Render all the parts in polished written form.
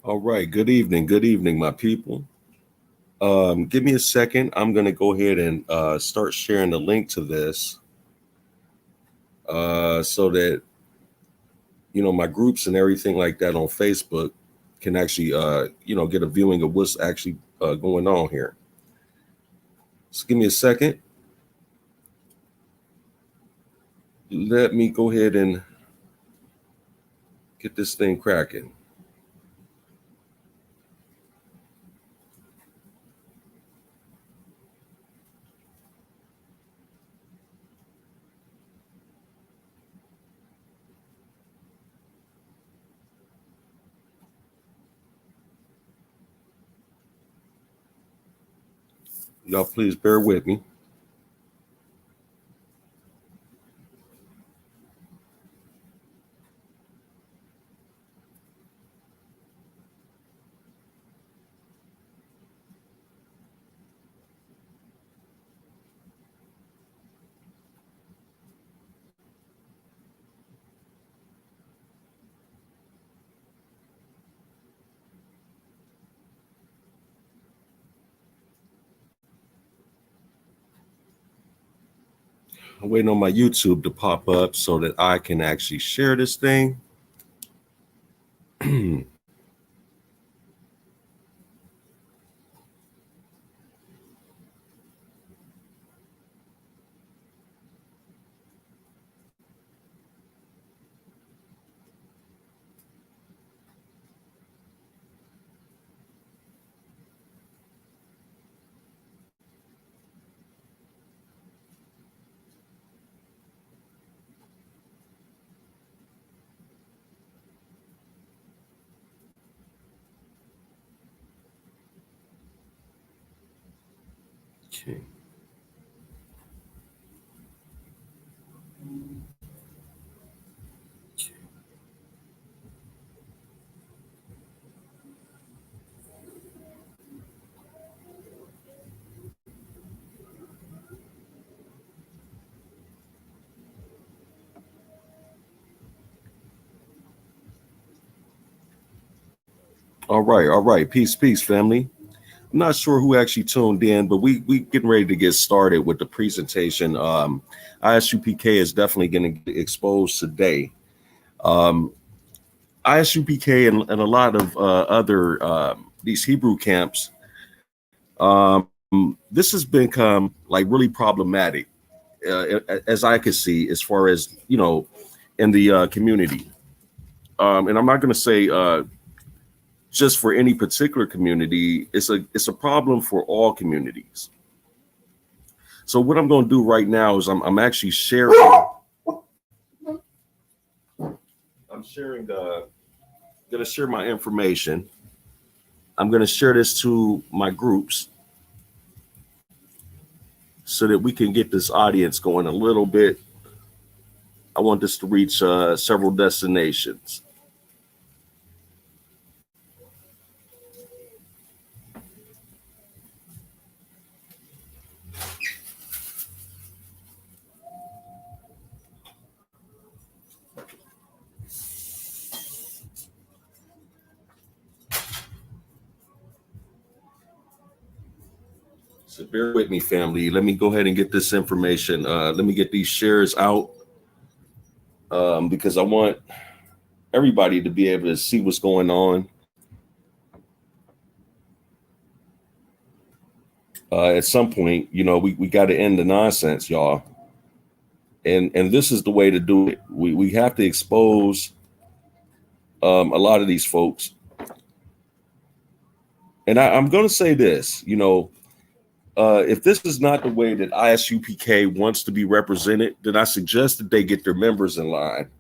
All right. Good evening, my people. Give me a second. I'm going to go ahead and start sharing the link to this so that, my groups and everything like that on Facebook can actually, get a viewing of what's actually going on here. So give me a second. Let me go ahead and get this thing cracking. Y'all, please bear with me. I'm waiting on my YouTube to pop up so that I can actually share this thing. Okay. All right. Peace, family. I'm not sure who actually tuned in, but we getting ready to get started with the presentation. ISUPK is definitely going to get exposed today. Um, ISUPK and a lot of other these Hebrew camps. This has become like really problematic, as I can see, as far as in the community. And I'm not going to say just for any particular community. It's a problem for all communities. So what I'm going to do right now is I'm actually sharing. I'm sharing going to share my information. I'm going to share this to my groups so that we can get this audience going a little bit. I want this to reach several destinations. So bear with me, family. Let me go ahead and get this information. Let me get these shares out because I want everybody to be able to see what's going on. At some point, we got to end the nonsense, y'all. And this is the way to do it. We have to expose a lot of these folks. And I'm going to say this, if this is not the way that ISUPK wants to be represented, then I suggest that they get their members in line,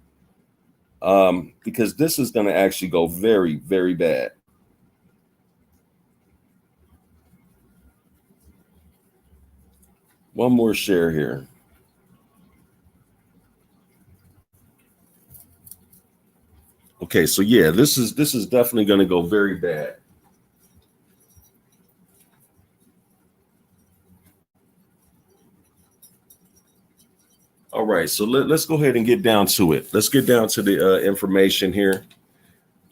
because this is going to actually go very, very bad. One more share here. Okay, so yeah, this is definitely going to go very bad. All right, so let's go ahead and get down to it. Let's get down to the information here.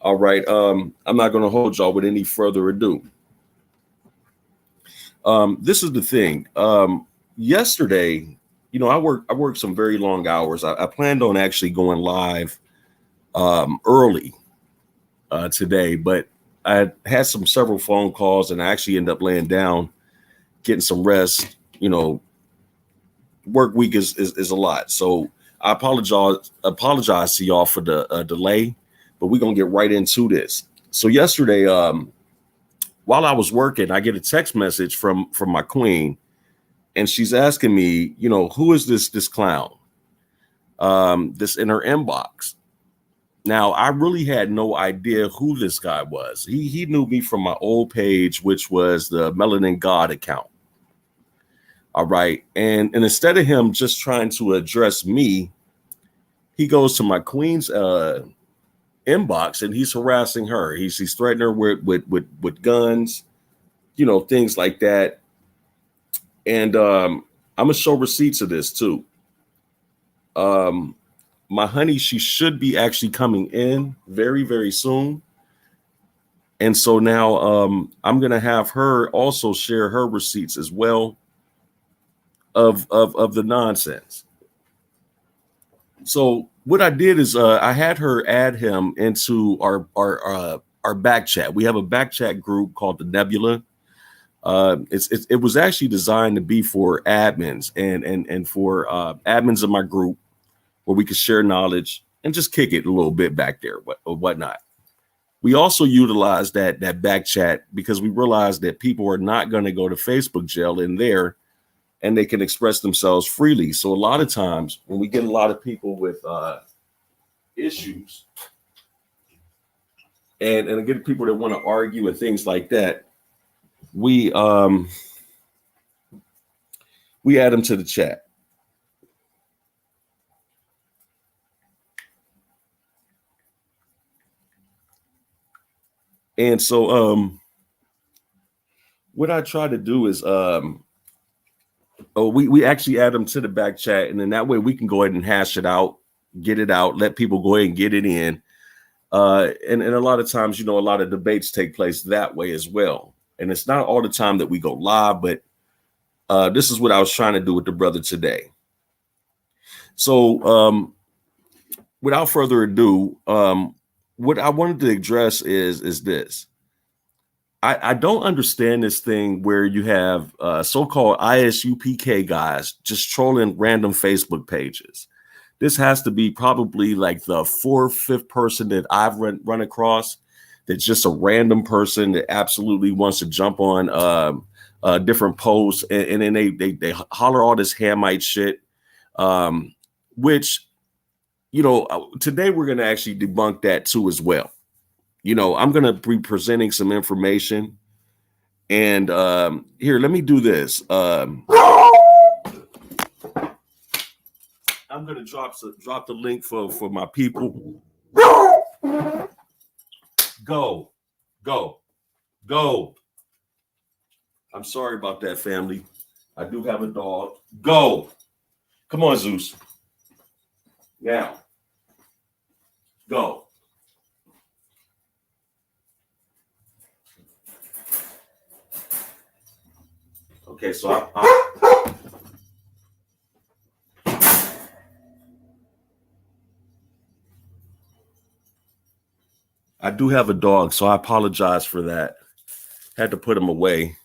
All right. I'm not going to hold y'all with any further ado. This is the thing. Yesterday, I worked some very long hours. I planned on actually going live early today, but I had several phone calls, and I actually ended up laying down, getting some rest. Work week is a lot, so I apologize to y'all for the delay, but we're gonna get right into this. So yesterday, while I was working, I get a text message from my queen, and she's asking me, who is this clown? This in her inbox. Now, I really had no idea who this guy was. He knew me from my old page, which was the Melanin God account. All right. And instead of him just trying to address me, he goes to my queen's inbox and he's harassing her. He's threatening her with guns, things like that. And I'm gonna show receipts of this too. My honey, she should be actually coming in very, very soon. And so now I'm gonna have her also share her receipts as well of the nonsense. So what I did is I had her add him into our back chat. We have a back chat group called the Nebula. It was actually designed to be for admins and for admins of my group, where we could share knowledge and just kick it a little bit back there or whatnot. We also utilize that back chat because we realized that people are not going to go to Facebook jail in there, and they can express themselves freely. So a lot of times when we get a lot of people with issues and get people that want to argue and things like that, we add them to the chat. And so what I try to do is we actually add them to the back chat, and then that way we can go ahead and hash it out, get it out, let people go ahead and get it in. And a lot of times, a lot of debates take place that way as well. And it's not all the time that we go live, but this is what I was trying to do with the brother today. So without further ado, what I wanted to address is this. I don't understand this thing where you have so-called ISUPK guys just trolling random Facebook pages. This has to be probably like the fourth, fifth person that I've run across that's just a random person that absolutely wants to jump on different posts, and then they holler all this Hamite shit, which, today we're going to actually debunk that too as well. I'm going to be presenting some information, and here, let me do this. I'm going to drop the link for my people. Go. I'm sorry about that, family. I do have a dog. Go. Come on, Zeus. Now. Go. Okay, so I do have a dog, so I apologize for that. Had to put him away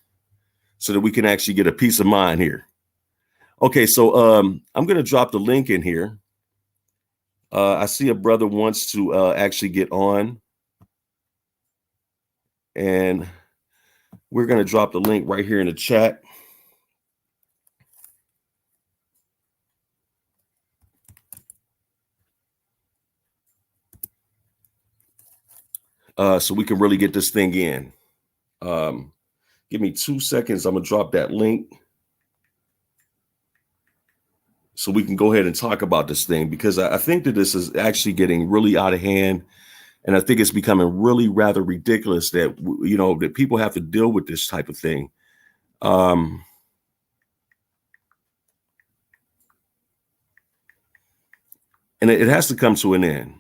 so that we can actually get a peace of mind here. Okay, so I'm going to drop the link in here. I see a brother wants to actually get on, and we're going to drop the link right here in the chat. So we can really get this thing in. Give me 2 seconds. I'm going to drop that link so we can go ahead and talk about this thing, because I think that this is actually getting really out of hand. And I think it's becoming really rather ridiculous that, that people have to deal with this type of thing. And it has to come to an end.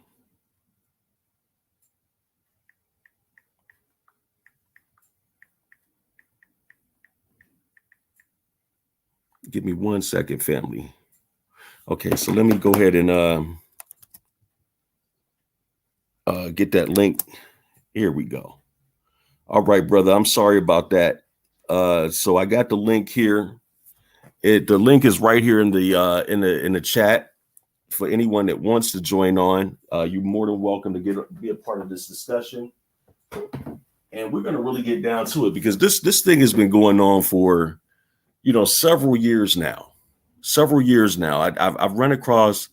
Give me 1 second, family. Okay, so let me go ahead and get that link. Here we go. All right, brother. I'm sorry about that. So I got the link here. The link is right here in the chat for anyone that wants to join on. You're more than welcome to be a part of this discussion. And we're going to really get down to it because this thing has been going on for, several years now. I've run across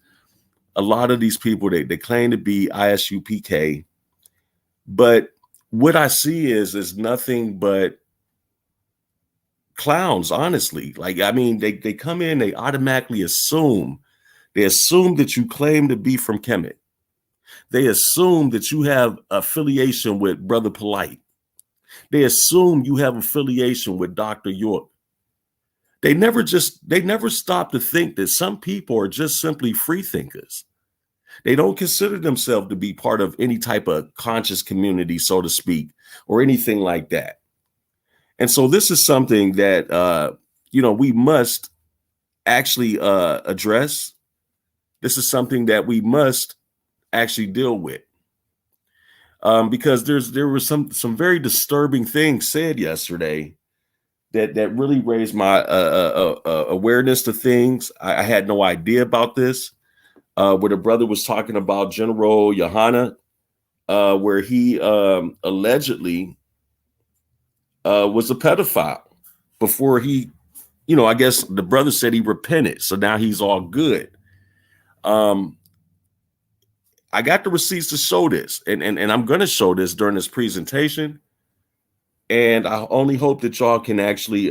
a lot of these people they claim to be ISUPK, but what I see is nothing but clowns, honestly. Like, I mean, they come in, they automatically assume that you claim to be from Kemet. They assume that you have affiliation with Brother Polite. They assume you have affiliation with Dr. York. They never stop to think that some people are just simply free thinkers. They don't consider themselves to be part of any type of conscious community, so to speak, or anything like that. And so this is something that, we must actually address. This is something that we must actually deal with. Because there were some very disturbing things said yesterday that really raised my awareness to things. I had no idea about this. Where the brother was talking about General Yohana, where he allegedly was a pedophile before he, I guess the brother said he repented. So now he's all good. I got the receipts to show this, and I'm going to show this during this presentation. And I only hope that y'all can actually,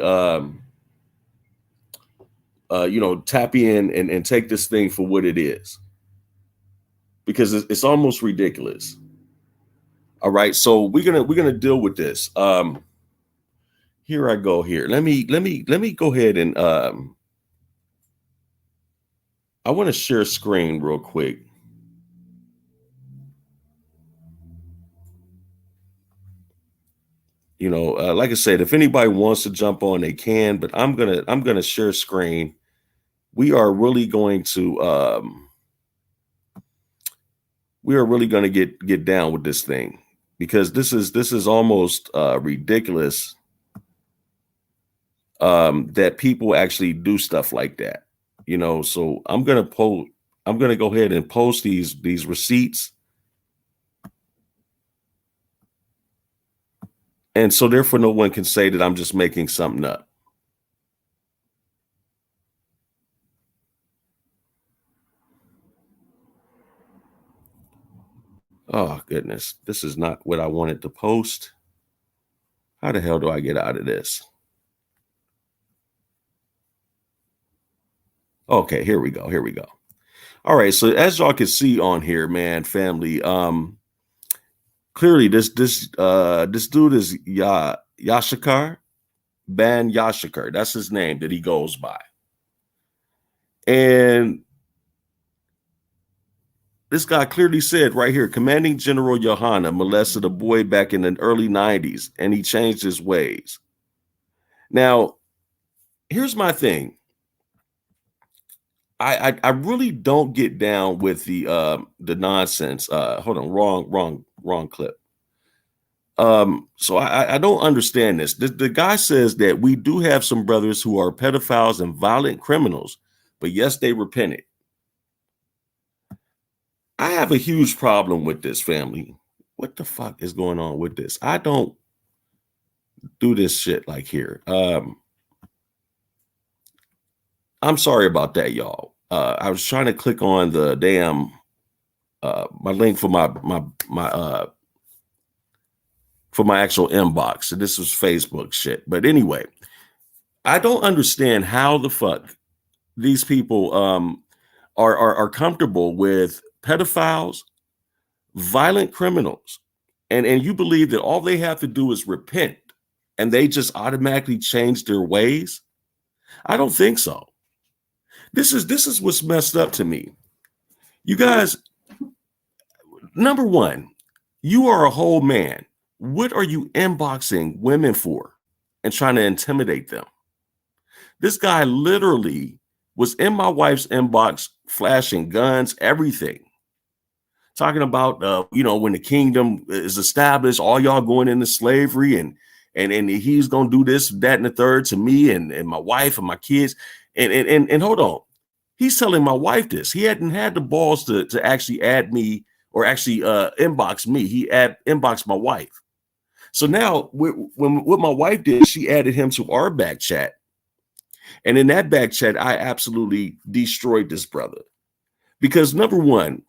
tap in and take this thing for what it is, because it's almost ridiculous. All right, so we're gonna deal with this. Here I go. Here, let me go ahead and I want to share screen real quick. Like I said, if anybody wants to jump on, they can. But I'm gonna share screen. We are really going to get down with this thing, because this is almost ridiculous that people actually do stuff like that. So I'm gonna go ahead and post these receipts. And so therefore no one can say that I'm just making something up. Oh, goodness. This is not what I wanted to post. How the hell do I get out of this? Okay, here we go. All right, so as y'all can see on here, man, family, clearly this dude is Yashikar, Ban Yashikar. That's his name that he goes by. And this guy clearly said right here, Commanding General Yohana molested a boy back in the early 90s, and he changed his ways. Now, here's my thing. I really don't get down with the nonsense. Hold on, wrong clip. So I don't understand this. The guy says that we do have some brothers who are pedophiles and violent criminals, but yes, they repented. I have a huge problem with this, family. What the fuck is going on with this? I don't do this shit like here. I'm sorry about that, y'all. I was trying to click on the damn my link for my actual inbox. And this was Facebook shit. But anyway, I don't understand how the fuck these people are comfortable with pedophiles, violent criminals, and you believe that all they have to do is repent and they just automatically change their ways. I don't think so. This is what's messed up to me. You guys, number one, you are a whole man. What are you inboxing women for and trying to intimidate them? This guy literally was in my wife's inbox, flashing guns, everything. Talking about, when the kingdom is established, all y'all going into slavery, and he's gonna do this, that, and the third to me and my wife and my kids. And hold on, he's telling my wife this. He hadn't had the balls to actually add me or actually inbox me. He inboxed my wife. So now, what my wife did, she added him to our back chat, and in that back chat, I absolutely destroyed this brother because number one,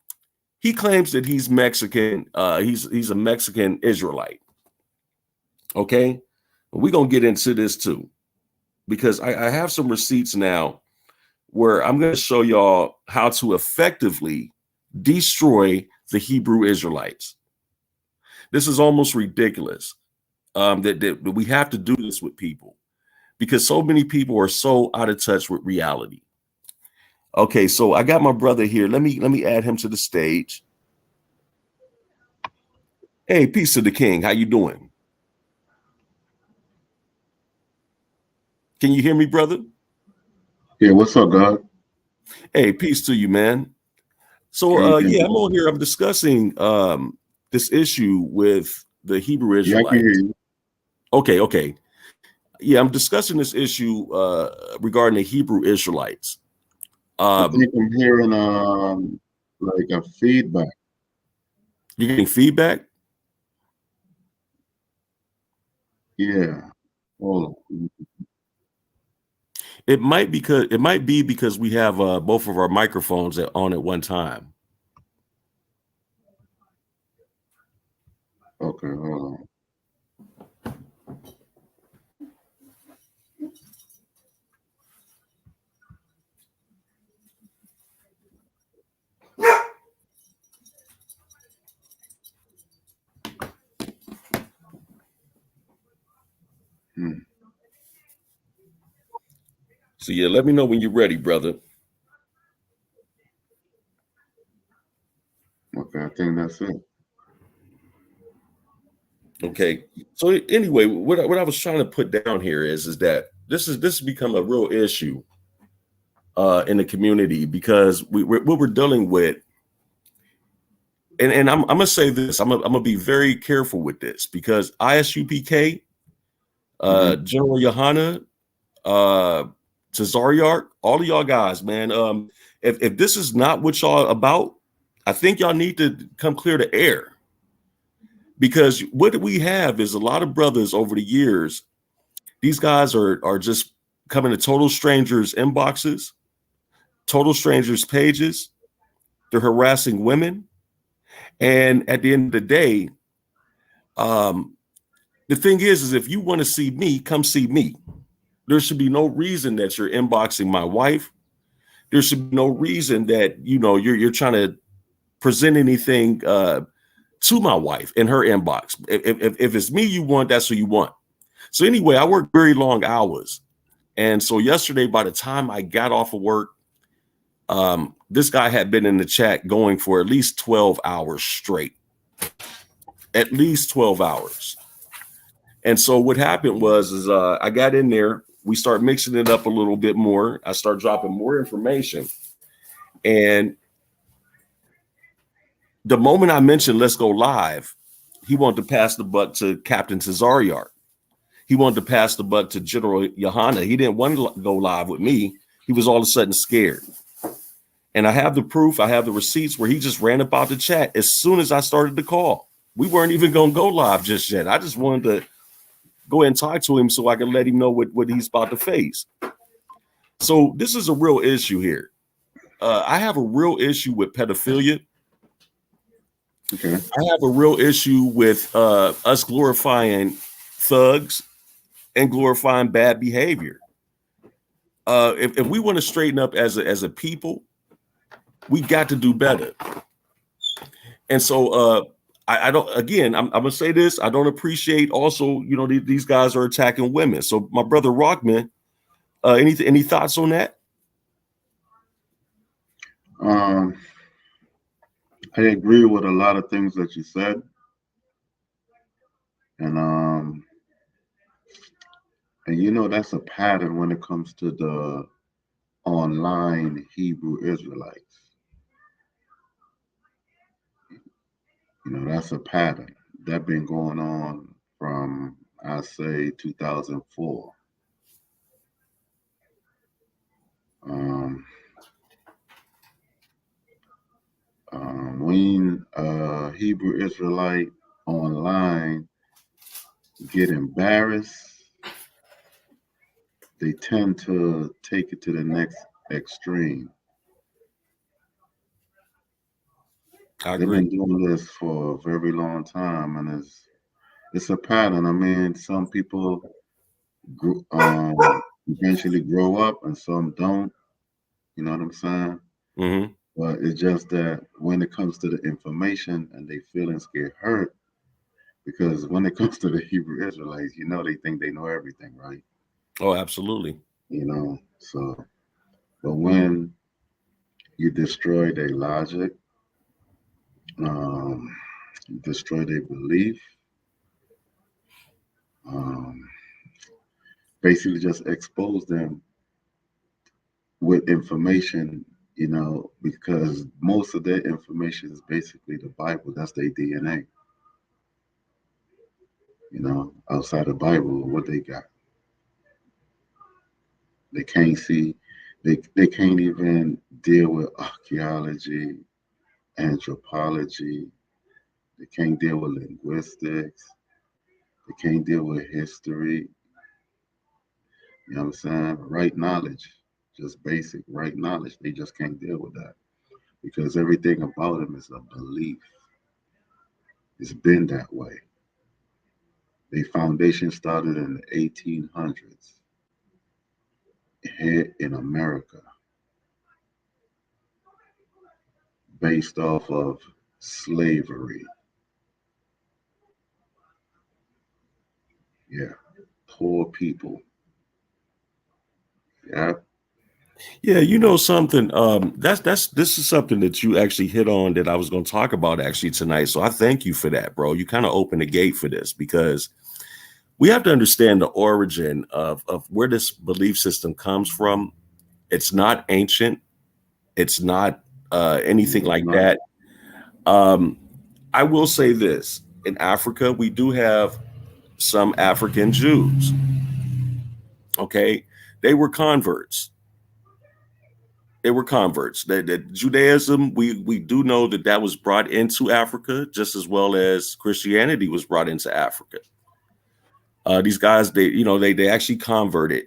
he claims that he's Mexican. He's a Mexican Israelite. Okay, we're gonna get into this too, because I have some receipts now where I'm gonna show y'all how to effectively destroy the Hebrew Israelites. This is almost ridiculous that we have to do this with people because so many people are so out of touch with reality. Okay, so I got my brother here. Let me add him to the stage. Hey, peace to the king. How you doing? Can you hear me, brother? Yeah, what's up, God? Hey, peace to you, man. How you So doing? I'm on here. I'm discussing this issue with the Hebrew Yeah, I can hear Israelites. you. Okay. Yeah, I'm discussing this issue regarding the Hebrew Israelites. I think I'm hearing like a feedback. You're getting feedback? Yeah. Hold on. It might be because we have both of our microphones on at one time. Okay, hold on. Hmm. So yeah, let me know when you're ready, brother. Okay, I think that's it. Okay. So anyway, what I was trying to put down here is that this has become a real issue in the community because what we're dealing with, and I'm gonna say this, I'm gonna be very careful with this because ISUPK, Mm-hmm. General Yohana, uh, Tazariark, all of y'all guys, man. If this is not what y'all about, I think y'all need to come clear the air because what we have is a lot of brothers over the years. These guys are just coming to total strangers' inboxes, total strangers' pages. They're harassing women, and at the end of the day, um, the thing is if you want to see me, come see me. There should be no reason that you're inboxing my wife. There should be no reason that you're trying to present anything to my wife in her inbox. If it's me you want, that's who you want. So anyway, I work very long hours. And so yesterday, by the time I got off of work, this guy had been in the chat going for at least 12 hours straight. At least 12 hours. And so what happened was I got in there. We start mixing it up a little bit more. I start dropping more information. And the moment I mentioned let's go live, he wanted to pass the buck to Captain Tazariark. He wanted to pass the buck to General Yohana. He didn't want to go live with me. He was all of a sudden scared. And I have the proof. I have the receipts where he just ran about the chat as soon as I started the call. We weren't even going to go live just yet. I just wanted to go ahead and talk to him so I can let him know what he's about to face. So this is a real issue here. I have a real issue with pedophilia. Okay. I have a real issue with us glorifying thugs and glorifying bad behavior. If we want to straighten up as a people, we got to do better. And so I don't. Again, I'm gonna say this. I don't appreciate. Also, these guys are attacking women. So my brother Rockman, any thoughts on that? Um, I agree with a lot of things that you said, and And you know, that's a pattern when it comes to the online Hebrew Israelites. You know, that's a pattern that been going on from, I say, 2004. Um, when Hebrew Israelite online get embarrassed, they tend to take it to the next extreme. I They've agree. been doing this for a very long time, and it's a pattern. I mean, some people eventually grow up, and some don't. You know what I'm saying? Mm-hmm. But it's just that when it comes to the information and their feelings get hurt, because when it comes to the Hebrew Israelites, you know, they think they know everything, right? Oh, absolutely. You know, so, but when you destroy their logic, um, you destroy their belief, um, basically just expose them with information, you know, because most of their information is basically the Bible. That's their DNA, you know, outside the Bible, what they got. They can't see, they can't even deal with archaeology, anthropology, they can't deal with linguistics, they can't deal with history, you know what I'm saying? Right knowledge, just basic right knowledge. They just can't deal with that because everything about them is a belief. It's been that way. The foundation started in the 1800s here in America, based off of slavery. Yeah, poor people. Yeah, Yeah, you know something. That's this is something that you actually hit on that I was going to talk about actually tonight. So I thank you for that, bro. You kind of opened the gate for this because we have to understand the origin of where this belief system comes from. It's not ancient. It's not anything it's like not. that. Um, I will say this: in Africa, we do have some African Jews. Okay, they were converts. They were converts. That Judaism, we do know that that was brought into Africa just as well as Christianity was brought into Africa. These guys, they actually converted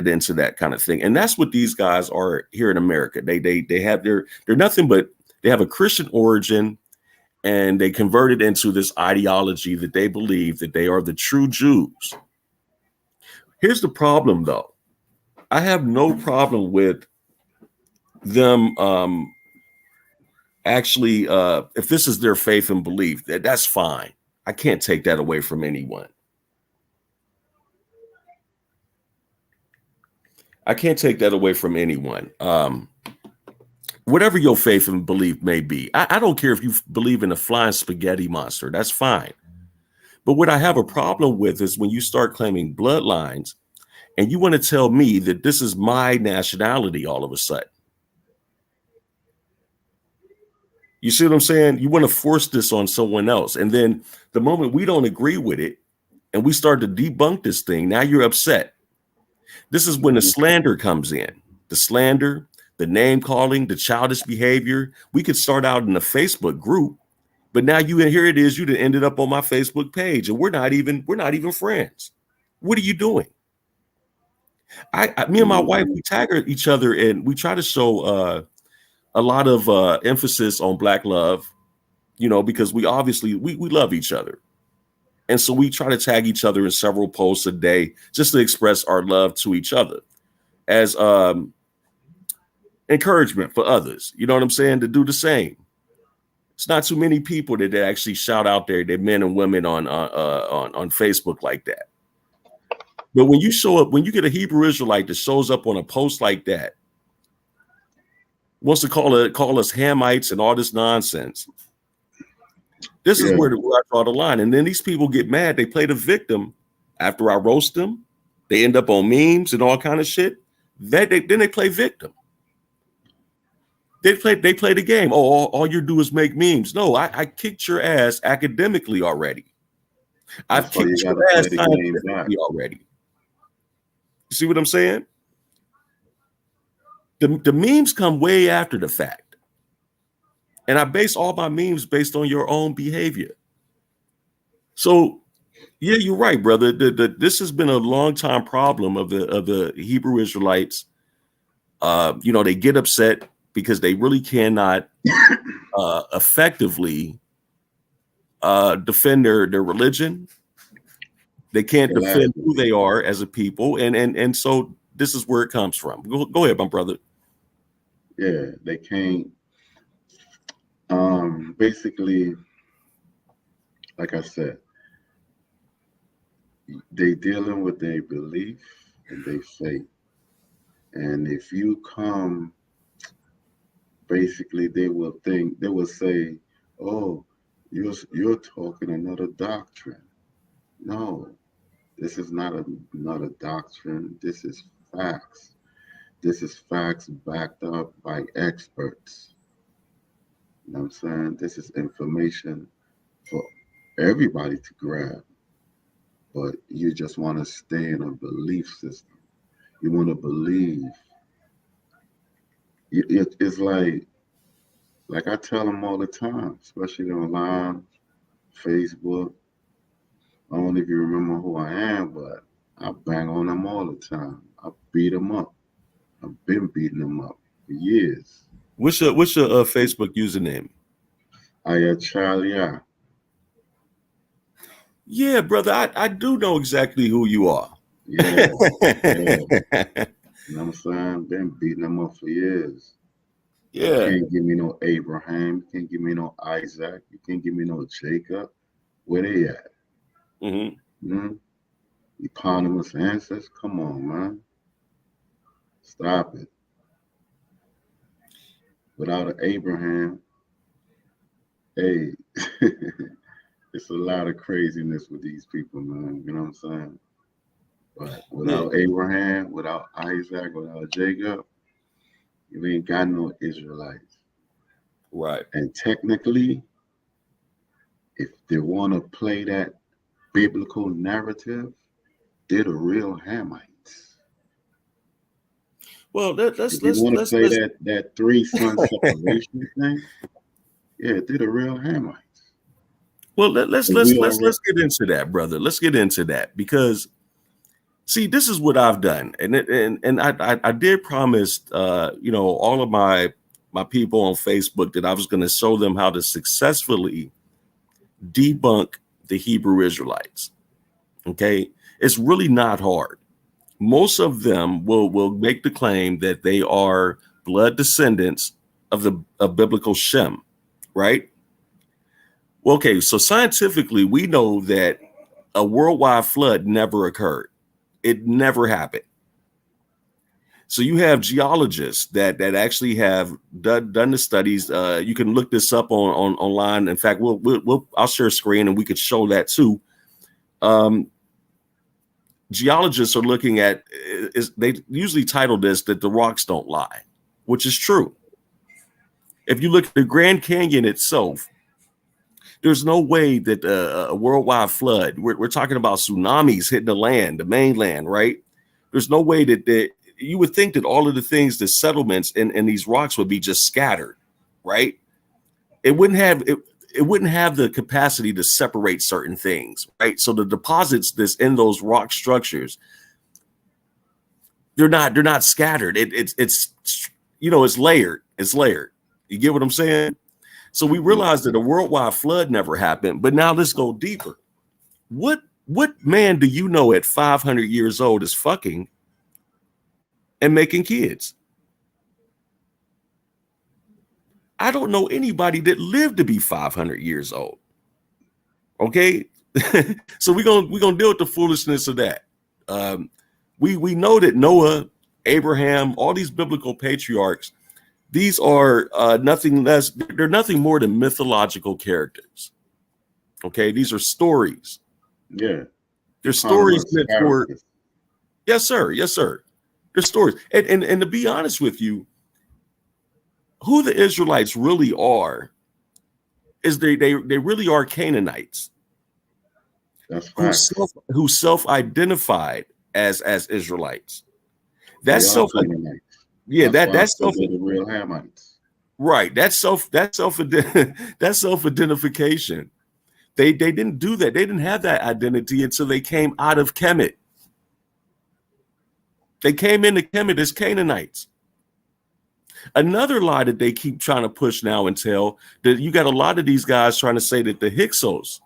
into that kind of thing, and that's what these guys are here in America. They have they're nothing but they have a Christian origin, and they converted into this ideology that they believe that they are the true Jews. Here's the problem, though. I have no problem with them actually if this is their faith and belief, that's fine. I can't take that away from anyone. I can't take that away from anyone. Whatever your faith and belief may be, I don't care if you believe in a flying spaghetti monster, that's fine. But what I have a problem with is when you start claiming bloodlines and you want to tell me that this is my nationality all of a sudden. You see what I'm saying? You want to force this on someone else. And then the moment we don't agree with it and we start to debunk this thing, now you're upset. This is when the slander comes in. The slander, the name calling, the childish behavior. We could start out in a Facebook group, but now here it is. You ended up on my Facebook page, and we're not even friends. What are you doing? Me and my wife, we tag each other, and we try to show a lot of emphasis on Black love, because we obviously we love each other. And so we try to tag each other in several posts a day just to express our love to each other as encouragement for others. You know what I'm saying? To do the same. It's not too many people that actually shout out their men and women on Facebook like that. But when you show up, when you get a Hebrew Israelite that shows up on a post like that, wants to call us Hamites and all this nonsense. This is Yeah, where I draw the line. And then these people get mad. They play the victim after I roast them. They end up on memes and all kind of shit. Then they play victim. They play the game. Oh, all you do is make memes. No, I kicked your ass academically already. I've That's why you kicked got your to play ass the game back. scientifically already. You see what I'm saying? The memes come way after the fact. And I base all my memes based on your own behavior. So yeah, you're right, brother. This has been a long time problem of the Hebrew Israelites. They get upset because they really cannot effectively defend their religion. They can't defend who they are as a people, and so this is where it comes from. Go ahead, my brother. Yeah, they can't. Basically, like I said, they dealing with their belief and their faith. And if you come, basically, they will say, "Oh, you're talking another doctrine." No, this is not another doctrine. This is facts. This is facts backed up by experts. You know what I'm saying? This is information for everybody to grab. But you just want to stay in a belief system. You want to believe. It's like I tell them all the time, especially online, Facebook. I don't know if you remember who I am, but I bang on them all the time. I beat them up. I've been beating them up for years. What's your Facebook username? Charlie. Yeah, brother, I do know exactly who you are. Yeah. You know what I'm saying? Been beating them up for years. Yeah. You can't give me no Abraham. You can't give me no Isaac. You can't give me no Jacob. Where they at? Mm-hmm. Eponymous ancestors? Come on, man. Stop it. Without an Abraham, hey, it's a lot of craziness with these people, man. You know what I'm saying? But without Abraham, without Isaac, without Jacob, you ain't got no Israelites. Right. And technically, if they want to play that biblical narrative, they're the real Hamites. Well, let's play that three son separation thing. Yeah, they're the real Hamites. Well, let's get into that, brother. Let's get into that because, see, this is what I've done, and I did promise, all of my people on Facebook that I was going to show them how to successfully debunk the Hebrew Israelites. Okay, it's really not hard. Most of them will make the claim that they are blood descendants of biblical Shem, right? Well, okay, so scientifically, we know that a worldwide flood never occurred. It never happened. So you have geologists that actually have done the studies. You can look this up on online. In fact, I'll share a screen and we could show that too. Geologists are looking at they usually title this that the rocks don't lie, which is true. If you look at the Grand Canyon itself, there's no way that a worldwide flood, we're talking about tsunamis hitting the mainland, right? There's no way that you would think that all of the things, the settlements and these rocks would be just scattered, right? It wouldn't have the capacity to separate certain things, right? So the deposits that's in those rock structures, they're not scattered. It's layered. It's layered. You get what I'm saying? So we realized that a worldwide flood never happened, but now let's go deeper. What man do you know at 500 years old is fucking and making kids? I don't know anybody that lived to be 500 years old. Okay, so we're gonna deal with the foolishness of that. We know that Noah, Abraham, all these biblical patriarchs, these are nothing less. They're nothing more than mythological characters. Okay, these are stories. Yeah, they're stories meant for. Yes, sir. Yes, sir. There's stories. And to be honest with you, who the Israelites really are is they really are Canaanites That's facts. who self-identified as Israelites. They That's are self Canaanites. yeah, That's that why I that's said self they're the real Hamites. right. That's self-identification. They didn't do that. They didn't have that identity until they came out of Kemet. They came into Kemet as Canaanites. Another lie that they keep trying to push now and tell that you got a lot of these guys trying to say that the Hyksos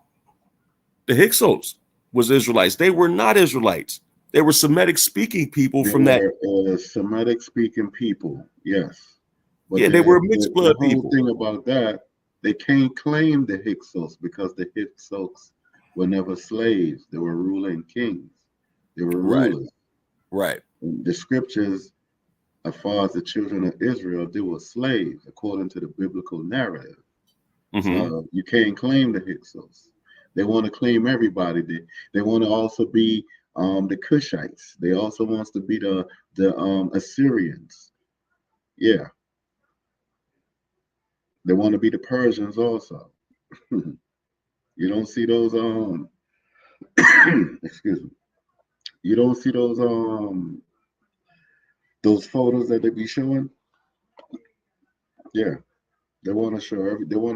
was Israelites. They were not Israelites. They were Semitic speaking people They from that. were Semitic speaking people, yes. But Yeah, they were mixed the blood whole people. thing about that, they can't claim the Hyksos because the Hyksos were never slaves. They were ruling kings. They were Right, rulers. right. The scriptures, as far as the children of Israel, they were slaves according to the biblical narrative. Hmm. So you can't claim the Hyksos. They want to claim everybody. They want to also be the Cushites. They also wants to be the Assyrians. Yeah, they want to be the Persians also. You don't see those excuse me. You don't see those photos that they be showing. Yeah, they want to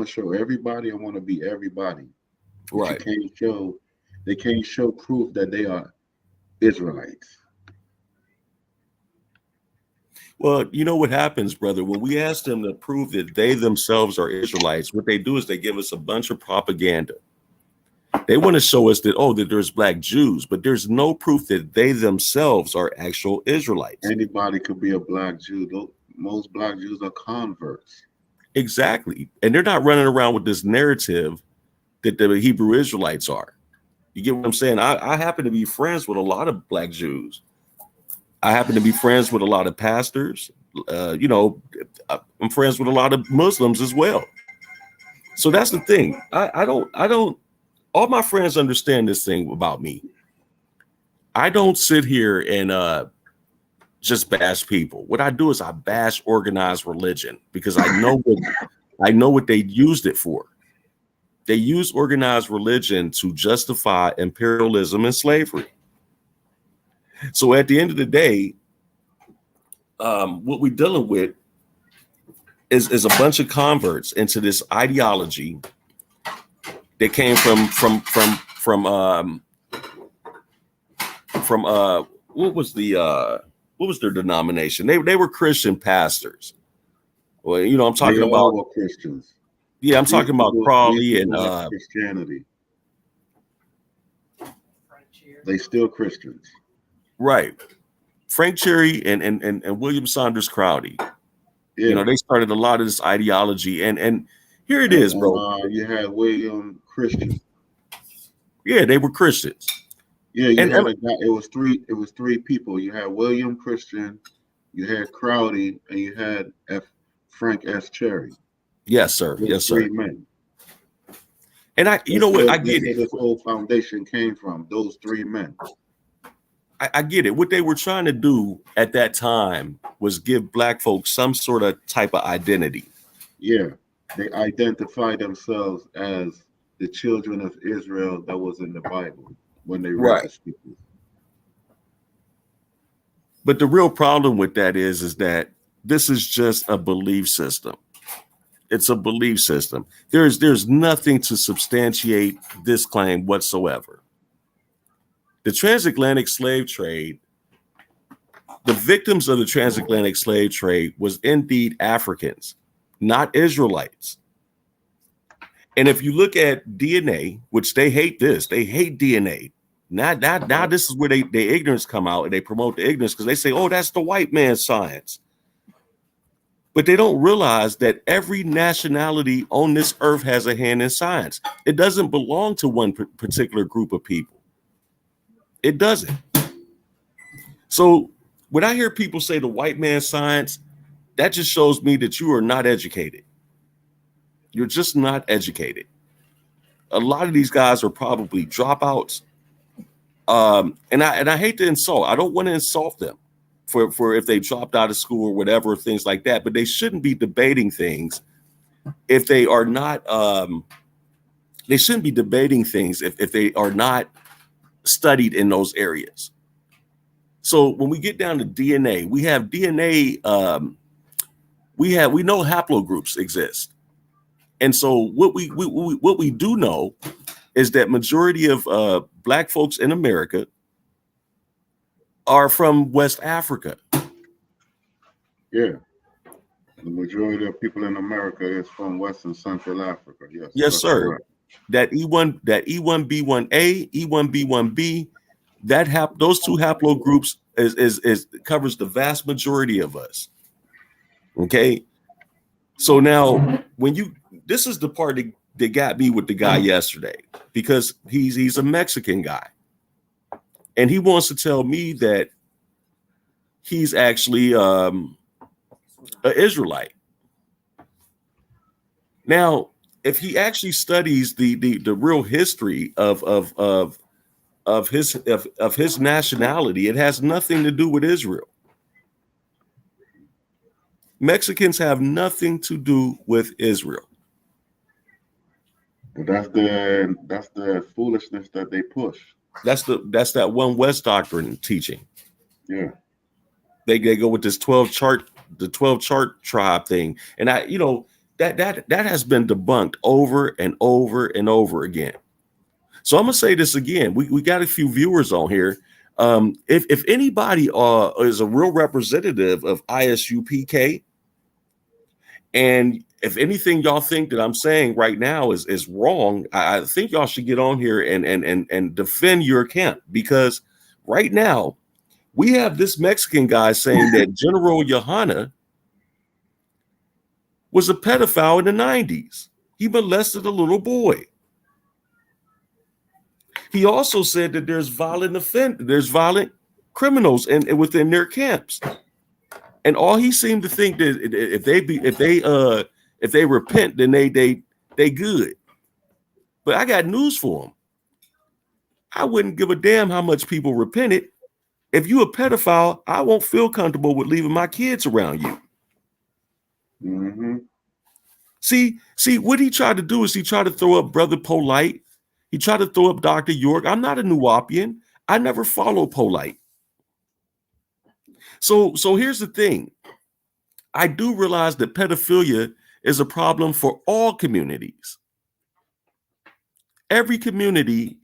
show everybody and want to be everybody. But you Right. can't show they can't show proof that they are Israelites. Well, you know what happens, brother? When we ask them to prove that they themselves are Israelites, what they do is they give us a bunch of propaganda. They want to show us that, oh, that there's black Jews, but there's no proof that they themselves are actual Israelites. Anybody could be a black Jew. Most black Jews are converts. Exactly. And they're not running around with this narrative that the Hebrew Israelites are. You get what I'm saying? I happen to be friends with a lot of black Jews. I happen to be friends with a lot of pastors. I'm friends with a lot of Muslims as well. So that's the thing. I don't, all my friends understand this thing about me. I don't sit here and just bash people. What I do is I bash organized religion because I know what they used it for. They use organized religion to justify imperialism and slavery. So at the end of the day, what we're dealing with is a bunch of converts into this ideology that came from what was their denomination? They were Christian pastors. Well, I'm They talking all about, were Christians. yeah, I'm talking about These Crawley and people left Christianity. They still Christians. right, Frank Cherry and William Saunders Crowdy. Yeah. They started a lot of this ideology, and here it And, is, bro. you had William Christian. Yeah, they were Christians, Yeah, you and had a guy. It was three people. You had William Christian, you had Crowdy, and you had Frank S. Cherry. yes, sir, Those yes, three sir. men. And you know what? I That's get where it. this whole foundation came from. Those three men. I get it. What they were trying to do at that time was give black folks some sort of type of identity. Yeah, they identify themselves as the children of Israel that was in the Bible when they read Right. the scriptures. But the real problem with that is that this is just a belief system. It's a belief system. There's nothing to substantiate this claim whatsoever. The transatlantic slave trade, the victims of the transatlantic slave trade was indeed Africans, not Israelites. And if you look at DNA, which they hate they hate DNA. Now this is where their ignorance come out and they promote the ignorance because they say, oh, that's the white man's science. But they don't realize that every nationality on this earth has a hand in science. It doesn't belong to one particular group of people. It doesn't. So when I hear people say the white man's science, that just shows me that you are not educated. You're just not educated. A lot of these guys are probably dropouts. And I hate to insult. I don't want to insult them for if they dropped out of school or whatever, things like that. But they shouldn't be debating things if they are not. They shouldn't be debating things if they are not studied in those areas. So when we get down to DNA, we have DNA. We know haplogroups exist, and so what we do know is that majority of Black folks in America are from West Africa. Yeah. The majority of people in America is from West and Central Africa. Yes. Yes, sir. Correct. That E1B1A, E1B1B, those two haplogroups is covers the vast majority of us. Okay. So now this is the part that got me with the guy yesterday, because he's a Mexican guy. And he wants to tell me that he's actually an Israelite. Now, if he actually studies the real history of his nationality, it has nothing to do with Israel. Mexicans have nothing to do with Israel. That's the foolishness that they push. That's that One West doctrine teaching. Yeah. They go with this 12 chart tribe thing. And that has been debunked over and over and over again. So I'm gonna say this again. We got a few viewers on here. If anybody is a real representative of ISUPK, and if anything y'all think that I'm saying right now is wrong, I think y'all should get on here and defend your camp, because right now we have this Mexican guy saying that General Yohana was a pedophile in the 90s. He molested a little boy. He also said that there's violent criminals within their camps. And all he seemed to think that if they repent, then they good. But I got news for him. I wouldn't give a damn how much people repented. If you a pedophile, I won't feel comfortable with leaving my kids around you. Mm-hmm. See, what he tried to do is he tried to throw up Brother Polite. He tried to throw up Dr. York. I'm not a Nuwapian. I never followed Polite. So here's the thing. I do realize that pedophilia is a problem for all communities. Every community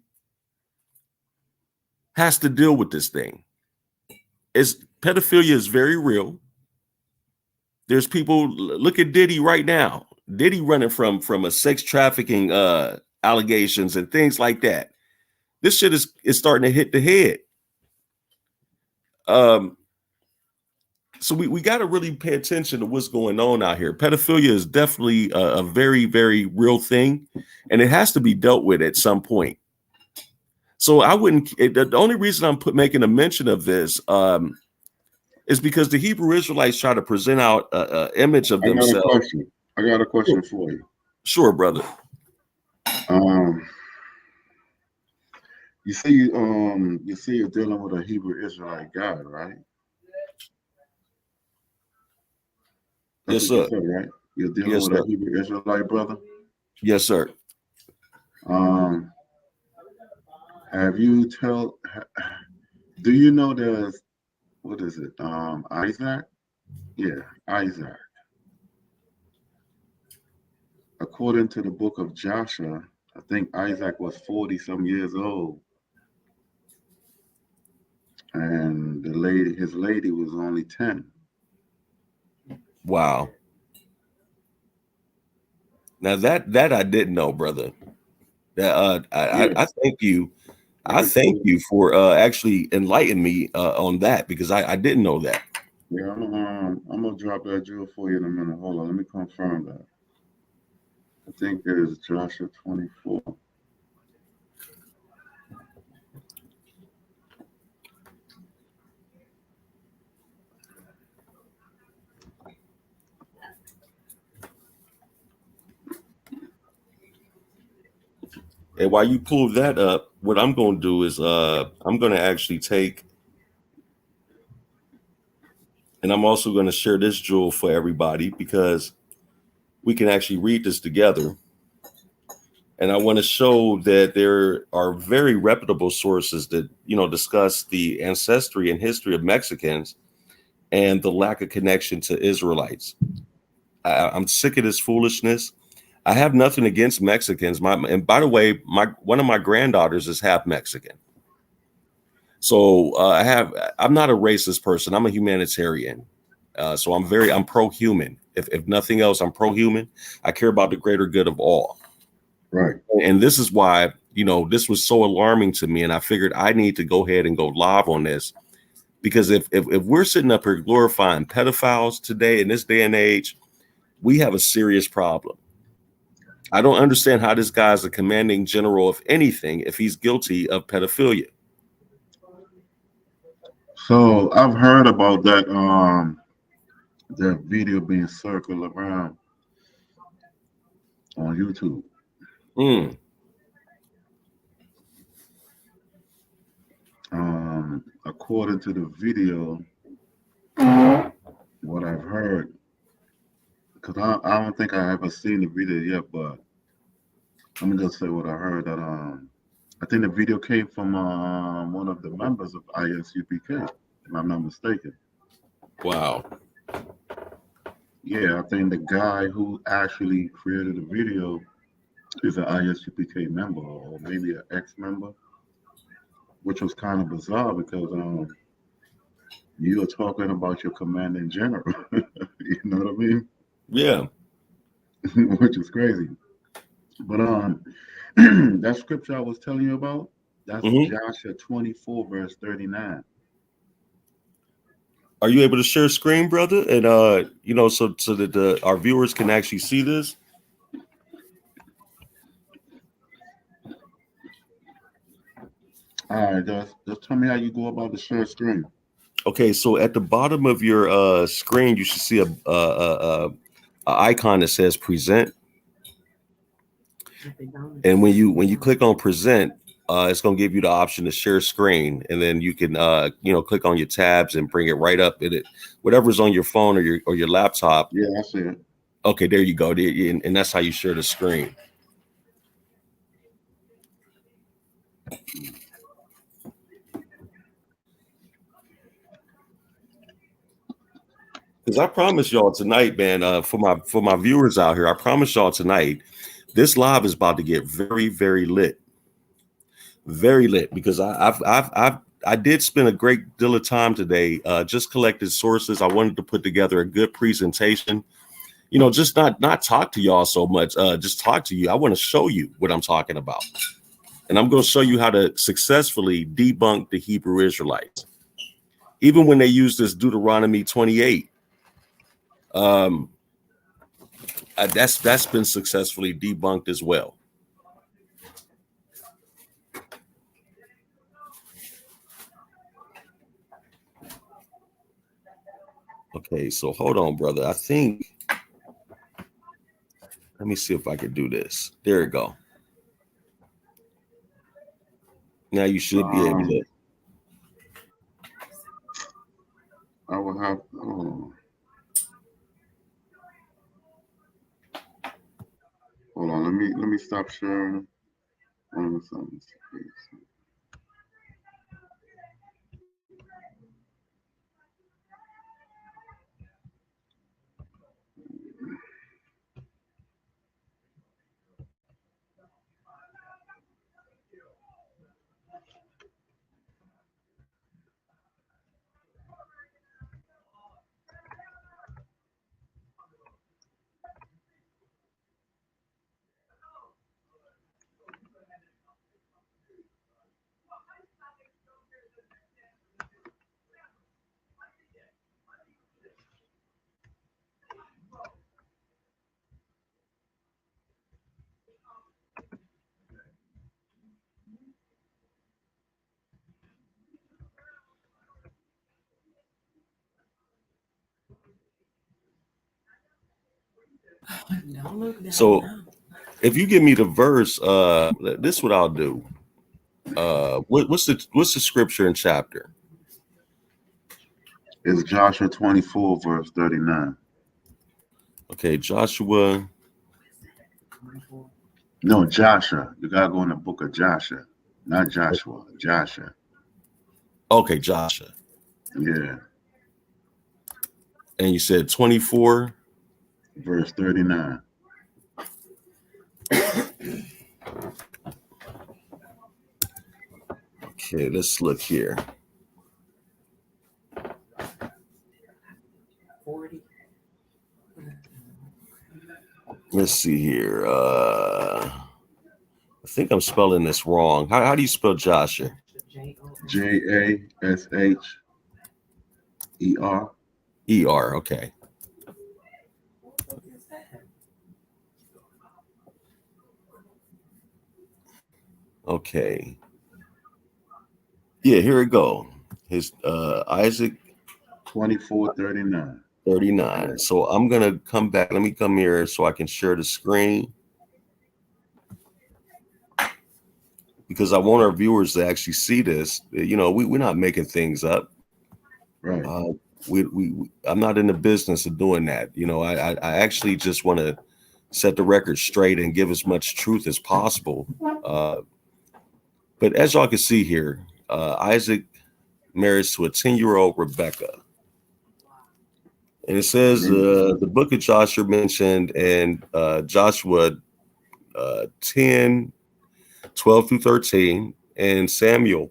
has to deal with this thing. Pedophilia is very real. There's people, look at Diddy right now. Diddy running from a sex trafficking allegations and things like that. This shit is starting to hit the head. So we got to really pay attention to what's going on out here. Pedophilia is definitely a very, very real thing, and it has to be dealt with at some point. So the only reason I'm making a mention of this is because the Hebrew Israelites try to present out an image of themselves. I got a question for you. Sure, brother. You see you're dealing with a Hebrew Israelite guy, right? That's yes, sir. You said, right? You're dealing with a Hebrew Israelite brother? Yes, sir. Do you know there's, what is it? Isaac? Yeah, Isaac. According to the book of Joshua, I think Isaac was 40 some years old. And his lady was only 10. Wow. Now that I didn't know, brother. That I thank you. I thank you for actually enlightening me on that, because I didn't know that. Yeah, I'm gonna drop that jewel for you in a minute. Hold on, let me confirm that. I think it is Joshua 24. And while you pull that up, what I'm going to do is I'm going to actually take, and I'm also going to share this jewel for everybody because we can actually read this together. And I want to show that there are very reputable sources that, discuss the ancestry and history of Mexicans and the lack of connection to Israelites. I'm sick of this foolishness. I have nothing against Mexicans. And by the way, one of my granddaughters is half Mexican. So I'm not a racist person. I'm a humanitarian. So I'm pro-human. If nothing else, I'm pro-human. I care about the greater good of all. Right. And this is why, this was so alarming to me. And I figured I need to go ahead and go live on this. Because if we're sitting up here glorifying pedophiles today in this day and age, we have a serious problem. I don't understand how this guy's a commanding general of anything if he's guilty of pedophilia. So I've heard about that video being circled around on YouTube. Mm. According to the video, what I've heard, because I don't think I ever seen the video yet, but let me just say what I heard that I think the video came from one of the members of ISUPK, if I'm not mistaken. Wow. Yeah, I think the guy who actually created the video is an ISUPK member or maybe an ex-member, which was kind of bizarre because you were talking about your commanding general. You know what I mean? Yeah. Which is crazy. But that scripture I was telling you about, that's Mm-hmm. Joshua 24, verse 39. Are you able to share screen, brother? And so that our viewers can actually see this. All right, just tell me how you go about the share screen. Okay, so at the bottom of your screen, you should see a icon that says present. And when you click on present, it's going to give you the option to share screen, and then you can click on your tabs and bring it right up in it, whatever's on your phone or your laptop. Yeah, I see it. Okay, there you go. And that's how you share the screen. Because I promise y'all tonight, man, for my viewers out here, I promise y'all tonight, this live is about to get very, very lit. Very lit, because I did spend a great deal of time today just collecting sources. I wanted to put together a good presentation. Just not talk to y'all so much, just talk to you. I want to show you what I'm talking about. And I'm going to show you how to successfully debunk the Hebrew Israelites. Even when they use this Deuteronomy 28, that's been successfully debunked as well. Okay, so hold on, brother. I think, let me see if I can do this. There we go. Now you should be able to. I will have. Hold on. Let me stop sharing. One second. So if you give me the verse, this is what I'll do. What's the scripture and chapter? It's Joshua 24, verse 39. Okay, Joshua. No, Joshua. You gotta go in the book of Joshua, not Joshua. Joshua. Okay, Joshua. Yeah. And you said 24. Verse 39. Okay, let's look here. 40. Let's see here. I think I'm spelling this wrong. How do you spell Joshua? Jasher. ER. Okay. Okay. Yeah, here we go. His Isaac 24:39. 39. So I'm gonna come back. Let me come here so I can share the screen, because I want our viewers to actually see this. You know, we're not making things up. Right. I'm not in the business of doing that. You know, I actually just want to set the record straight and give as much truth as possible. But as y'all can see here, Isaac marries to a 10-year-old Rebecca. And it says the book of Joshua mentioned in Joshua 10, 12 through 13, and Samuel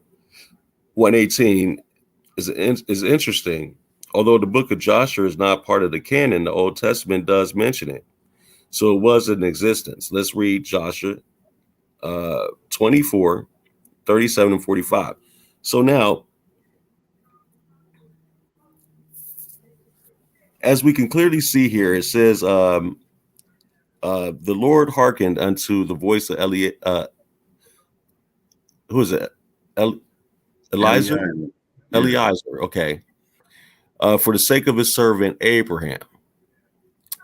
1:18 is interesting. Although the book of Joshua is not part of the canon, the Old Testament does mention it. So it was in existence. Let's read Joshua 24, 37 and 45. So now, as we can clearly see here, it says, the Lord hearkened unto the voice of who is it? Eliezer? Yeah. Eliezer, okay. For the sake of his servant Abraham.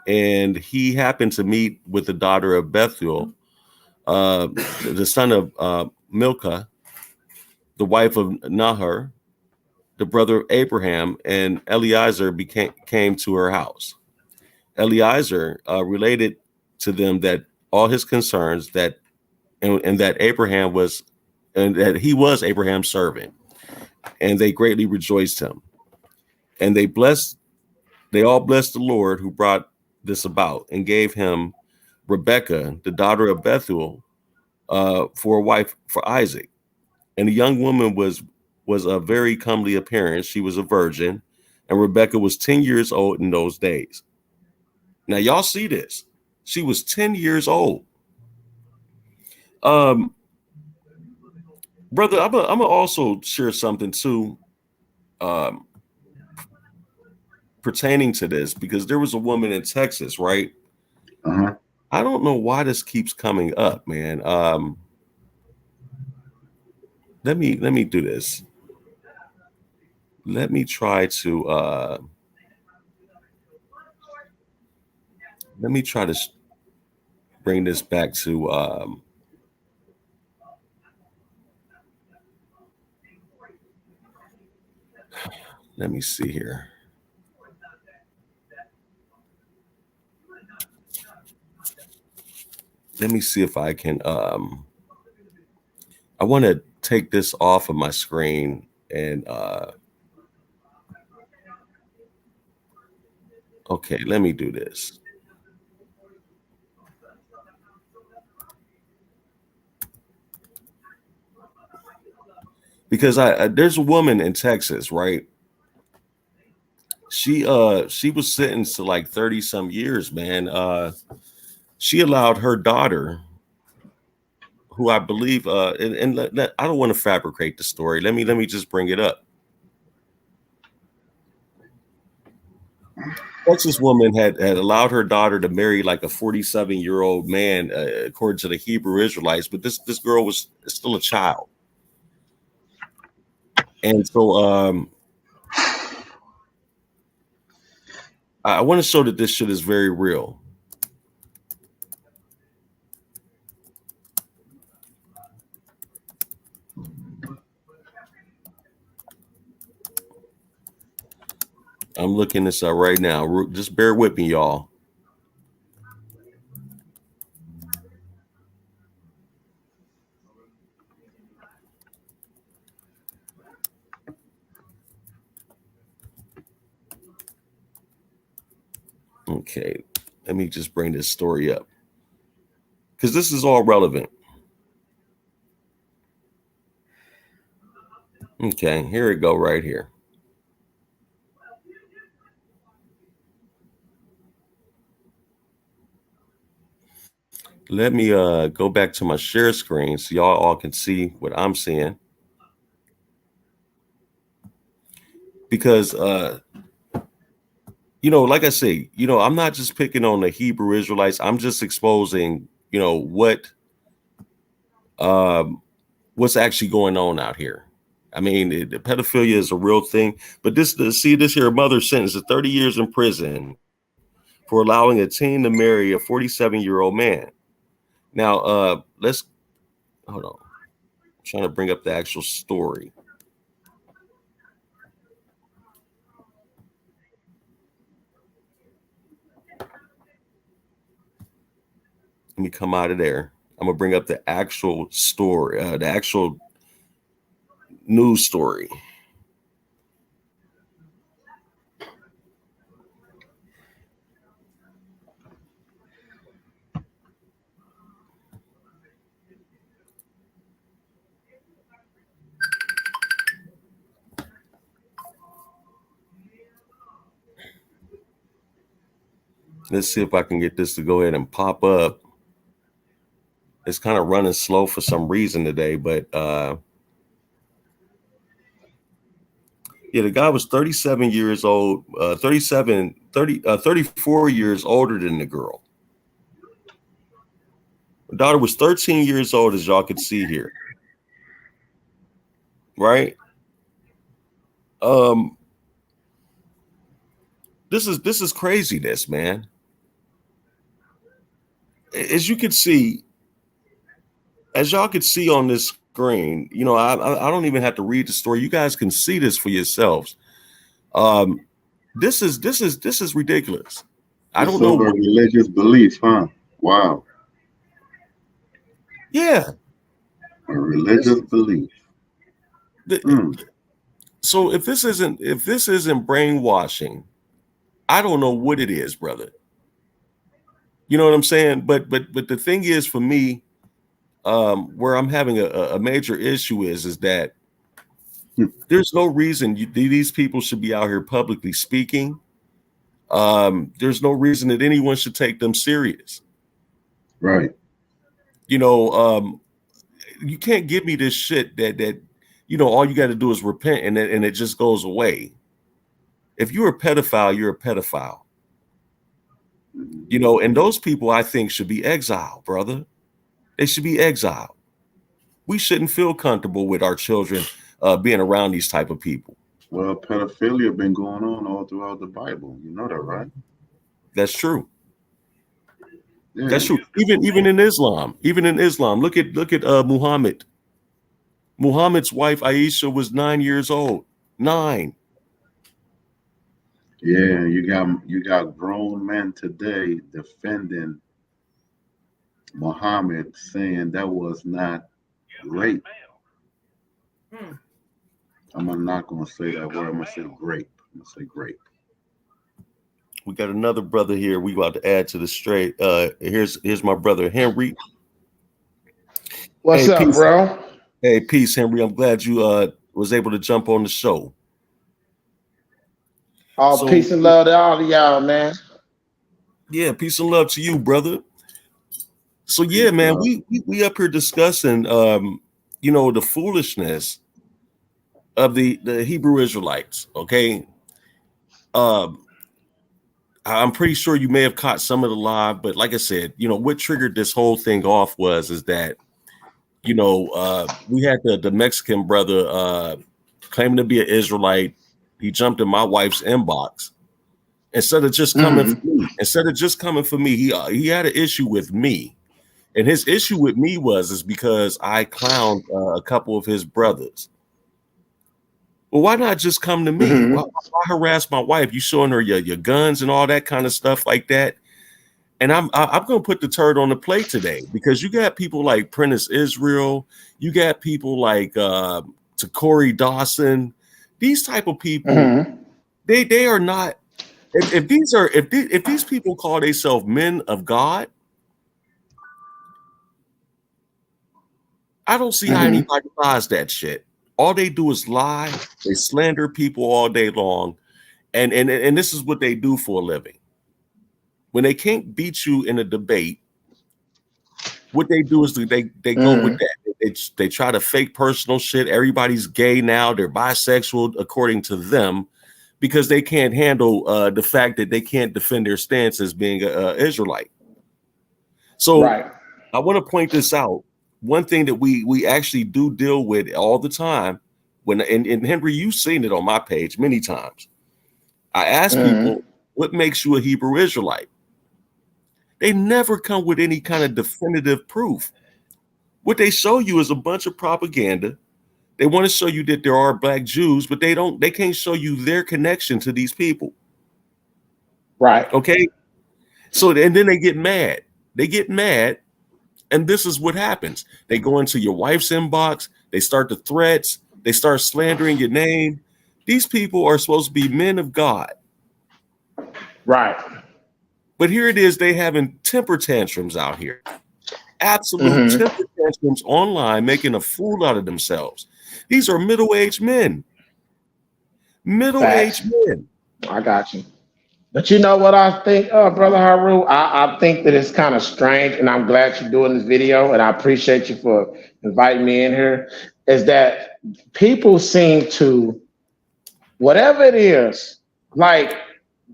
And he happened to meet with the daughter of Bethuel, the son of Milcah, the wife of Nahor, the brother of Abraham, and Eliezer came to her house. Eliezer related to them that all his concerns and that Abraham was, and that he was Abraham's servant, and they greatly rejoiced him. And they all blessed the Lord who brought this about, and gave him Rebekah, the daughter of Bethuel, for a wife for Isaac. And the young woman was a very comely appearance. She was a virgin, and Rebekah was 10 years old in those days. Now y'all see this. She was 10 years old. Brother, I'm gonna also share something too, pertaining to this, because there was a woman in Texas, right? Uh-huh. I don't know why this keeps coming up, man. Let me do this. Let me try to bring this back to let me see here. Let me see if I can I want to take this off of my screen and okay, let me do this. Because there's a woman in Texas, right? She was sentenced to like 30 some years, man. She allowed her daughter, who I believe I don't want to fabricate the story. Let me just bring it up. Texas woman had allowed her daughter to marry like a 47-year-old man, according to the Hebrew Israelites, but this girl was still a child. And so I want to show that this shit is very real. I'm looking this up right now. Just bear with me, y'all. Okay, let me just bring this story up because this is all relevant. Okay, here we go right here. Let me go back to my share screen so y'all all can see what I'm seeing. Because like I say, I'm not just picking on the Hebrew Israelites. I'm just exposing, what's actually going on out here. I mean, the pedophilia is a real thing. But this here mother sentenced to 30 years in prison for allowing a teen to marry a 47-year-old man. Now, let's hold on. I'm trying to bring up the actual story. Let me come out of there. I'm gonna bring up the actual story, the actual news story. Let's see if I can get this to go ahead and pop up. It's kind of running slow for some reason today, but yeah, the guy was 37 years old, 34 years older than the girl. The daughter was 13 years old, as y'all can see here. Right? This is craziness, man. As you can see, as y'all can see on this screen, I don't even have to read the story. You guys can see this for yourselves. This is ridiculous. I don't know what religious beliefs, huh? Wow. Yeah. A religious belief. So if this isn't brainwashing, I don't know what it is, brother. You know what I'm saying? But the thing is, for me, where I'm having a major issue is that there's no reason these people should be out here publicly speaking. There's no reason that anyone should take them serious. Right. You can't give me this shit that all you got to do is repent and it just goes away. If you're a pedophile, you're a pedophile. And those people, I think, should be exiled, brother. They should be exiled. We shouldn't feel comfortable with our children being around these type of people. Well, pedophilia been going on all throughout the Bible. You know that, right? That's true. Yeah. That's true. Even in Islam, look at Muhammad. Muhammad's wife Aisha was 9 years old. 9. Yeah, you got grown men today defending Muhammad, saying that was not rape. I'm not gonna say that word. I'm gonna say grape. I'm gonna say grape. We got another brother here. We about to add to the straight. Here's my brother Henry. What's up, peace, bro? Hey, peace, Henry. I'm glad you was able to jump on the show. Peace and love to all of y'all, man. Yeah, peace and love to you, brother. So yeah, man, we up here discussing the foolishness of the Hebrew Israelites. Okay. I'm pretty sure you may have caught some of the live, but like I said, what triggered this whole thing off is that we had the Mexican brother claiming to be an Israelite. He jumped in my wife's inbox instead of just coming for me. Instead of just coming for me, he had an issue with me, and his issue with me is because I clowned a couple of his brothers. Well, why not just come to me? Why harass my wife? You showing her your guns and all that kind of stuff like that. And I'm going to put the turd on the plate today, because you got people like Prentice Israel. You got people like Corey Dawson. These type of people, they are not. If these people call themselves men of God, I don't see how anybody buys that shit. All they do is lie. They slander people all day long, and this is what they do for a living. When they can't beat you in a debate, what they do is they go with that. They try to fake personal shit. Everybody's gay now. They're bisexual according to them, because they can't handle the fact that they can't defend their stance as being an Israelite. So I want to point this out. One thing that we actually do deal with all the time, and Henry, you've seen it on my page many times. I ask people, what makes you a Hebrew Israelite? They never come with any kind of definitive proof. What they show you is a bunch of propaganda. They want to show you that there are black Jews, but they can't show you their connection to these people. Right. Okay. So, and then they get mad. And this is what happens. They go into your wife's inbox. They start the threats. They start slandering your name. These people are supposed to be men of God. Right. But here it is, they having temper tantrums out here. Absolute temper tantrums online, making a fool out of themselves. These are middle-aged men. Middle-aged men. I got you. But you know what I think, Brother Haru? I think that it's kind of strange, and I'm glad you're doing this video, and I appreciate you for inviting me in here, is that people seem to, whatever it is, like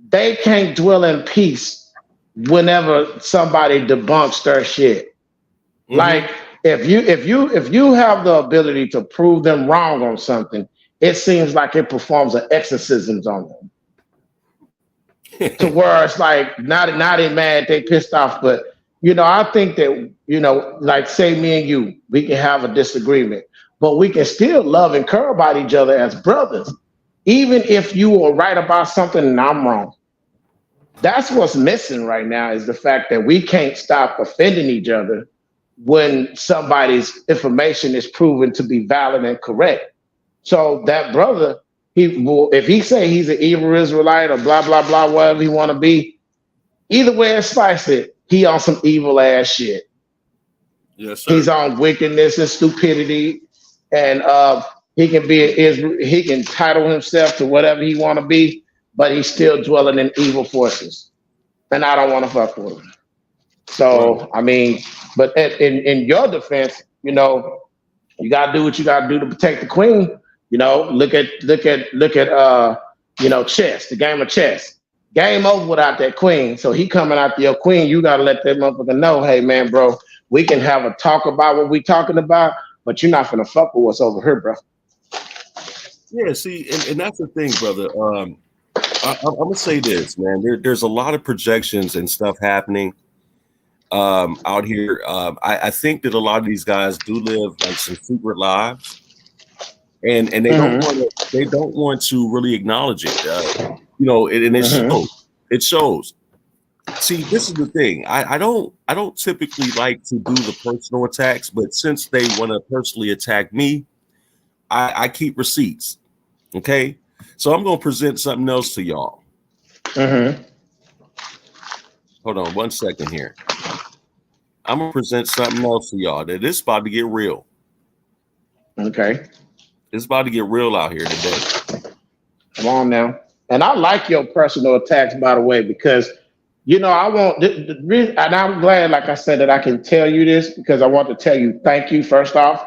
they can't dwell in peace whenever somebody debunks their shit. Like if you have the ability to prove them wrong on something, it seems like it performs an exorcism on them. To where it's like not they mad, they pissed off. But I think that like say me and you, we can have a disagreement, but we can still love and care about each other as brothers, even if you are right about something and I'm wrong. That's what's missing right now, is the fact that we can't stop offending each other when somebody's information is proven to be valid and correct. So that brother, if he say he's an evil Israelite or blah, blah, blah, whatever he want to be, either way I slice it, he on some evil ass shit. Yes, sir. He's on wickedness and stupidity, and he can title himself to whatever he want to be, but he's still dwelling in evil forces, and I don't want to fuck with him. So I mean, but in your defense, you got to do what you got to do to protect the queen. Look at chess, the game of chess. Game over without that queen. So he coming after your queen. You got to let that motherfucker know, hey man, bro, we can have a talk about what we talking about, but you're not gonna fuck with what's over here, bro. Yeah, see, and that's the thing, brother. I'm gonna say this, man. There's a lot of projections and stuff happening out here. I think that a lot of these guys do live like some secret lives, and they don't want to really acknowledge it. And it shows. See, this is the thing. I don't typically like to do the personal attacks, but since they want to personally attack me, I keep receipts. Okay, so I'm gonna present something else to y'all. Hold on 1 second here. I'm gonna present something else to y'all. That this is about to get real. Okay, it's about to get real out here today. Come on now. And I like your personal attacks, by the way, because I want, and I'm glad, like I said, that I can tell you this, because I want to tell you thank you first off.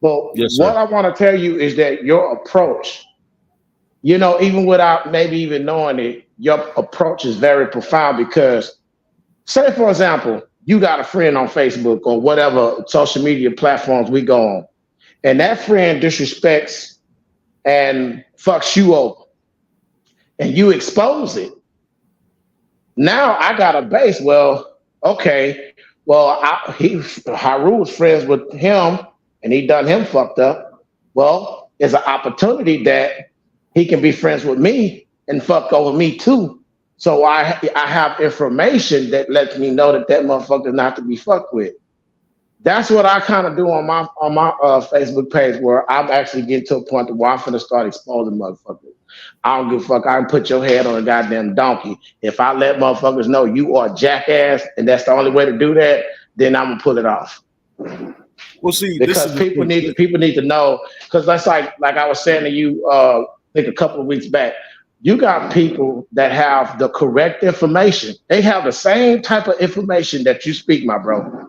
But yes, what I want to tell you is that your approach, even without maybe even knowing it, your approach is very profound. Because, say for example, you got a friend on Facebook or whatever social media platforms we go on, and that friend disrespects and fucks you over, and you expose it. Now I got a base. Well, okay. Well, Haru was friends with him, and he done him fucked up. Well, is an opportunity that he can be friends with me and fuck over me too. So I have information that lets me know that motherfucker not to be fucked with. That's what I kind of do on my Facebook page, where I'm actually getting to a point where I'm finna start exposing motherfuckers. I don't give a fuck. I can put your head on a goddamn donkey. If I let motherfuckers know you are a jackass and that's the only way to do that, then I'm gonna pull it off. Well, see, Because people need to know. Because that's like I was saying to you, I think a couple of weeks back. You got people that have the correct information. They have the same type of information that you speak, my bro,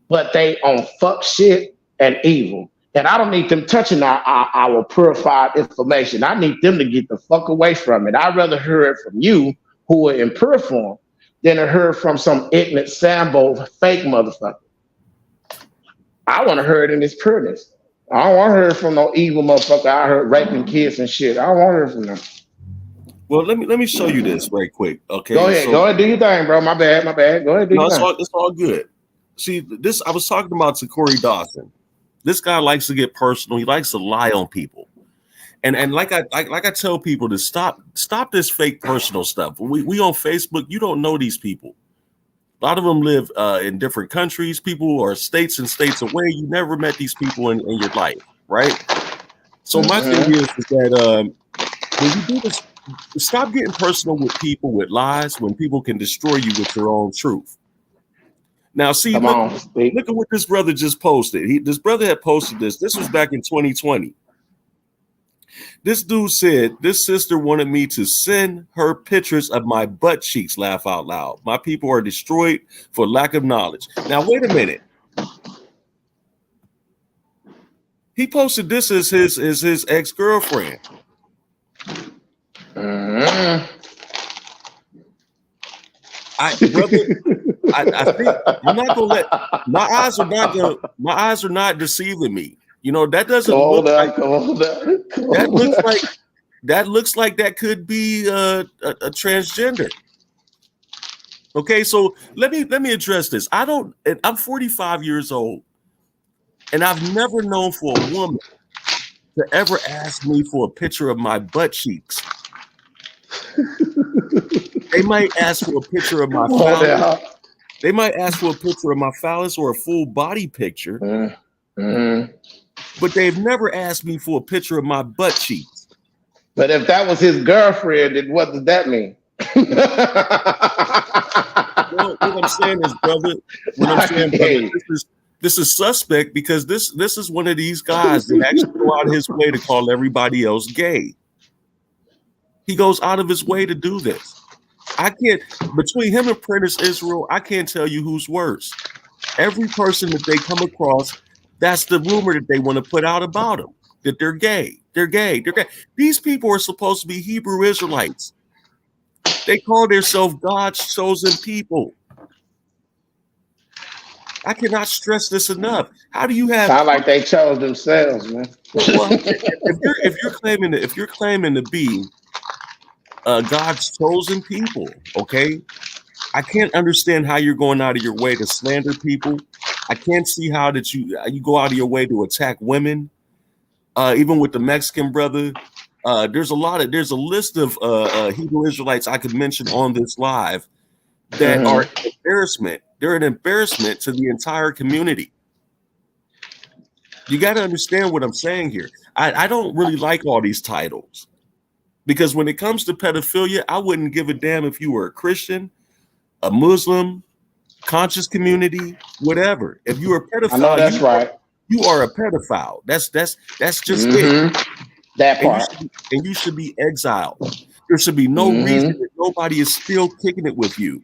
but they on fuck shit and evil. And I don't need them touching our purified information. I need them to get the fuck away from it. I'd rather hear it from you, who are in pure form, than to hear from some ignorant Sambo fake motherfucker. I want to hear it in its pureness. I don't want to hear it from no evil motherfucker I heard raping kids and shit. I don't want to hear it from them. Well, let me show you this right quick. Okay. Go ahead, do your thing, bro. My bad. Go ahead, do your thing. It's all good. See, this I was talking about to Corey Dawson. This guy likes to get personal. He likes to lie on people. And like I tell people to stop this fake personal stuff. We on Facebook, you don't know these people. A lot of them live in different countries. People are states and states away. You never met these people in your life, right? So my thing is that when you do this, stop getting personal with people with lies when people can destroy you with their own truth. Now, see, look at what this brother just posted. This brother had posted this. This was back in 2020. This dude said, this sister wanted me to send her pictures of my butt cheeks, laugh out loud. My people are destroyed for lack of knowledge. Now, wait a minute. He posted this as his ex-girlfriend. I think I'm not gonna let my eyes are not deceiving me. You know, that doesn't look like that looks like that could be a transgender. Okay, so let me address this. I'm 45 years old, and I've never known for a woman to ever ask me for a picture of my butt cheeks. They might ask for a picture of my phallus. They might ask for a picture of my phallus or a full body picture. But they've never asked me for a picture of my butt cheeks. But if that was his girlfriend, then what does that mean? Well, what I'm saying is, brother, this is suspect because this is one of these guys that actually go out of his way to call everybody else gay. He goes out of his way to do this. I can't, between him and Prentice Israel, I can't tell you who's worse. Every person that they come across, that's the rumor that they want to put out about them, that they're gay. They're gay. They're gay. These people are supposed to be Hebrew Israelites. They call themselves God's chosen people. I cannot stress this enough. How do you have? Sound like they chose themselves, man. Well, if you're claiming to be God's chosen people, okay, I can't understand how you're going out of your way to slander people. I can't see how that you go out of your way to attack women. Even with the Mexican brother, there's a list of Hebrew Israelites I could mention on this live that are an embarrassment. They're an embarrassment to the entire community. You got to understand what I'm saying here. I don't really like all these titles because when it comes to pedophilia, I wouldn't give a damn if you were a Christian, a Muslim, conscious community, whatever. If you are a pedophile, I know that's right. You are a pedophile. That's just it. That part. And you should be exiled. There should be no reason that nobody is still kicking it with you.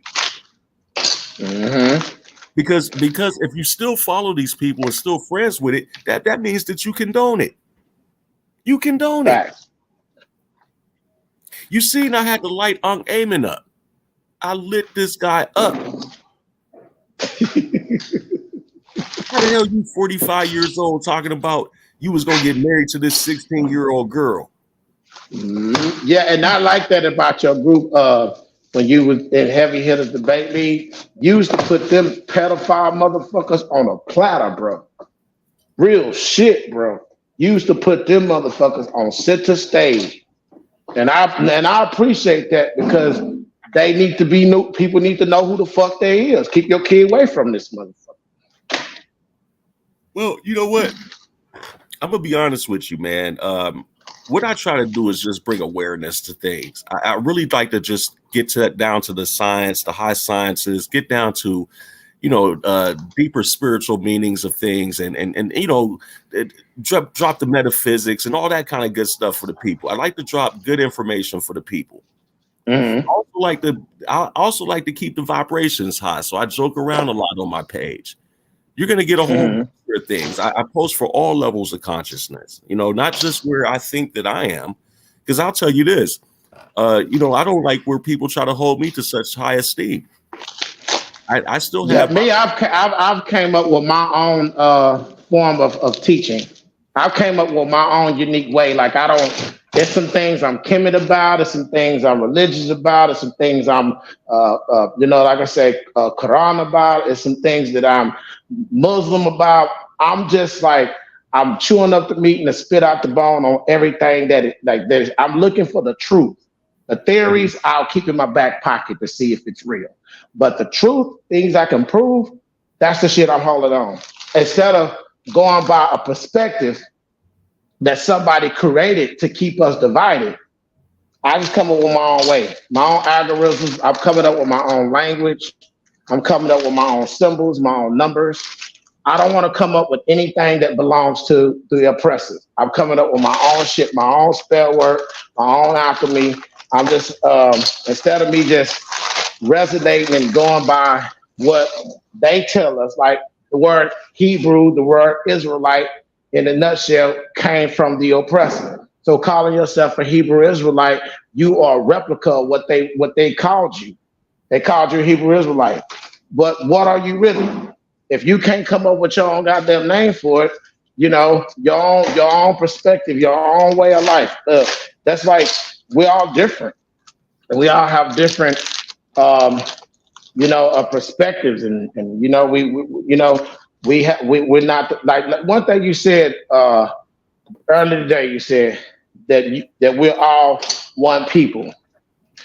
Because if you still follow these people and still friends with it, that means that you condone it. You condone it. You seen I had to light Unc Amen up. I lit this guy up. How the hell you 45 years old talking about you was gonna get married to this 16-year-old girl? Yeah, and I like that about your group. When you was in Heavy Hitters Debate League, you used to put them pedophile motherfuckers on a platter, bro. Real shit, bro. used to put them motherfuckers on center stage. And I appreciate that because they need to be new. People need to know who the fuck they is. Keep your kid away from this motherfucker. Well, you know what? I'm gonna be honest with you, man. What I try to do is just bring awareness to things. I really like to just get to that down to the science, the high sciences, get down to, deeper spiritual meanings of things, and drop the metaphysics and all that kind of good stuff for the people. I like to drop good information for the people. Mm-hmm. I also like to keep the vibrations high, so I joke around a lot on my page. You're going to get a whole bunch of things. I post for all levels of consciousness, not just where I think that I am, because I'll tell you this, I don't like where people try to hold me to such high esteem. I still have I've came up with my own form of teaching. I've came up with my own unique way. Like there's some things I'm timid about. There's some things I'm religious about. There's some things I'm, like I say, Quran about. There's some things that I'm Muslim about. I'm just like, I'm chewing up the meat and the spit out the bone on everything I'm looking for the truth. The theories I'll keep in my back pocket to see if it's real. But the truth, things I can prove, that's the shit I'm holding on. Instead of going by a perspective that somebody created to keep us divided, I just come up with my own way, my own algorithms. I'm coming up with my own language. I'm coming up with my own symbols, my own numbers. I don't want to come up with anything that belongs to the oppressors. I'm coming up with my own shit, my own spell work, my own alchemy. I'm just, instead of me just resonating and going by what they tell us, like the word Hebrew, the word Israelite, in a nutshell, came from the oppressor. So calling yourself a Hebrew Israelite, you are a replica of what they called you. They called you a Hebrew Israelite. But what are you really? If you can't come up with your own goddamn name for it, your own perspective, your own way of life. That's like, we're all different. And we all have different perspectives, and we're not like one thing you said earlier today. You said that we're all one people.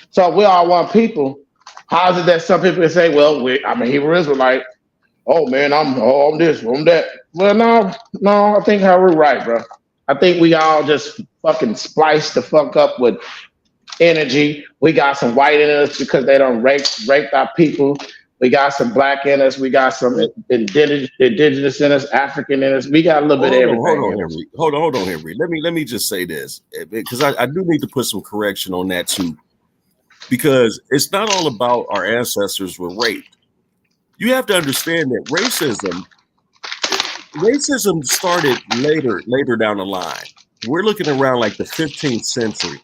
So if we're all one people, how is it that some people can say, "Well, I'm a Hebrew Israelite. Oh man, I'm this, I'm that." Well, no, I think Haru right, bro. I think we all just fucking spliced the fuck up with energy. We got some white in us because they don't raped our people. We got some black in us. We got some indigenous in us, African in us. We got a little bit of everything. Hold on, Henry. Let me just say this, because I do need to put some correction on that too, because it's not all about our ancestors were raped. You have to understand that racism started later down the line. We're looking around like the 15th century.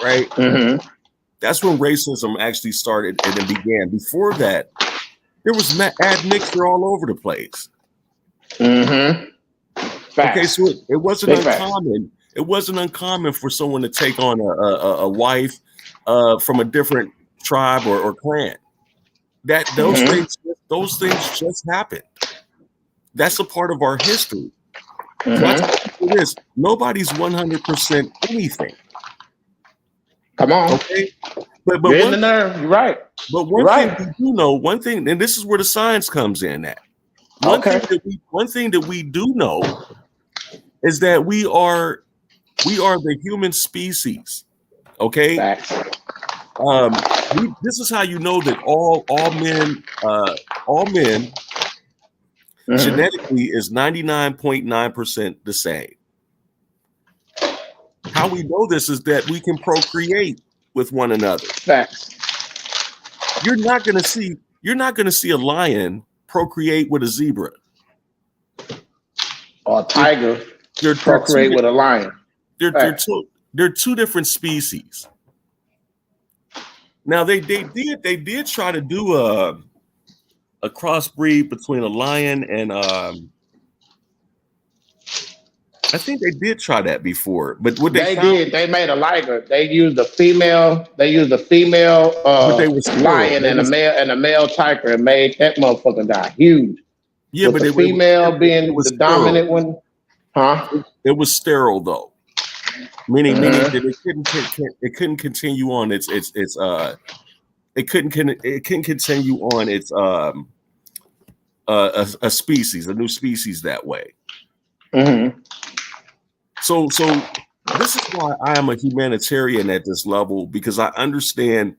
Right? Mm-hmm. That's when racism actually started and it began. Before that, there was admixture all over the place. Mm-hmm. Facts. Okay, so it wasn't uncommon. It wasn't uncommon for someone to take on a wife from a different tribe or clan. Those things just happened. That's a part of our history. Mm-hmm. It is. Nobody's 100% anything. Come on. Okay. But you're in the nerve. You're right. But one thing, and this is where the science comes in at. One thing that we do know is that we are the human species. Okay. Facts. This is how you know that all men mm-hmm. genetically is 99.9% the same. How we know this is that we can procreate with one another. Facts. You're not gonna see a lion procreate with a zebra. Or a tiger procreate with a lion. They're two different species. Now they did try to do a crossbreed between a lion and I think they did try that before, but what they made a liger. They used a female lion and a male tiger and made that motherfucker die huge. Yeah, with the female being the dominant one. Huh? It was sterile though, meaning that it couldn't continue on its it couldn't continue on its a species, a new species that way. Mm-hmm. So this is why I am a humanitarian at this level, because I understand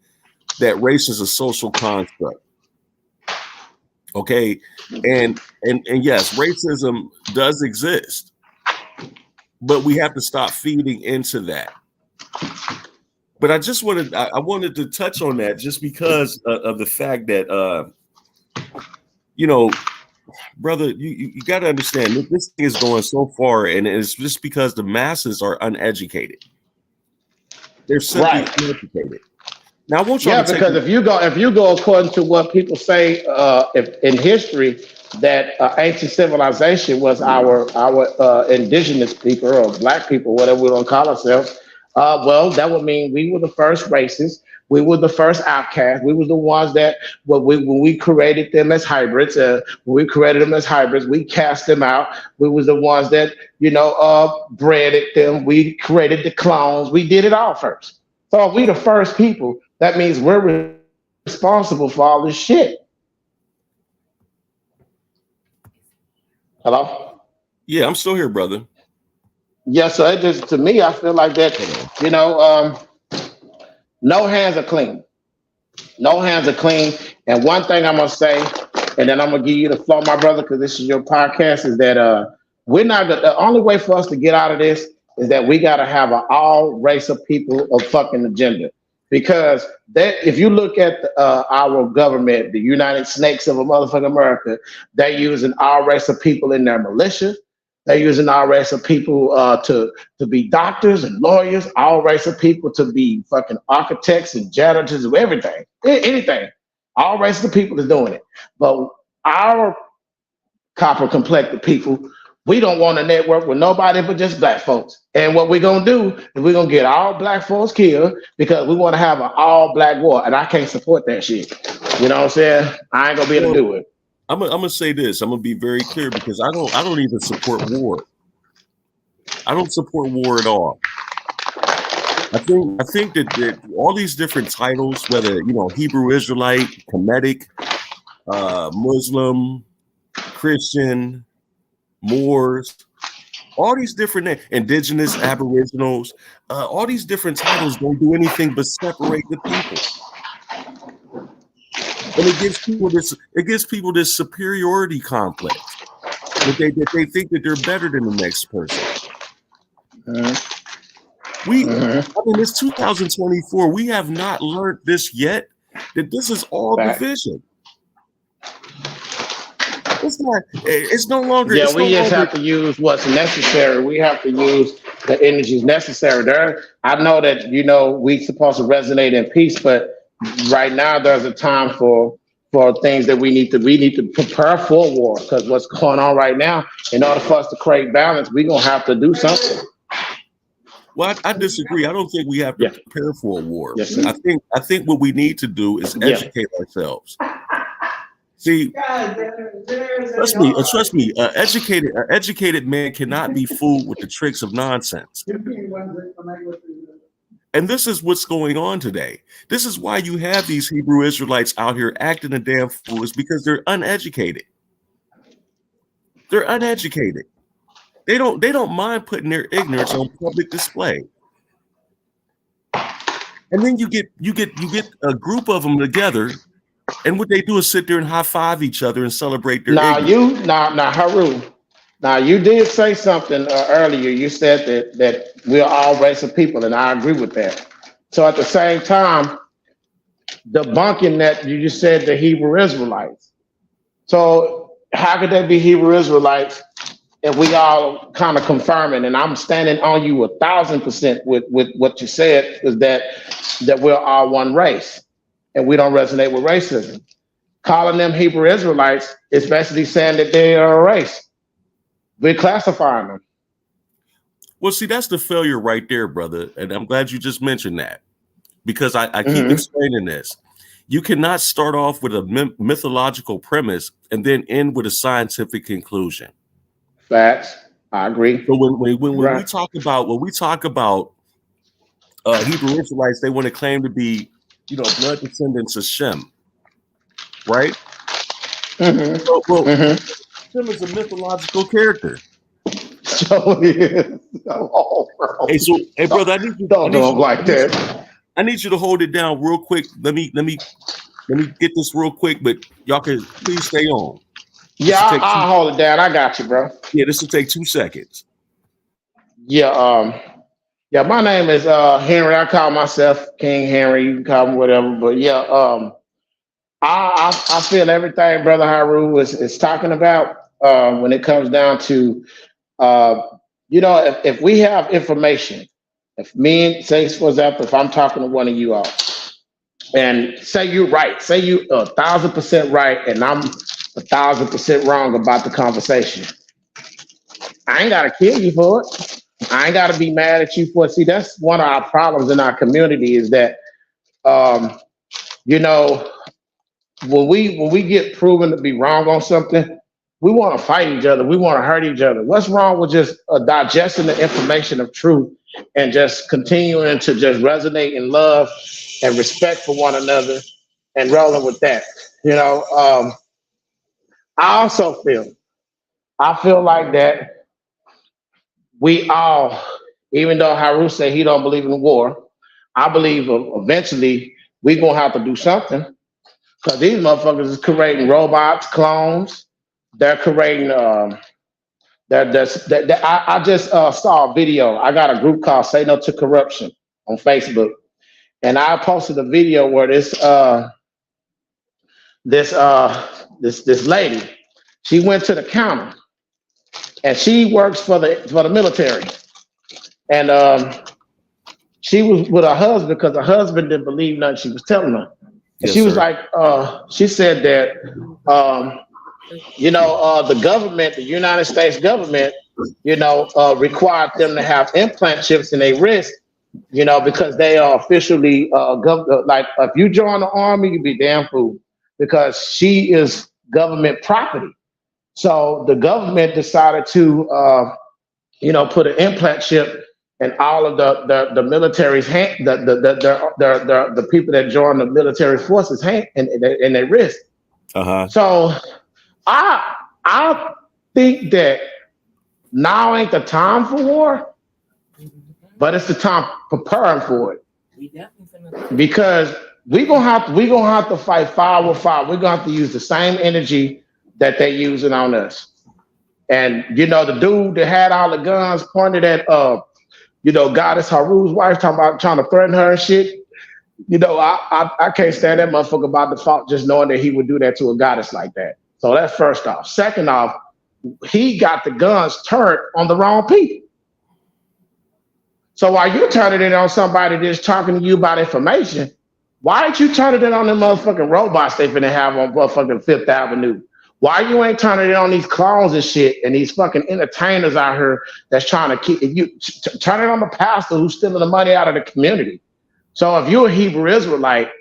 that race is a social construct. Okay, and yes, racism does exist, but we have to stop feeding into that. But I just wanted to touch on that just because of the fact that you know, brother, you got to understand that this thing is going so far, and it's just because the masses are uneducated. They're simply uneducated. Now I want y'all to take because if you go according to what people say, if in history, that ancient civilization was our indigenous people or black people, whatever we don't call ourselves. Well, that would mean we were the first races. We were the first outcasts. We were the ones that when we created them as hybrids. We cast them out. We was the ones that bred them. We created the clones. We did it all first. So if we the first people, that means we're responsible for all this shit. Hello? Yeah, I'm still here, brother. Yeah, so it just, to me, I feel like that, no hands are clean. No hands are clean. And one thing I'm going to say, and then I'm going to give you the floor, my brother, because this is your podcast, is that the only way for us to get out of this is that we got to have an all race of people of fucking agenda. Because if you look at our government, the United Snakes of a motherfucking America, they're using all race of people in their militia. They're using all race of people to be doctors and lawyers, all race of people to be fucking architects and janitors and everything, anything. All race of people is doing it. But our copper complected people, we don't want to network with nobody but just black folks. And what we're going to do is we're going to get all black folks killed because we want to have an all black war. And I can't support that shit. You know what I'm saying? I ain't going to be able to do it. I'm gonna say this. I'm gonna be very clear because I don't even support war. I don't support war at all. I think that all these different titles, whether Hebrew Israelite, Kemetic, Muslim, Christian, Moors, all these different names, indigenous, aboriginals, all these different titles don't do anything but separate the people. And it gives people this superiority complex that they think that they're better than the next person. I mean, it's 2024. We have not learned this yet, that this is all division. It's no longer. Yeah, we just have to use what's necessary. We have to use the energies necessary. I know that we supposed to resonate in peace, but right now there's a time for things that we need to prepare for war, because what's going on right now, in order for us to create balance, we're gonna have to do something. Well, I disagree. I don't think we have to prepare for a war. Yes, I think what we need to do is educate ourselves. See, trust me, educated man cannot be fooled with the tricks of nonsense. And this is what's going on today. This is why you have these Hebrew Israelites out here acting a damn fool, is because they're uneducated. They're uneducated. They don't mind putting their ignorance on public display. And then you get a group of them together, and what they do is sit there and high five each other and celebrate their ignorance. Now, Haru. Now, you did say something earlier. You said that we're all race of people, and I agree with that. So at the same time, debunking that, you just said the Hebrew Israelites. So how could they be Hebrew Israelites if we all kind of confirming? And I'm standing on you 1,000% with what you said, is that we're all one race, and we don't resonate with racism. Calling them Hebrew Israelites is basically saying that they are a race. We're classifying them. Well, see, that's the failure right there, brother. And I'm glad you just mentioned that, because I keep explaining this. You cannot start off with a mythological premise and then end with a scientific conclusion. Facts. I agree. So when we talk about Hebrew Israelites, they want to claim to be, blood descendants of Shem, right? Mm-hmm. Well, Mm-hmm. Shem is a mythological character. So yeah. Oh, bro. Hey, brother, I need you. Don't do him like that. I need you to hold it down real quick. Let me get this real quick, but y'all can please stay on. Yeah, I'll hold it down. I got you, bro. Yeah, this will take 2 seconds. Yeah, yeah, my name is Henry. I call myself King Henry. You can call me whatever. But yeah, I feel everything Brother Haru is talking about when it comes down to if we have information, if me and say for example, if I'm talking to one of you all and say you're right, say you 1,000% right, and I'm 1,000% wrong about the conversation, I ain't gotta kill you for it. I ain't gotta be mad at you for it. See, that's one of our problems in our community is that you know, when we get proven to be wrong on something, we want to fight each other. We want to hurt each other. What's wrong with just digesting the information of truth and just continuing to just resonate in love and respect for one another and rolling with that? I also feel like that we all, even though Haru said he don't believe in war, I believe eventually we're gonna have to do something because these motherfuckers is creating robots, clones. They're creating. I just saw a video. I got a group called "Say No to Corruption" on Facebook, and I posted a video where this lady, she went to the counter, and she works for the military, and she was with her husband because her husband didn't believe nothing she was telling her. And she was like, she said that, the government, the United States government, required them to have implant chips in their wrist, because they are officially, like if you join the army, you be damn fool because she is government property. So the government decided to, put an implant chip and all of the military's hand, the people that join the military forces hand in their wrist. So I think that now ain't the time for war, but it's the time preparing for it. Because we're gonna have to fight fire with fire. We're gonna have to use the same energy that they're using on us. And the dude that had all the guns pointed at Goddess Haru's wife, talking about trying to threaten her and shit. I can't stand that motherfucker by default, just knowing that he would do that to a goddess like that. So that's first off. Second off, he got the guns turned on the wrong people. So while you're turning it on somebody that's talking to you about information, why aren't you turning it on them motherfucking robots they finna have on motherfucking Fifth Avenue? Why you ain't turning it on these clones and shit and these fucking entertainers out here that's trying to keep you turn it on the pastor who's stealing the money out of the community? So if you're a Hebrew Israelite,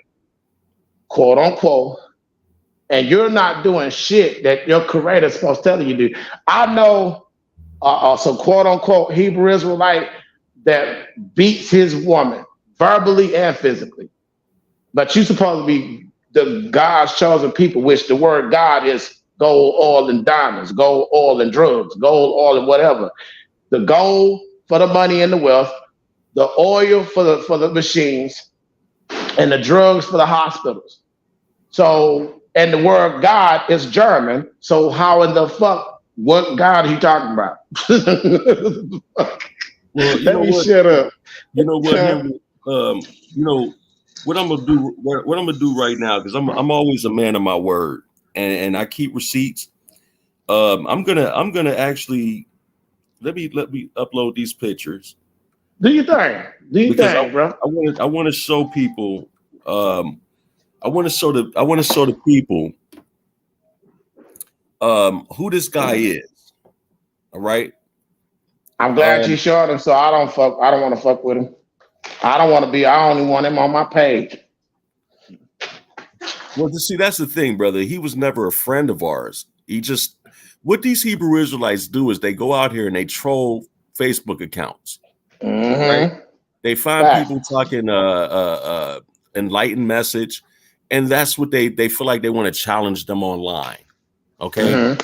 quote unquote, and you're not doing shit that your creator is supposed to tell you to do, I know so quote unquote Hebrew Israelite that beats his woman verbally and physically, but you're supposed to be the God's chosen people, which the word God is gold, oil, and diamonds, gold, oil, and drugs, gold, oil, and whatever. The gold for the money and the wealth, the oil for the machines, and the drugs for the hospitals. So, and the word God is German. So how in the fuck, what God are you talking about? Well, Let me shut up. You know what, Henry? What I'm gonna do. What I'm gonna do right now, because I'm always a man of my word, and I keep receipts. I'm gonna actually let me upload these pictures. Do you think? Bro? I want to show people. I want to show the people who this guy is. All right. I'm glad you showed him, so I don't want to fuck with him. I don't even want him on my page. Well, see, that's the thing, brother. He was never a friend of ours. what these Hebrew Israelites do is they go out here and they troll Facebook accounts. Right? They find people talking enlightened message, and that's what they feel like they want to challenge them online. Okay.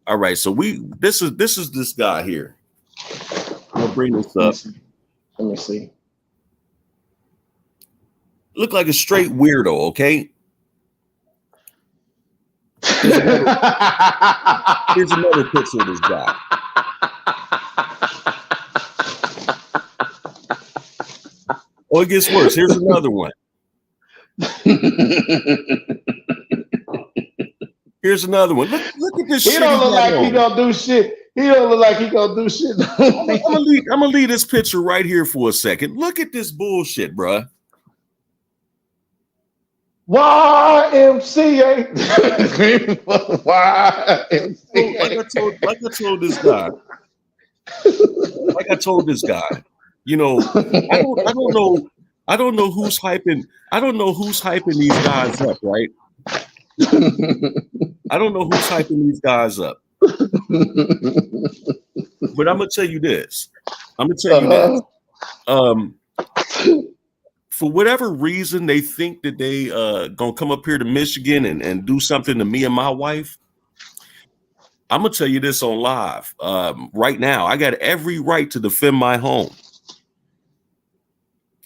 All right. So this is this guy here. I'm gonna bring this up. Let me see. Look like a straight weirdo, okay? Here's another picture of this guy. Oh, it gets worse. Here's another one. Here's another one. Look at this shit. He don't look like he gonna do shit. He don't look like he gonna do shit. I'm gonna leave this picture right here for a second. Look at this bullshit, bruh. YMCA. YMCA. Like I told this guy. Like I told this guy. You know, I don't know who's hyping. I don't know who's hyping these guys up, right? I don't know who's hyping these guys up. But I'm gonna tell you this. For whatever reason, they think that they gonna come up here to Michigan and do something to me and my wife. I'm gonna tell you this on live right now. I got every right to defend my home.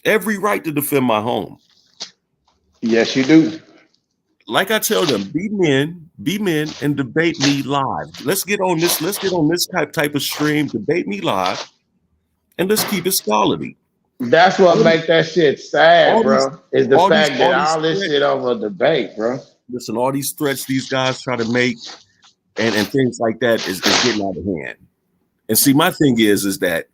Every right to defend my home. Yes, you do. Like I tell them, be men, and debate me live. Let's get on this. Let's get on this type of stream. Debate me live, and let's keep it scholarly. That's what makes that shit sad, bro. Is the fact that all this shit over debate, bro. Listen, all these threats these guys try to make, and things like that is getting out of hand. And see, my thing is that,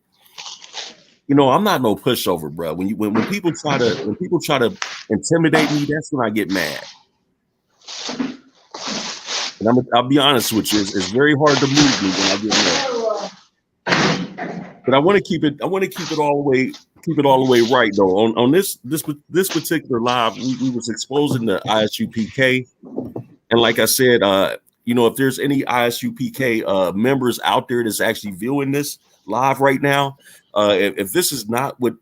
you know, I'm not no pushover, bro. When people try to intimidate me, that's when I get mad. And I'll be honest with you, it's very hard to move me when I get mad. But I want to keep it all the way right though. On this particular live, we was exposing the ISUPK, and like I said, you know, if there's any ISUPK members out there that's actually viewing this live right now, if this is not what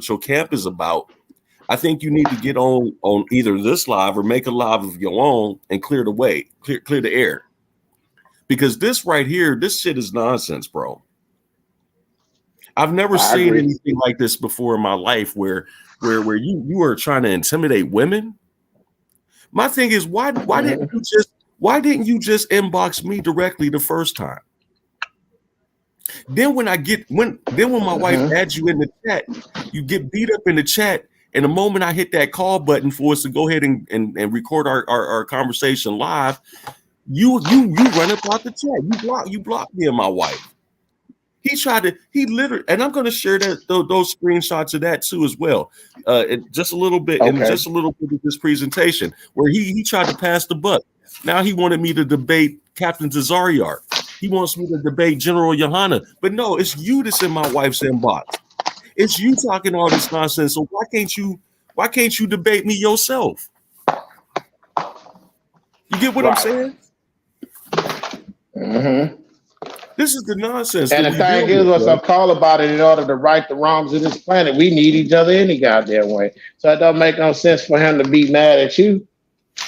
your camp is about, I think you need to get on either this live or make a live of your own and clear the way, clear the air. Because this right here, this shit is nonsense, bro. I've never seen anything like this before in my life where you are trying to intimidate women. My thing is, why didn't you just inbox me directly the first time? Then when my wife adds you in the chat, you get beat up in the chat. And the moment I hit that call button for us to go ahead and record our conversation live, you run up out the chat. You blocked me and my wife. He literally, and I'm going to share those screenshots of that too as well. Just a little bit, and just a little bit of this presentation where he tried to pass the buck. Now he wanted me to debate Captain Tazariart. He wants me to debate General Yohana. But no, it's you that's in my wife's inbox. It's you talking all this nonsense. So why can't you debate me yourself? You get what I'm saying? Mm-hmm. This is the nonsense. And the thing is, what's up call about it, in order to right the wrongs of this planet, we need each other any goddamn way. So it don't make no sense for him to be mad at you,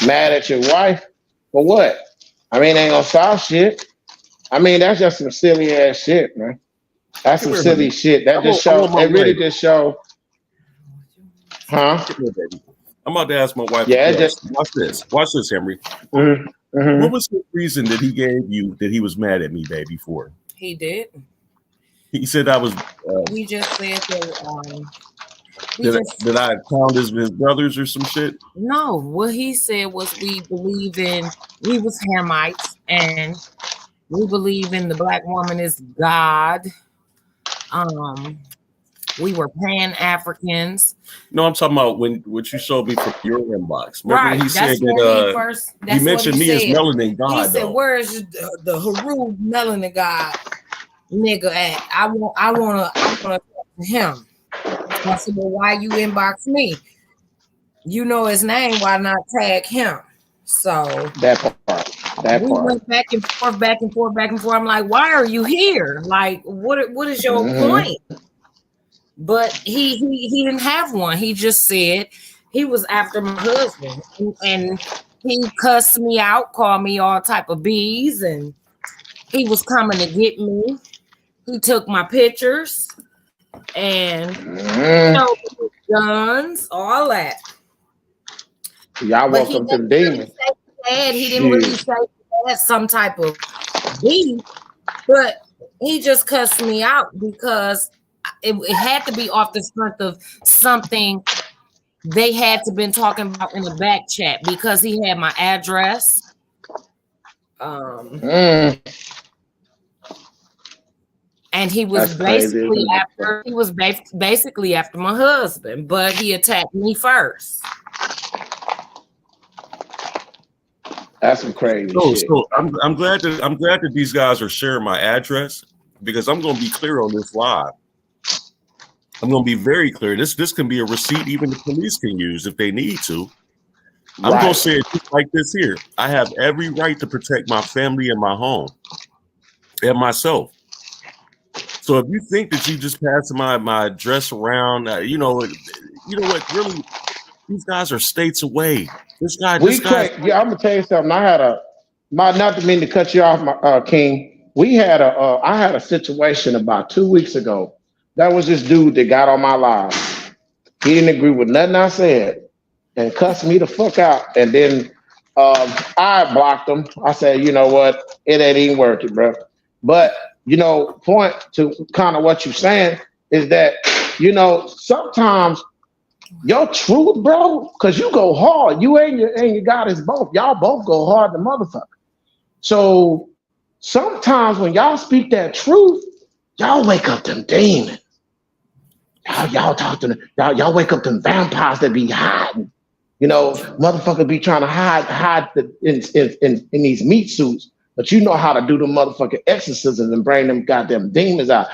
mad at your wife. For what? I mean, ain't gonna solve shit. I mean, that's just some silly ass shit, man. That's some silly shit. That just shows. It really just show. Huh? I'm about to ask my wife. Yeah, just watch this, Henry. Mm-hmm. Mm-hmm. What was the reason that he gave you that he was mad at me, baby, for? He did. He said I was. We just said that. Did I count as his brothers or some shit? No, what he said was we was Hamites and we believe in the black woman is God. We were Pan-Africans. No, I'm talking about what you showed me from your inbox. Remember right. He said that he mentioned me as melanin God. He said, "Where's the Haru melanin God nigga at? I wanna talk to him." I said, "Well, why you inbox me? You know his name. Why not tag him?" So that part. That we part. went back and forth, back and forth, back and forth. I'm like, why are you here? Like, what is your point? But he didn't have one. He just said he was after my husband, and he cussed me out, called me all type of bees, and he was coming to get me. He took my pictures and showed me guns, all that. Y'all But woke up them demons. He didn't really say he had some type of beef, but he just cussed me out because it had to be off the strength of something they had to been talking about in the back chat because he had my address. And he was basically after my husband, but he attacked me first. That's some crazy shit. So I'm glad that these guys are sharing my address, because I'm going to be clear on this live. I'm going to be very clear. This can be a receipt even the police can use if they need to. I'm going to say it just like this here. I have every right to protect my family and my home and myself. So if you think that you just pass my address around, you know what? Really, these guys are states away. Yeah, I'm gonna tell you something. I had not to mean to cut you off, my King. I had a situation about 2 weeks ago. That was this dude that got on my live. He didn't agree with nothing I said and cussed me the fuck out. And then I blocked him. I said, you know what? It ain't even worth it, bro. But point to kind of what you're saying is that sometimes your truth, bro, because you go hard. You and your God is both. Y'all both go hard, the motherfucker. So sometimes when y'all speak that truth, y'all wake up them demons. Y'all talk to them. Y'all wake up them vampires that be hiding. Motherfucker be trying to hide in these meat suits. But you know how to do the motherfucking exorcisms and bring them goddamn demons out.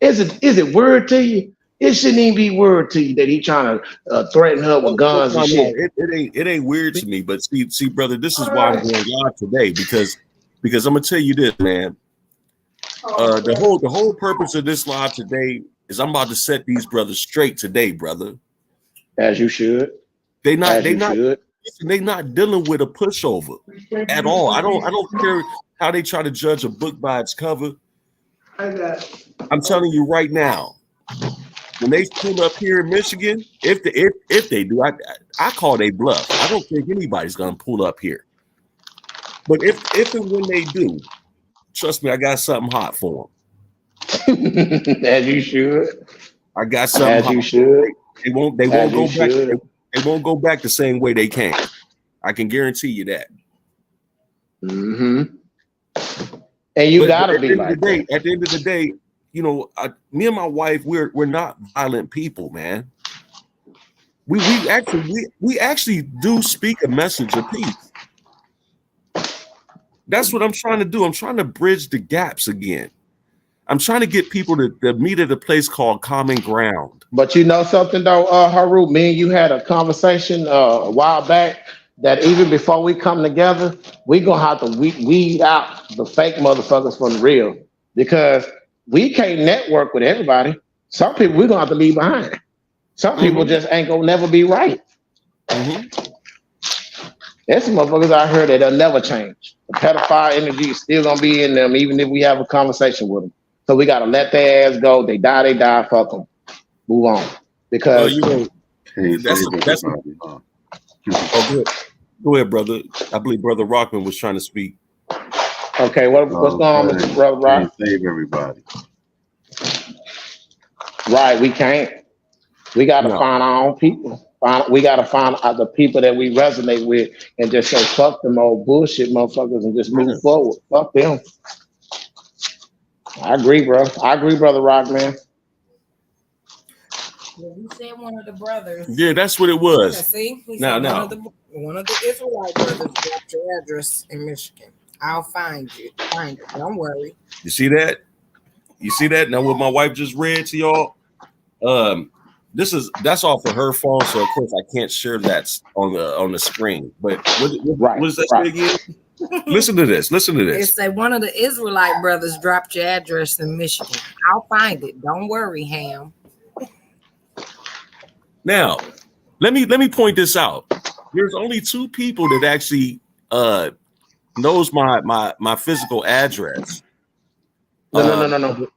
Is it word to you? It shouldn't even be word to you that he trying to threaten her with guns and shit. It ain't weird to me, but see, brother, this is why I'm going live today, because I'm gonna tell you this, man. The whole purpose of this live today is I'm about to set these brothers straight today, brother. As you should. They're not dealing with a pushover at all. I don't care how they try to judge a book by its cover. I'm telling you right now. When they pull up here in Michigan, if they do, I call they bluff. I don't think anybody's gonna pull up here. But if and when they do, trust me, I got something hot for them. As you should. I got something as hot. You should. They won't go back. They won't go back the same way they came. I can guarantee you that. Mm-hmm. And you gotta be like that. At the end of the day. Me and my wife, we're not violent people, man. We actually do speak a message of peace. That's what I'm trying to do. I'm trying to bridge the gaps again. I'm trying to get people to meet at a place called common ground. But you know something though, Haru, me and you had a conversation a while back that even before we come together, we gonna have to weed out the fake motherfuckers from the real, because we can't network with everybody. Some people we're gonna have to leave behind. Some people just ain't gonna never be right. There's some motherfuckers out here that'll never change. The pedophile energy is still gonna be in them, even if we have a conversation with them. So we gotta let their ass go. They die. Fuck them. Move on. Because that's go ahead, brother. I believe Brother Rockman was trying to speak. Okay, what's going on with you, Brother Rock? Save everybody. Right, we can't. We got to find our own people. We got to find the people that we resonate with and just say, fuck them old bullshit motherfuckers and just move forward. Fuck them. I agree, bro. I agree, Brother Rock, man. Yeah, he said one of the brothers. Yeah, that's what it was. Yeah, see? He said one of the Israelite brothers got your address in Michigan. I'll find you. Find it. Don't worry. You see that? You see that? Now what my wife just read to y'all, that's off of her phone, so of course I can't share that on the screen. But what does that say again? Listen to this. Listen to They this. say one of the Israelite brothers dropped your address in Michigan. I'll find it. Don't worry, Ham. Now, let me point this out. There's only 2 people that actually knows my physical address. No.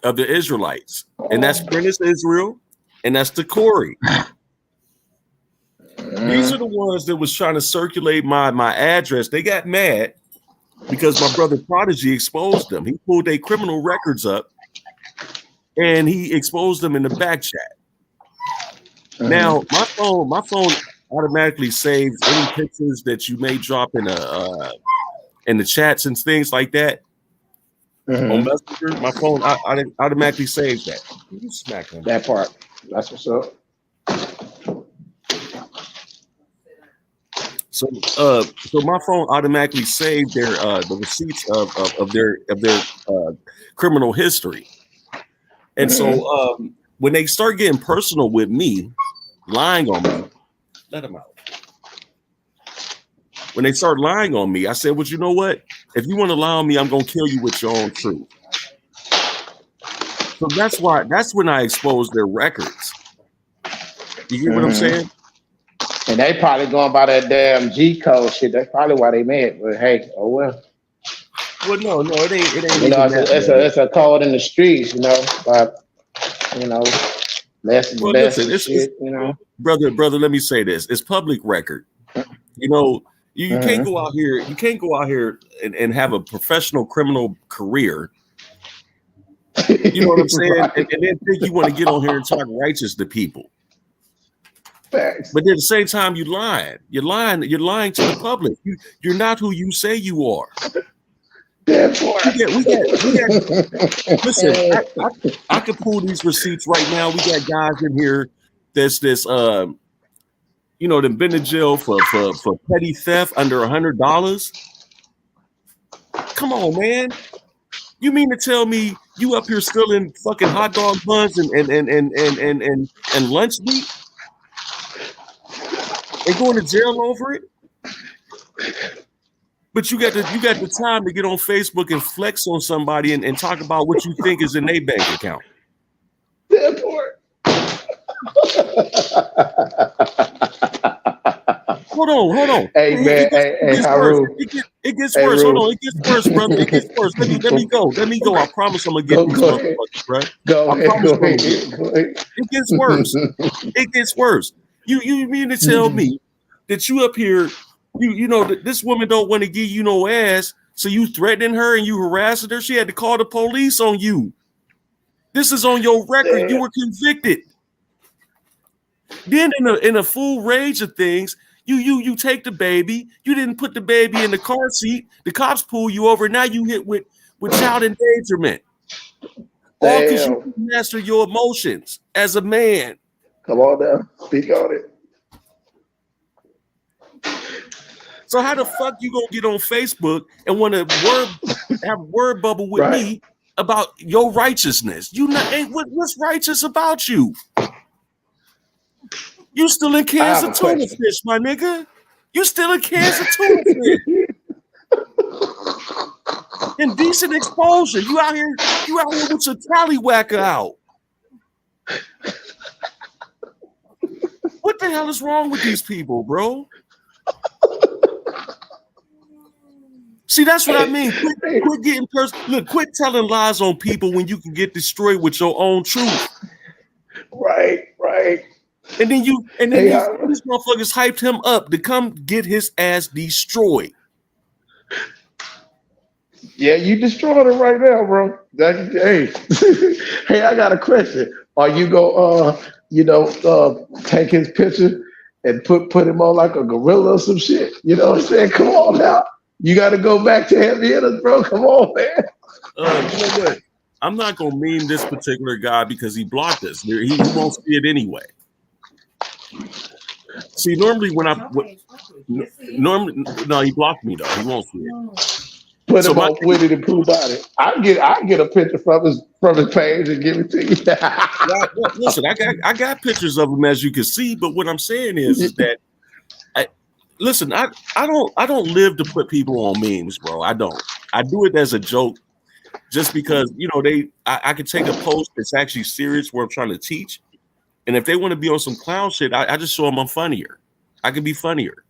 Of the Israelites, and that's Prentice Israel, and that's the Corey. These are the ones that was trying to circulate my address. They got mad because my brother Prodigy exposed them. He pulled their criminal records up and he exposed them in the back chat. Now my phone automatically saves any pictures that you may drop in the chats and things like that. On Messenger, my phone I automatically saves that. You smack him. That part. That's what's up. So my phone automatically saved their the receipts of their criminal history. And so when they start getting personal with me, lying on me, let them out. When they start lying on me, I said, well, you know what? If you want to lie on me, I'm going to kill you with your own truth. So that's when I exposed their records. You get what I'm saying? And they probably going by that damn G code shit. That's probably why they mad. But hey, oh well. Well, no, it ain't. You know, it's a code in the streets. You know, but you know, less well, less listen, shit. You know, brother. Let me say this: it's public record. You know. You can't go out here. You can't go out here and have a professional criminal career. You know what I'm saying? Right. And then think you want to get on here and talk righteous to people. Facts. But at the same time, you're lying. You're lying to the public. You're not who you say you are. We got listen, I could pull these receipts right now. We got guys in here that's this you know, them been to jail for petty theft under $100. Come on, man. You mean to tell me you up here stealing fucking hot dog buns and lunch meat and going to jail over it? But you got the time to get on Facebook and flex on somebody and talk about what you think is in their bank account. That part. Hold on. Hey, man. Hey, Haru. It gets worse. Hold on. It gets worse, brother. It gets worse. Let me go. I promise I'm going to get these motherfuckers, bro. Go ahead. It gets worse. It gets worse. You mean to tell me that you up here, you know, that this woman don't want to give you no ass, so you threatening her and you harassing her? She had to call the police on you. This is on your record. Damn. You were convicted. Then in a full rage of things, you take the baby. You didn't put the baby in the car seat. The cops pull you over. Now you hit with child endangerment. All because you didn't master your emotions as a man. Come on now, speak on it. So how the fuck you gonna get on Facebook and want to have a word bubble with me about your righteousness? You not what's righteous about you? You still in cans of tuna fish, my nigga. You still in cans of tuna fish. Indecent exposure. You out here with your tallywhacker out. What the hell is wrong with these people, bro? See, that's what I mean. Quit getting personal. Look, quit telling lies on people when you can get destroyed with your own truth. Right. And then these motherfuckers hyped him up to come get his ass destroyed. Yeah, you destroyed it right now, bro. Hey, I got a question. Are you go take his picture and put him on like a gorilla or some shit? You know what I'm saying? Come on now. You got to go back to heavy hitters, bro. Come on, man. You know what? I'm not gonna meme this particular guy because he blocked us. He won't see it anyway. See, normally no, he blocked me though. He won't see it. Put him on with it and prove about it. I get a picture from his page and give it to you. Listen, I got pictures of him as you can see, but what I'm saying is that listen, I don't live to put people on memes, bro. I don't. I do it as a joke, just because I could take a post that's actually serious where I'm trying to teach, and if they want to be on some clown shit, I just show them I'm funnier. I can be funnier.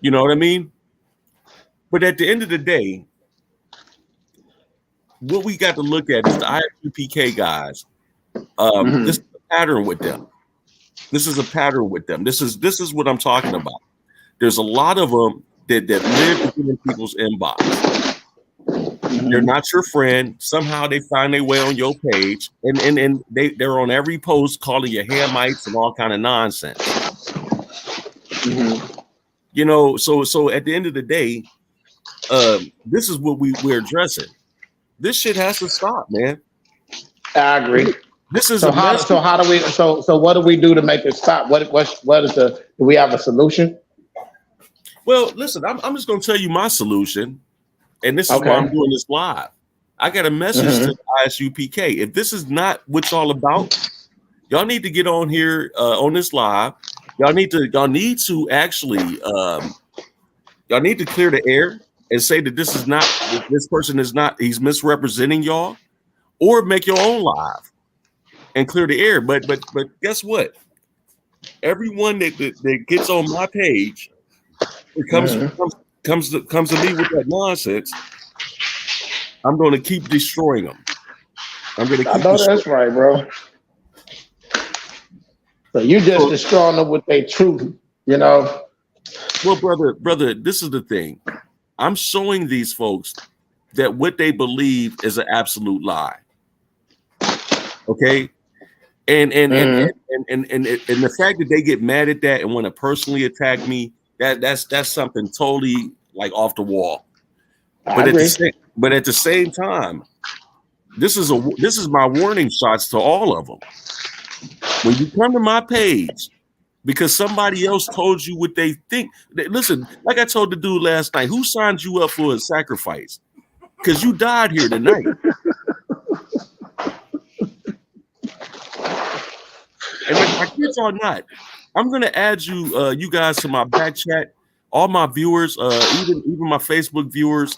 You know what I mean? But at the end of the day, what we got to look at is the ISUPK guys. This is a pattern with them. This is a pattern with them. This is what I'm talking about. There's a lot of them that live in people's inbox. They're not your friend. Somehow they find their way on your page, and they're on every post calling you Hamites and all kind of nonsense. You know, so at the end of the day, this is what we're addressing. This shit has to stop, man. I agree. This is so what do we do to make it stop? What is do we have a solution? Well, listen, I'm just gonna tell you my solution, and this is why I'm doing this live. I got a message to ISUPK. If this is not what y'all about, y'all need to get on here on this live. Y'all need to actually y'all need to clear the air and say that this person is not, he's misrepresenting y'all, or make your own live and clear the air. But guess what? Everyone that gets on my page, it comes to me with that nonsense, I'm going to keep destroying them. I'm going to keep. I know that's right, bro. So you just destroying them with their truth, you know. Well, brother, this is the thing. I'm showing these folks that what they believe is an absolute lie. Okay, and the fact that they get mad at that and want to personally attack me, that's something totally like off the wall. But at the same time, this is my warning shots to all of them. When you come to my page because somebody else told you what they think, listen, like I told the dude last night, who signed you up for a sacrifice? Because you died here tonight. And if I kid y'all not, I'm gonna add you guys to my back chat. All my viewers, even my Facebook viewers,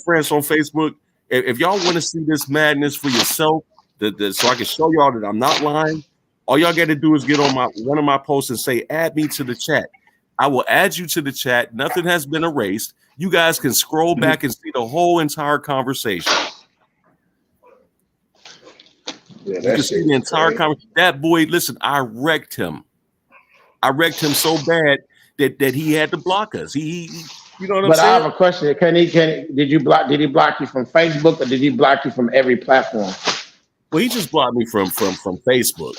friends on Facebook. If y'all want to see this madness for yourself, so I can show y'all that I'm not lying, all y'all got to do is get on one of my posts and say, add me to the chat. I will add you to the chat. Nothing has been erased. You guys can scroll back and see the whole entire conversation. Yeah, you can see the entire conversation. That boy, listen, I wrecked him. I wrecked him so bad that he had to block us. He you know what I'm saying? But I have a question. Did he block you from Facebook, or did he block you from every platform? Well, he just blocked me from Facebook.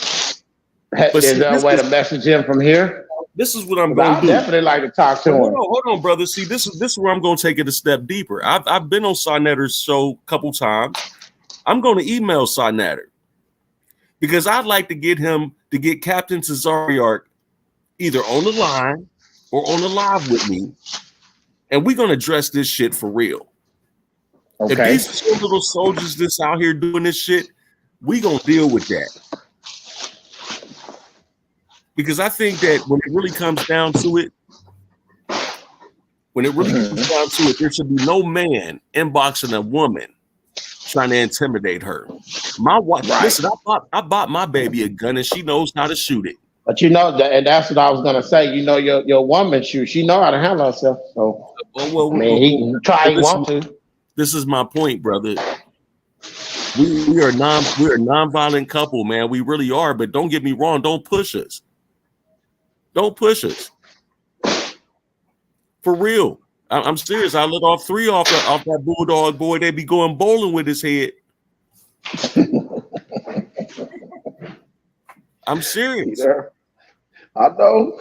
Is there a way to message him from here? This is what I'm going to do. I definitely like to talk to him. Hold on, brother. See, this is where I'm going to take it a step deeper. I've been on Sonetter's show a couple times. I'm going to email Sonetter because I'd like to get him to get Captain Cesariark either on the line or on the live with me, and we're going to address this shit for real. Okay. If these two little soldiers that's out here doing this shit, we going to deal with that. Because I think that when it really comes down to it, there should be no man inboxing a woman trying to intimidate her. My wife, listen, I bought my baby a gun and she knows how to shoot it. But you know, and that's what I was gonna say. You know, your woman she know how to handle herself. So he want to. This is my point, brother. We're a non-violent couple, man. We really are. But don't get me wrong. Don't push us. Don't push us. For real. I'm serious. I let off 3 off that bulldog boy. They be going bowling with his head. I'm serious. Yeah. I know.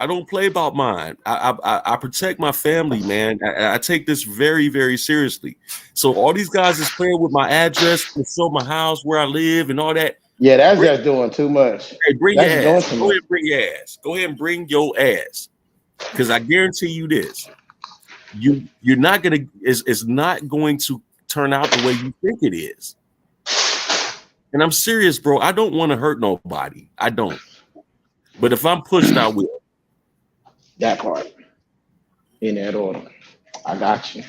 I don't play about mine. I protect my family, man. I take this very, very seriously. So all these guys is playing with my address to show my house, where I live, and all that. Yeah, that's just doing too much. Hey, bring your ass. Go ahead and bring your ass. Go ahead and bring your ass. Because I guarantee you this. You're not gonna. It's not going to turn out the way you think it is. And I'm serious, bro. I don't want to hurt nobody. I don't. But if I'm pushed, I will. That part. In that order. I got you.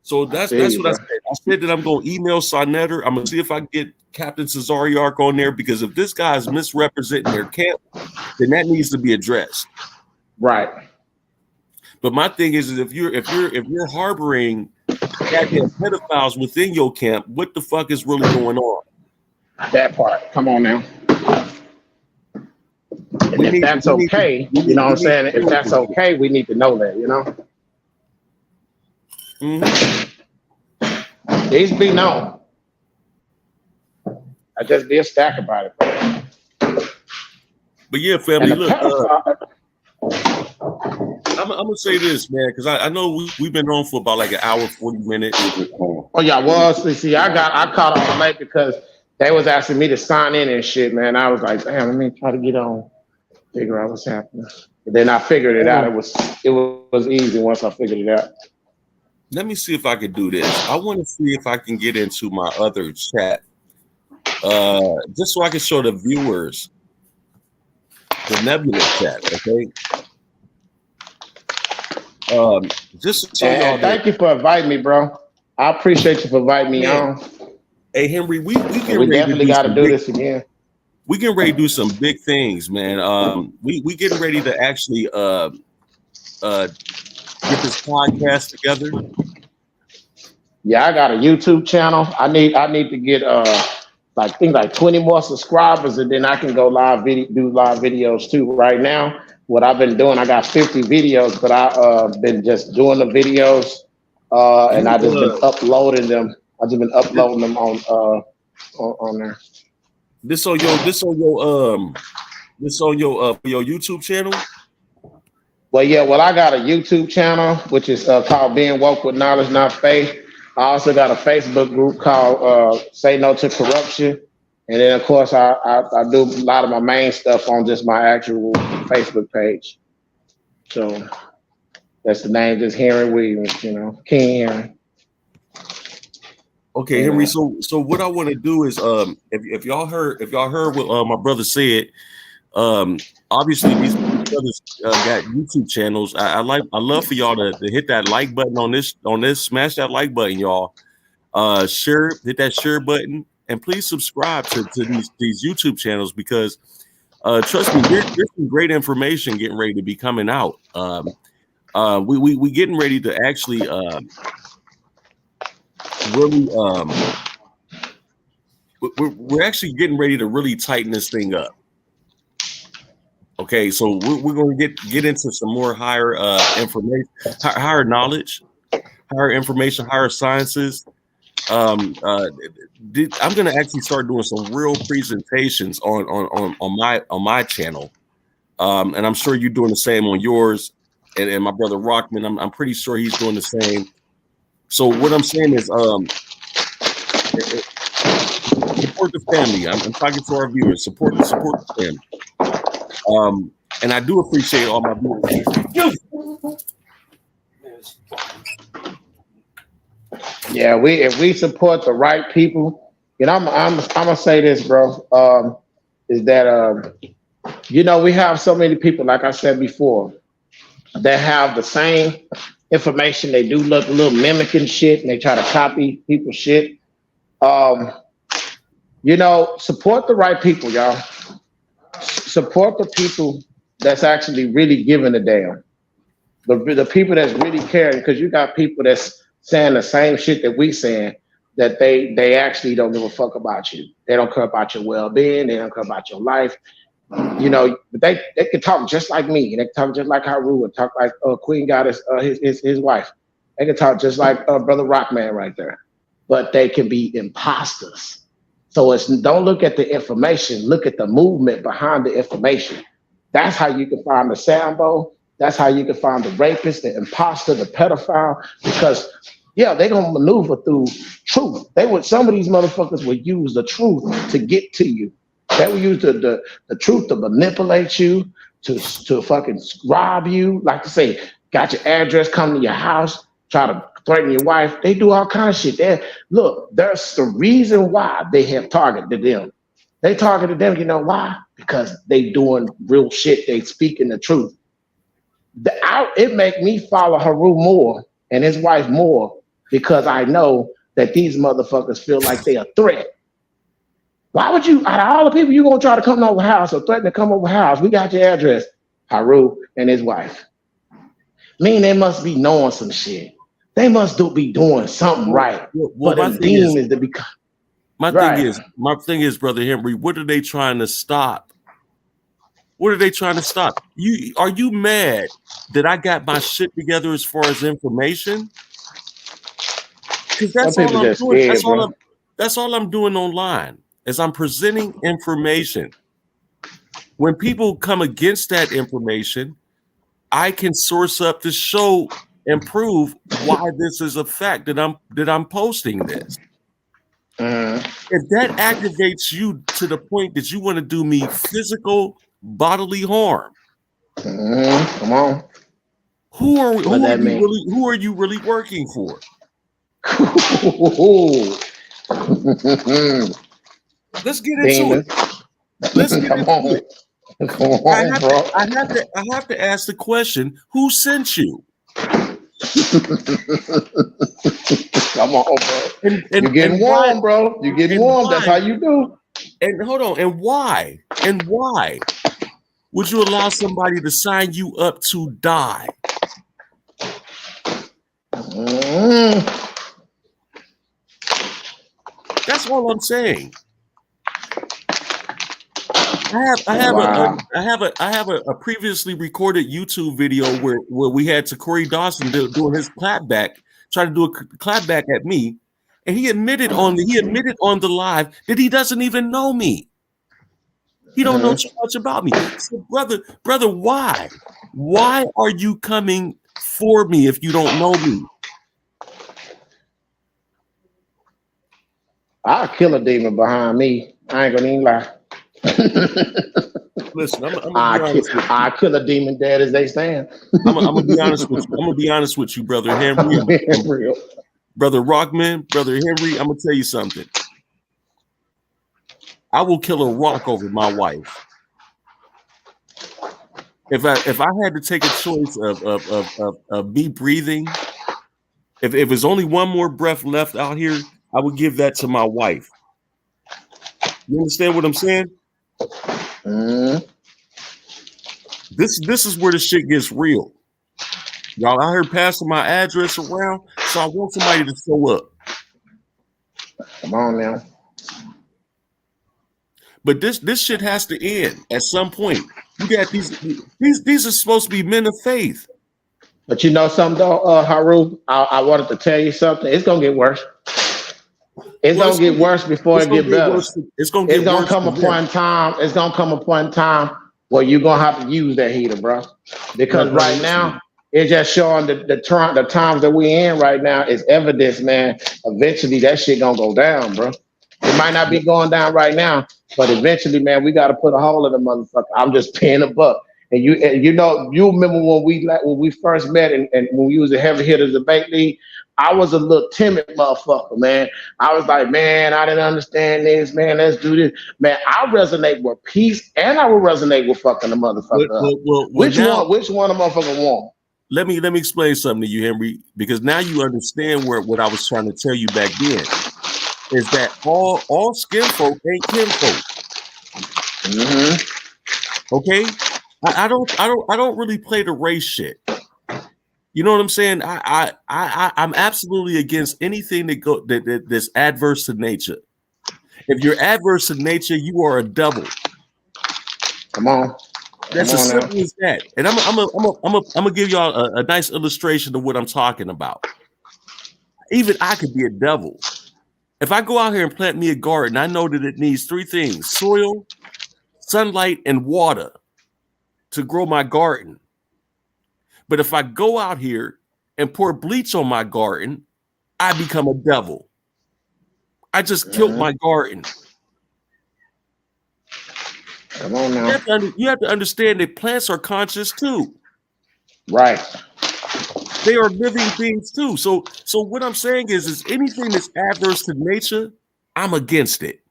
So that's you, what bro. I said. I said that I'm going to email Sonetter. I'm going to see if I can get Captain Cesariark on there, because if this guy is misrepresenting their camp, then that needs to be addressed. Right. But my thing is if you're harboring goddamn pedophiles within your camp, what the fuck is really going on? That part. Come on now. And if that's okay, you know what I'm saying? If that's okay, we need to know that, you know? Mm-hmm. These be known. I just be a stack about it, bro. But yeah, family, look, I'm gonna say this, man, because I know we've been on for about like an hour, 40 minutes. Oh yeah, well, see, I caught on late because they was asking me to sign in and shit, man. I was like, damn, let me try to get on, figure out what's happening. But then I figured it out. It was easy once I figured it out. Let me see if I can do this. I want to see if I can get into my other chat, just so I can show the viewers the Nebula chat, okay? Just so y'all thank you for inviting me, bro. I appreciate you for inviting me on. Hey Henry, we definitely got to do this again. We getting ready to do some big things, man. We getting ready to actually get this podcast together. Yeah, I got a YouTube channel. I need to get like 20 more subscribers, and then I can go do live videos too. Right now, what I've been doing, I got 50 videos, but I've been just doing the videos, and I just been uploading them. I've just been uploading them on there. This on your YouTube channel? Well, yeah. Well, I got a YouTube channel which is called Being Woke with Knowledge, Not Faith. I also got a Facebook group called Say No to Corruption, and then of course I do a lot of my main stuff on just my actual Facebook page. So that's the name, just Henry Williams, you know, King Henry. Okay, Henry. So what I want to do is, if y'all heard what my brother said, obviously these brothers got YouTube channels. I love for y'all to hit that like button on this, smash that like button, y'all. Hit that share button, and please subscribe to these YouTube channels, because trust me, there's some great information getting ready to be coming out. We getting ready to actually really we're actually getting ready to really tighten this thing up. Okay, so we're going to get into some more higher information, higher knowledge, higher information, higher sciences. I'm going to actually start doing some real presentations on my channel, and I'm sure you're doing the same on yours. And my brother Rockman, I'm pretty sure he's doing the same. So what I'm saying is, support the family. I'm talking to our viewers. Support the family. And I do appreciate all my viewers. Yeah, if we support the right people, you know, I'm gonna say this, bro. Is that you know, we have so many people, like I said before, that have the same information. They do look a little mimicking shit, and they try to copy people's shit. You know, support the right people, y'all. Support the people that's actually really giving a damn. The people that's really caring, because you got people that's saying the same shit that we saying, that they actually don't give a fuck about you. They don't care about your well-being. They don't care about your life. You know, but they can talk just like me. They can talk just like Haru, would talk like Queen Goddess, his wife. They can talk just like Brother Rockman right there. But they can be imposters. So don't look at the information, look at the movement behind the information. That's how you can find the Sambo. That's how you can find the rapist, the imposter, the pedophile, because yeah, they're gonna maneuver through truth. Some of these motherfuckers would use the truth to get to you. They would use the truth to manipulate you, to fucking rob you. Like to say, got your address, come to your house, try to threaten your wife. They do all kinds of shit. Look, there's the reason why they have targeted them. They targeted them, you know why? Because they doing real shit. They speaking the truth. It make me follow Haru more and his wife more because I know that these motherfuckers feel like they a threat. Why would you, out of all the people you gonna try to come over house or threaten to come over house, we got your address, Haru and his wife. Mean they must be knowing some shit. They must be doing something right. Well, but the theme is to become. My thing is, Brother Henry, what are they trying to stop? What are they trying to stop? Are you mad that I got my shit together as far as information? Because that's all I'm doing. That's all I'm doing online is I'm presenting information. When people come against that information, I can source up to show and prove why this is a fact that I'm posting this. If that aggravates you to the point that you want to do me physical bodily harm, come on. Who are you really working for? Let's get into it. Let's get into it. Come on, bro. I have to ask the question: who sent you? Come on, bro. You're getting warm, bro. You're getting warm. That's how you do. And hold on. And why? And why would you allow somebody to sign you up to die? That's all I'm saying. I have a previously recorded YouTube video where we had Corey Dawson doing his clapback, trying to do a clapback at me, and he admitted on the live that he doesn't even know me. He don't know too much about me. So brother, why? Why are you coming for me if you don't know me? I'll kill a demon behind me. I ain't gonna even lie. Listen, I'll kill a demon dead as they stand. I'm gonna be honest with you. I'm gonna be honest with you, Brother Henry. Brother Rockman, Brother Henry, I'm gonna tell you something. I will kill a rock over my wife. If I had to take a choice of me breathing, if there's only one more breath left out here, I would give that to my wife. You understand what I'm saying? This is where the shit gets real. Y'all out here passing my address around, so I want somebody to show up. Come on now. But this shit has to end at some point. You got these are supposed to be men of faith. But you know something though, Haru, I wanted to tell you something. It's gonna get worse. It's gonna get worse before it get better. It's gonna come a point in time where you're gonna have to use that heater, bro. Because right now it's just showing the times that we're in right now is evidence, man. Eventually that shit gonna go down, bro. It might not be going down right now, but eventually, man, we gotta put a hole in the motherfucker. I'm just paying a buck. And you remember when we first met and when we was the heavy hitters of Bank League, I was a little timid motherfucker, man. I was like, man, I didn't understand this, man. Let's do this. Man, I resonate with peace and I will resonate with fucking the motherfucker. Which one the motherfucker want? Let me explain something to you, Henry, because now you understand what I was trying to tell you back then. Is that all skin folk ain't kinfolk. Okay? I don't really play the race shit. You know what I'm saying? I'm absolutely against anything that's adverse to nature. If you're adverse to nature, you are a devil. Come on. That's as simple as that. And I'm gonna give y'all a nice illustration of what I'm talking about. Even I could be a devil. If I go out here and plant me a garden, I know that it needs three things: soil, sunlight, and water to grow my garden. But if I go out here and pour bleach on my garden, I become a devil. I just killed my garden. Come on now. You have to understand that plants are conscious too. Right. They are living beings too. So what I'm saying is anything that's adverse to nature, I'm against it.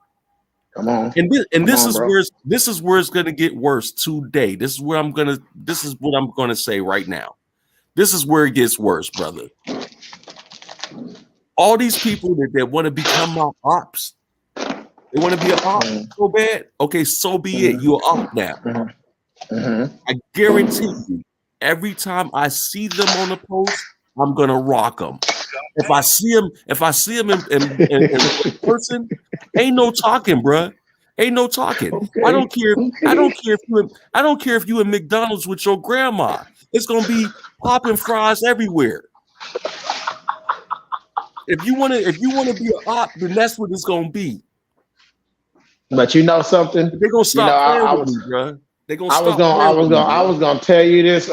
Come on. And this is bro. where it's gonna get worse today. This is what I'm gonna say right now. This is where it gets worse, brother. All these people that want to become my ops, they want to be an op so bad. Okay, so be it. You're op now. I guarantee you, every time I see them on the post, I'm gonna rock them. If I see him in person, ain't no talking, bruh. Ain't no talking. Okay. I don't care. I don't care if you in McDonald's with your grandma. It's gonna be popping fries everywhere. If you wanna be an op, then that's what it's gonna be. But you know something? They're gonna stop playing with me, bruh. I was gonna tell you this.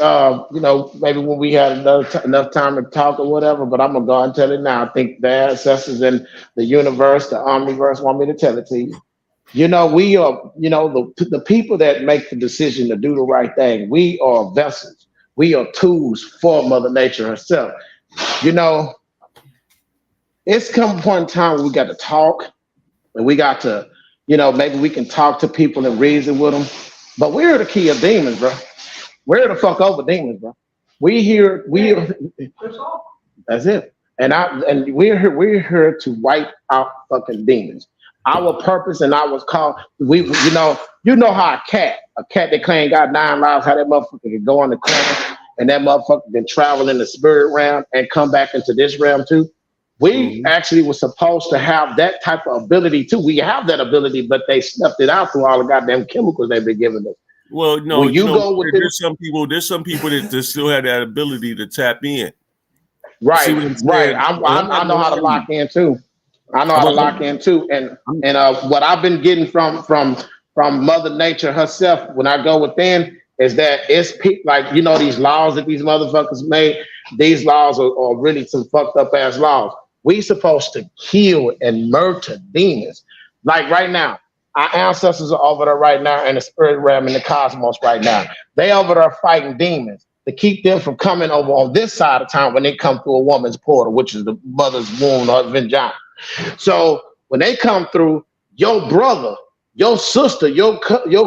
Maybe when we had enough time to talk or whatever. But I'm gonna go and tell it now. I think the ancestors in the universe, the omniverse, want me to tell it to you. We are. The people that make the decision to do the right thing. We are vessels. We are tools for Mother Nature herself. It's come a point in time where we got to talk, and we got to, maybe we can talk to people and reason with them. But we're the key of demons, bro. We're the fuck over demons, bro. That's it. And we're here to wipe out fucking demons. Our purpose and our call, you know how a cat that claim got 9 lives, how that motherfucker can go on the corner and that motherfucker can travel in the spirit realm and come back into this realm too. We actually were supposed to have that type of ability too. We have that ability, but they snuffed it out through all the goddamn chemicals they've been giving us. Well, no, there's some people that still have that ability to tap in. Right. I know how to lock in too. And what I've been getting from Mother Nature herself when I go within is that it's like, these laws that these motherfuckers made. These laws are really some fucked up ass laws. We supposed to kill and murder demons. Like right now, our ancestors are over there right now in the spirit realm in the cosmos right now. They over there fighting demons to keep them from coming over on this side of town when they come through a woman's portal, which is the mother's womb or vagina. So when they come through, your brother, your sister, your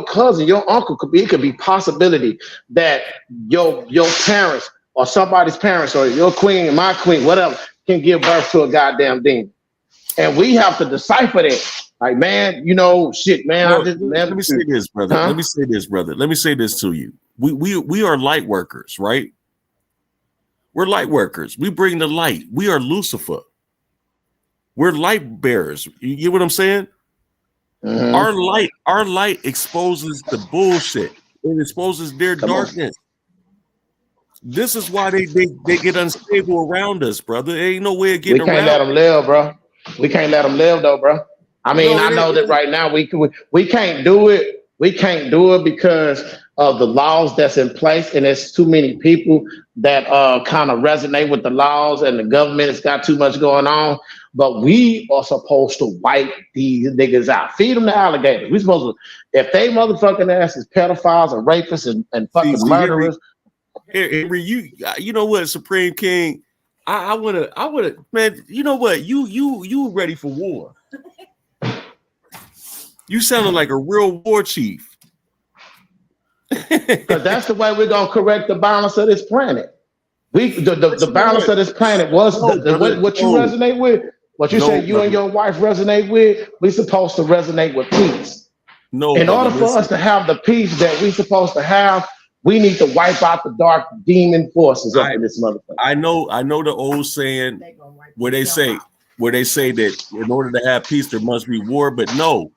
cousin, your uncle could be possibility that your parents or somebody's parents or your queen, my queen, whatever, can give birth to a goddamn demon. And we have to decipher that. Like, man, shit, man. Let me say this, brother. Let me say this to you. We are light workers, right? We're light workers. We bring the light. We are Lucifer. We're light bearers. You get what I'm saying? Mm-hmm. Our light exposes the bullshit. It exposes their darkness. This is why they get unstable around us, brother. There ain't no way of getting around. We can't let them live, bro. We can't let them live, though, bro. I mean, I know that right now we can't do it. We can't do it because of the laws that's in place, and there's too many people that kind of resonate with the laws, and the government has got too much going on. But we are supposed to wipe these niggas out. Feed them to alligators. We supposed to, if they motherfucking ass is pedophiles and rapists and fucking murderers. Henry, you know what, Supreme King? I wanna, man. You know what? You ready for war? You sounded like a real war chief. Because that's the way we're gonna correct the balance of this planet. The balance of this planet was what you resonate with. What you say you and your wife resonate with. We supposed to resonate with peace. In order for us to have the peace that we supposed to have, we need to wipe out the dark demon forces of this motherfucker. I know the old saying where they say that in order to have peace there must be war, but no,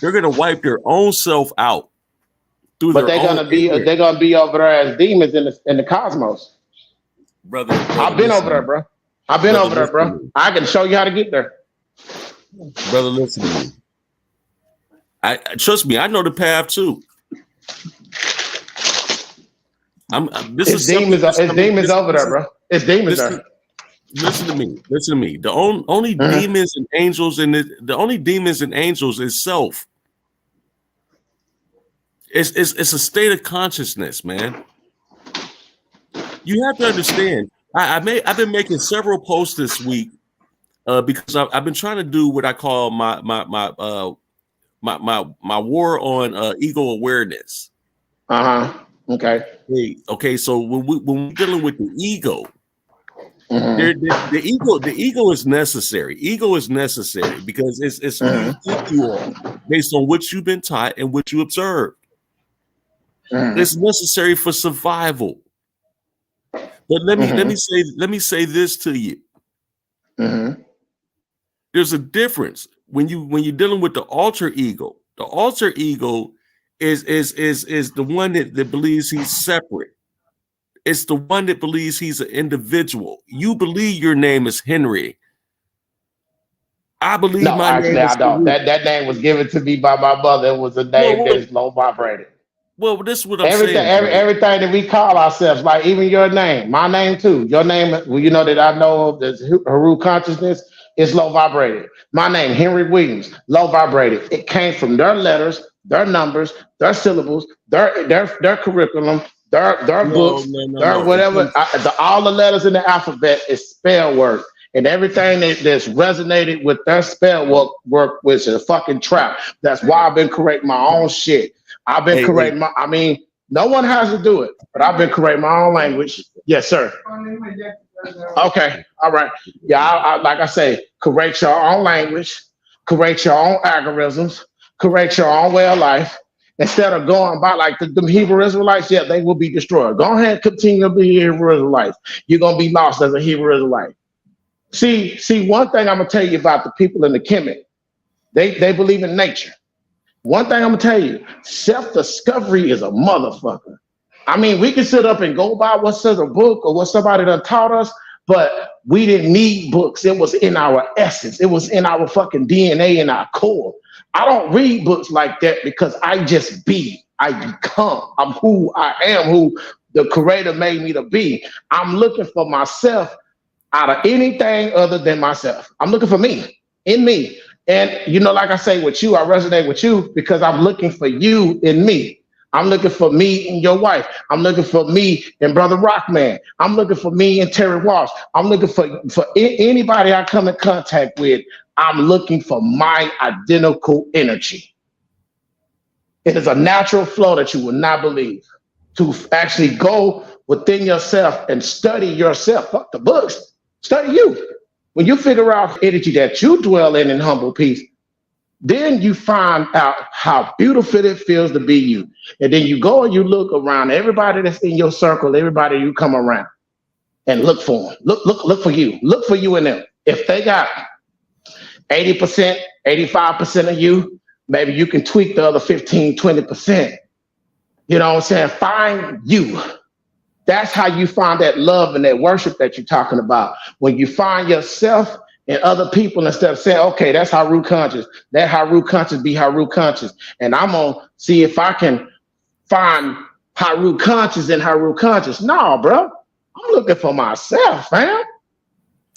they're gonna wipe their own self out. But they're gonna be over there as demons in the cosmos. Brother, I've been over there, bro. I've been over there, bro. I can show you how to get there. Brother, listen to me. I trust me, I know the path too. It's demons over there, bro. It's demons there. Listen to me. The only demons and angels the only demons and angels is self. It's a state of consciousness, man. You have to understand. I've been making several posts this week because I've been trying to do what I call my my war on ego awareness. Okay. Okay. So when we're dealing with the ego, the ego is necessary. Ego is necessary because it's who you think you are based on what you've been taught and what you observed. It's necessary for survival. But let me say this to you. There's a difference when you're dealing with the alter ego. The alter ego is the one that believes he's separate. It's the one that believes he's an individual. You believe your name is Henry. I believe my name is I don't. That name was given to me by my mother. It was a name that is low vibrated. Well, this is what I'm saying. Everything that we call ourselves, like even your name, my name too. Your name, well, you know that I know there's Haru consciousness is low vibrated. My name, Henry Williams, low vibrated. It came from their letters, their numbers, their syllables, their curriculum, their books, whatever. All the letters in the alphabet is spell work. And everything that's resonated with their spell work was a fucking trap. That's why I've been correcting my own shit. I've been correcting no one has to do it, but I've been correcting my own language. Yes, sir. Okay. All right. Yeah, I like I say, correct your own language, correct your own algorithms, correct your own way of life. Instead of going by like the Hebrew Israelites, yeah, they will be destroyed. Go ahead and continue to be a Hebrew Israelite. You're going to be lost as a Hebrew Israelite. See, one thing I'm going to tell you about the people in the Kemet, they believe in nature. One thing I'm going to tell you, self-discovery is a motherfucker. I mean, we can sit up and go by what says a book or what somebody done taught us, but we didn't need books. It was in our essence. It was in our fucking DNA and our core. I don't read books like that because I just be. I become. I'm who I am, who the Creator made me to be. I'm looking for myself out of anything other than myself. I'm looking for me, in me. And, you know, like I say with you, I resonate with you because I'm looking for you in me. I'm looking for me and your wife. I'm looking for me and Brother Rockman. I'm looking for me and Terry Walsh. I'm looking for anybody I come in contact with. I'm looking for my identical energy. It is a natural flow that you will not believe. To actually go within yourself and study yourself. Fuck the books. Study you. When you figure out energy that you dwell in humble peace, then you find out how beautiful it feels to be you. And then you go and you look around everybody that's in your circle, everybody you come around, and look for them. Look for you. Look for you in them. If they got 80%, 85% of you, maybe you can tweak the other 15, 20%. You know what I'm saying? Find you. That's how you find that love and that worship that you're talking about. When you find yourself and other people, instead of saying, okay, that's Haru conscious. That Haru conscious be Haru conscious. And I'm going to see if I can find Haru conscious and Haru conscious. No, bro. I'm looking for myself, man.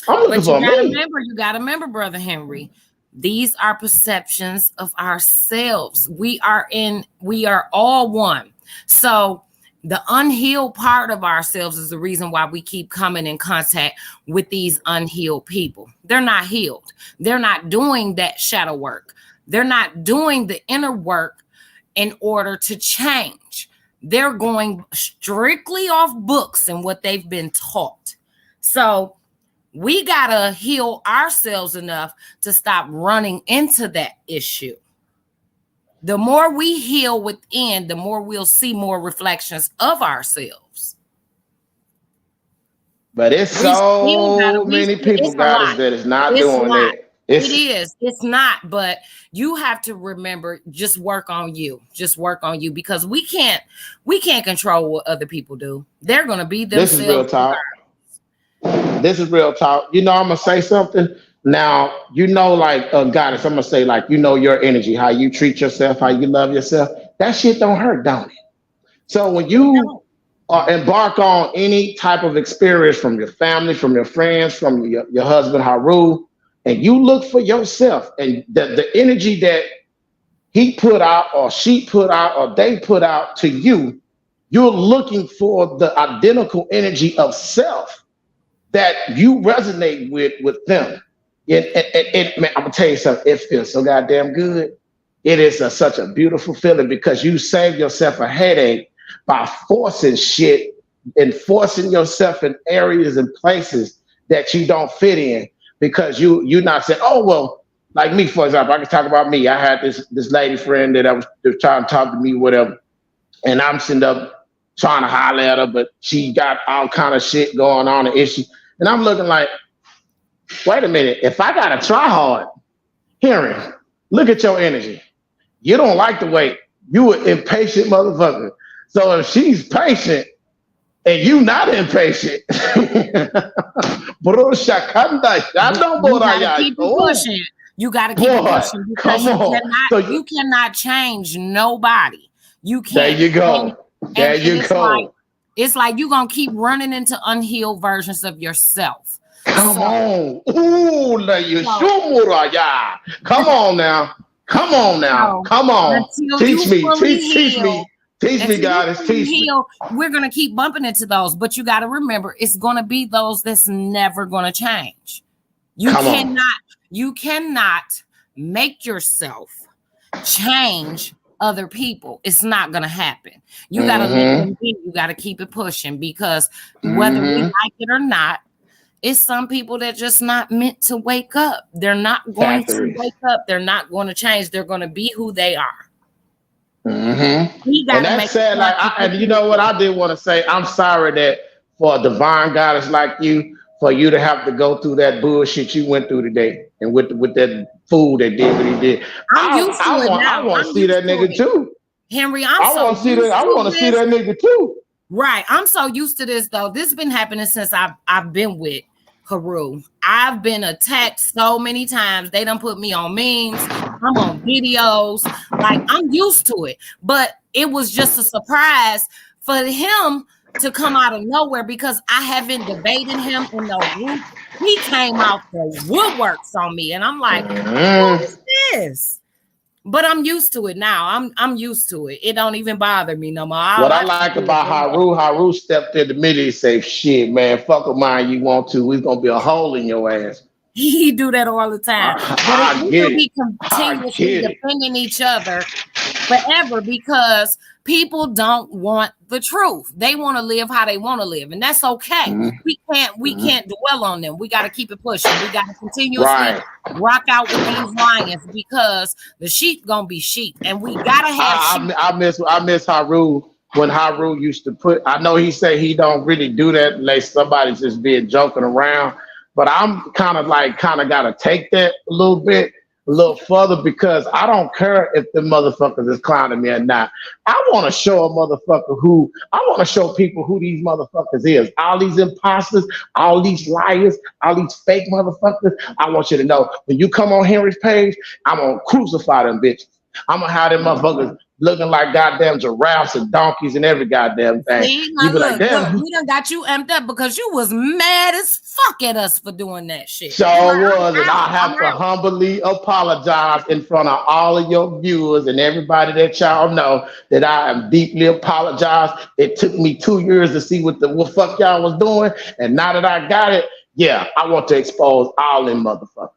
I'm looking for me. You got to remember, Brother Henry, these are perceptions of ourselves. We are all one. So the unhealed part of ourselves is the reason why we keep coming in contact with these unhealed people. They're not healed. They're not doing that shadow work. They're not doing the inner work in order to change. They're going strictly off books and what they've been taught. So we got to heal ourselves enough to stop running into that issue. The more we heal within, the more we'll see more reflections of ourselves. But it's so many people, guys, that is not doing it. It is. It's not. But you have to remember, just work on you. Just work on you, because we can't control what other people do. They're going to be themselves. This is real talk. This is real talk. You know, I'm going to say something. Now, you know, like goddess, I'm going to say, like, you know, your energy, how you treat yourself, how you love yourself. That shit don't hurt, don't it? So when you embark on any type of experience from your family, from your friends, from your husband, Haru, and you look for yourself and the energy that he put out or she put out or they put out to you, you're looking for the identical energy of self that you resonate with them. Man, I'm gonna tell you something. It feels so goddamn good. it is such a beautiful feeling because you save yourself a headache by forcing shit and forcing yourself in areas and places that you don't fit in because you're not saying, oh well, like me for example, I can talk about me. I had this lady friend that was trying to talk to me, whatever, and I'm sitting up trying to holler at her, but she got all kind of shit going on and issue, and I'm looking like, wait a minute, if I gotta try hard, Henry, look at your energy. You don't like to wait. You an impatient motherfucker. So if she's patient and you not impatient, bro, you gotta keep it pushing because you cannot change nobody. You can't. There you go. There you go. It's like you're gonna keep running into unhealed versions of yourself. Come on. Ooh, come on now. Come on now. Come on. Teach me, guys. Teach me. We're going to keep bumping into those, but you got to remember, it's going to be those that's never going to change. You cannot make yourself change other people. It's not going to happen. You got to let them be. You got to keep it pushing because whether we like it or not, it's some people that just not meant to wake up. They're not going to wake up. They're not going to change. They're going to be who they are. And that's sad. And you know what I did want to say? I'm sorry that for a divine goddess like you, for you to have to go through that bullshit you went through today, and with that fool that did what he did. I want to see that nigga too, Henry. I want to see that nigga too. Right. I'm so used to this though. This has been happening since I've been with Haru. I've been attacked so many times. They done put me on memes. I'm on videos. Like I'm used to it. But it was just a surprise for him to come out of nowhere because I haven't debated him in no group. He came out the woodworks on me, and I'm like, what is this? But I'm used to it now. I'm used to it. It don't even bother me no more. What I like about Haru stepped in the middle and say, shit, man, fuck a mind you want to. We're going to be a hole in your ass. He do that all the time. But we'll be continuously defending each other forever because people don't want the truth. They want to live how they want to live, and that's okay. We can't dwell on them. We got to keep it pushing. We got to continuously rock out with these lions because the sheep gonna be sheep, and we gotta have. I miss Haru when Haru used to put. I know he say he don't really do that unless somebody's just being joking around, but I'm kind of gotta take that a little further because I don't care if the motherfuckers is clowning me or not. I want to show people who these motherfuckers is. All these imposters, all these liars, all these fake motherfuckers. I want you to know when you come on Henry's page, I'm gonna crucify them bitches. I'm gonna have them motherfuckers looking like goddamn giraffes and donkeys and every goddamn thing. See, now look, we done got you amped up because you was mad as fuck at us for doing that shit. So was, and I have to humbly apologize in front of all of your viewers and everybody that y'all know that I am deeply apologized. It took me 2 years to see what fuck y'all was doing, and now that I got it, yeah, I want to expose all them motherfuckers.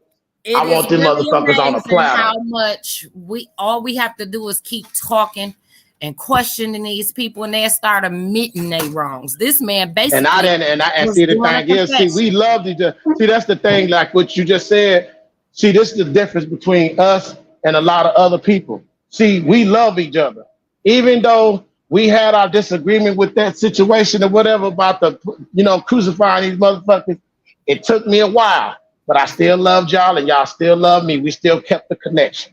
I want them motherfuckers on the platter. How much all we have to do is keep talking and questioning these people, and they start admitting they wrongs. This man basically. And see the thing is, see, we love each other. See, that's the thing, like what you just said. See, this is the difference between us and a lot of other people. See, we love each other, even though we had our disagreement with that situation or whatever about the, crucifying these motherfuckers. It took me a while. But I still loved y'all, and y'all still love me. We still kept the connection.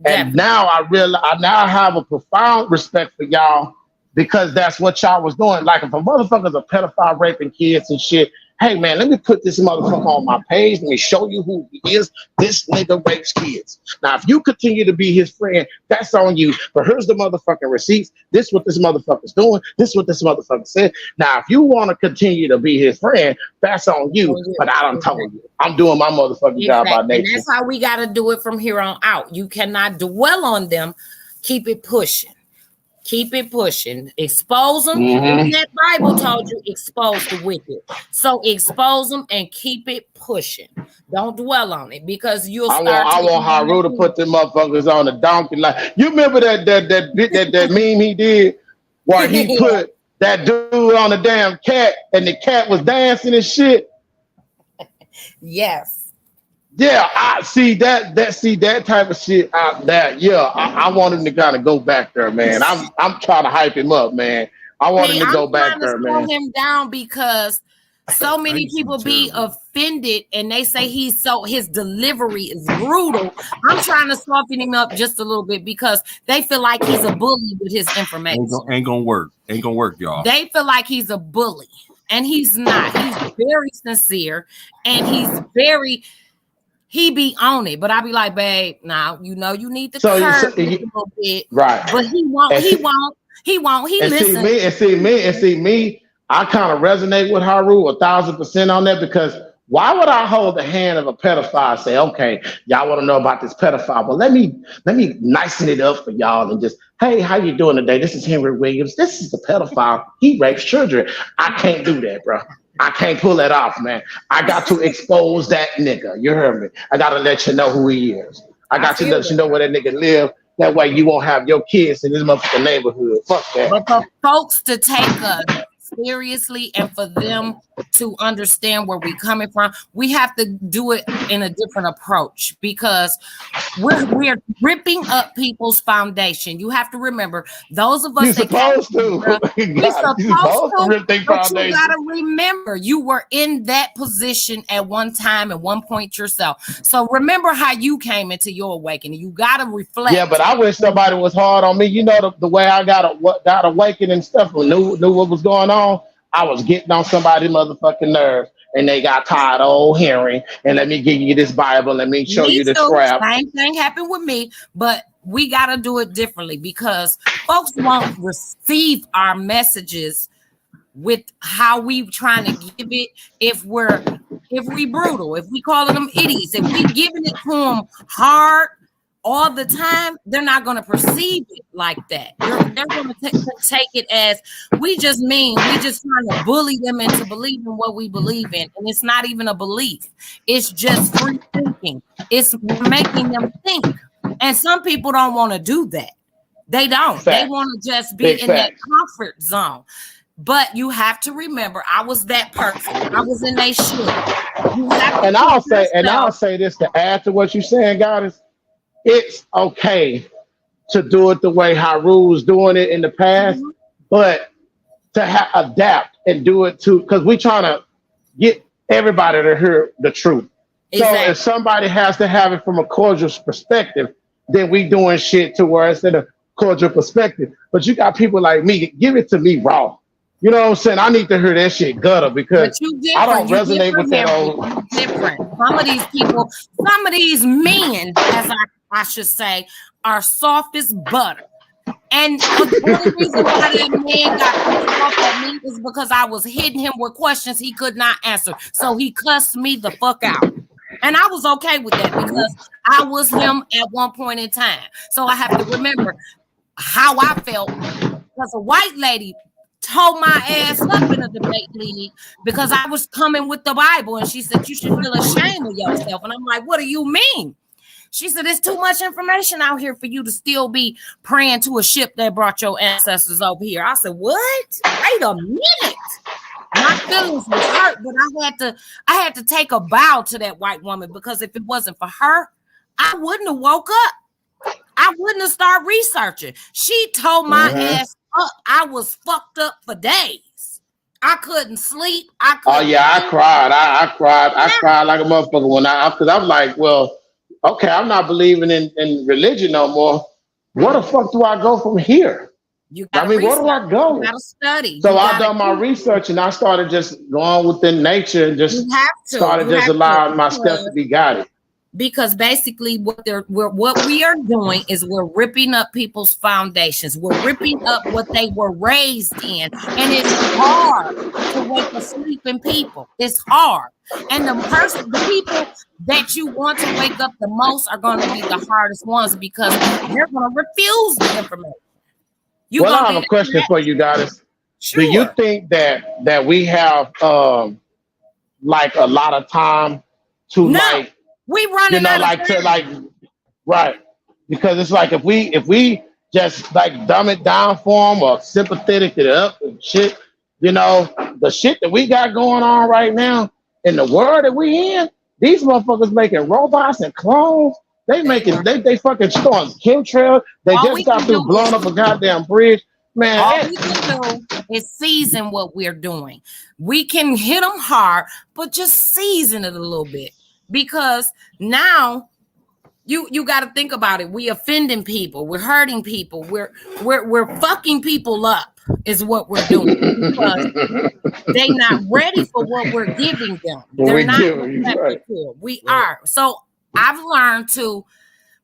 And now I now have a profound respect for y'all because that's what y'all was doing. Like if a motherfucker's a pedophile raping kids and shit, hey man, let me put this motherfucker on my page. Let me show you who he is. This nigga rapes kids. Now, if you continue to be his friend, that's on you. But here's the motherfucking receipts. This is what this motherfucker's doing. This is what this motherfucker said. Now, if you want to continue to be his friend, that's on you. But I done told you. I'm doing my motherfucking job by nature. And that's how we got to do it from here on out. You cannot dwell on them. Keep it pushing. Keep it pushing. Expose them. Mhm. That Bible told you expose the wicked. So expose them and keep it pushing. Don't dwell on it because you'll I start. want Haru to put them motherfuckers on the donkey. Like you remember that meme he did where he put that dude on the damn cat and the cat was dancing and shit. Yes. Yeah, I see that type of shit out there. Yeah, I want him to kind of go back there, man. I'm trying to hype him up, man. I want him to go back there, man. I'm trying to slow him down because so many people be offended and they say his delivery is brutal. I'm trying to soften him up just a little bit because they feel like he's a bully with his information. Ain't gonna work, y'all. They feel like he's a bully, and he's not. He's very sincere, and he be on it, but I be like, babe, now you know you need to curb a little bit, right? But he won't. He listens. See me. I kind of resonate with Haru 1,000% on that because why would I hold the hand of a pedophile and say, okay, y'all want to know about this pedophile? Well, let me nicen it up for y'all and just, hey, how you doing today? This is Henry Williams. This is the pedophile. He rapes children. I can't do that, bro. I can't pull that off, man. I got to expose that nigga. You heard me. I got to let you know who he is. I got to let you know where that nigga live. That way you won't have your kids in this motherfucking neighborhood. Fuck that. But for folks to take us seriously and for them to understand where we're coming from, we have to do it in a different approach because we're ripping up people's foundation. You have to remember, those of us you're supposed to rip their foundation. You gotta remember you were in that position at one time at one point yourself. So remember how you came into your awakening. You gotta reflect. Yeah, but I wish somebody was hard on me. You know the way I got awakened and stuff, knew what was going on. I was getting on somebody's motherfucking nerves, and they got tired of old hearing. And let me give you this Bible. Let me show you the trap. Same thing happened with me, but we got to do it differently because folks won't receive our messages with how we trying to give it. If we brutal, if we calling them idiots, if we giving it to them hard all the time, they're not going to perceive it like that. They're going to take it as we just trying to bully them into believing what we believe in. And it's not even a belief. It's just free thinking. It's making them think. And some people don't want to do that. They don't. Fact. They want to just be in that comfort zone. But you have to remember, I was that person. I was in their shit. And I'll say this to add to what you're saying, Goddess. It's okay to do it the way Haru was doing it in the past, but to adapt and do it too, because we're trying to get everybody to hear the truth. Exactly. So if somebody has to have it from a cordial perspective, then we doing shit to where it's in a cordial perspective. But you got people like me, give it to me raw. You know what I'm saying? I need to hear that shit gutter because I don't resonate with that old. Different. Some of these people, some of these men, as I should say, are soft as butter. And the only reason why that man got pissed off at me is because I was hitting him with questions he could not answer. So he cussed me the fuck out. And I was okay with that because I was him at one point in time. So I have to remember how I felt because a white lady told my ass up in a debate league because I was coming with the Bible. And she said, you should feel ashamed of yourself. And I'm like, what do you mean? She said, there's too much information out here for you to still be praying to a ship that brought your ancestors over here. I said, what? Wait a minute. My feelings was hurt, but I had to take a bow to that white woman because if it wasn't for her, I wouldn't have woke up. I wouldn't have started researching. She told my ass up. I was fucked up for days. I couldn't sleep. I cried. I cried like a motherfucker because I'm like, well, okay, I'm not believing in religion no more. Where the fuck do I go from here? Where do I go? You gotta study. So I done my research and I started just going within nature and just started just allowing my steps to be guided. Because basically what we are doing is we're ripping up people's foundations. We're ripping up what they were raised in. And it's hard to wake up sleeping people. It's hard. And the people that you want to wake up the most are going to be the hardest ones because they're going to refuse the information. You Well, I gonna have be a question for you guys. sure. Do you think that we have like a lot of time to No, like, we you running know, out of like to time. like, right? Because it's like if we just like dumb it down for them or sympathetic it up and shit, you know, the shit that we got going on right now in the world that we in, these motherfuckers making robots and clones. They fucking storing chemtrails. They All just we got can through do blowing is up a goddamn bridge. Man, all we can do is season what we're doing. We can hit them hard, but just season it a little bit, because now you got to think about it. We offending people. We're hurting people. We're fucking people up is what we're doing, because they not ready for what we're giving them. They're we not do. You're receptive right. to it. We are. So I've learned to.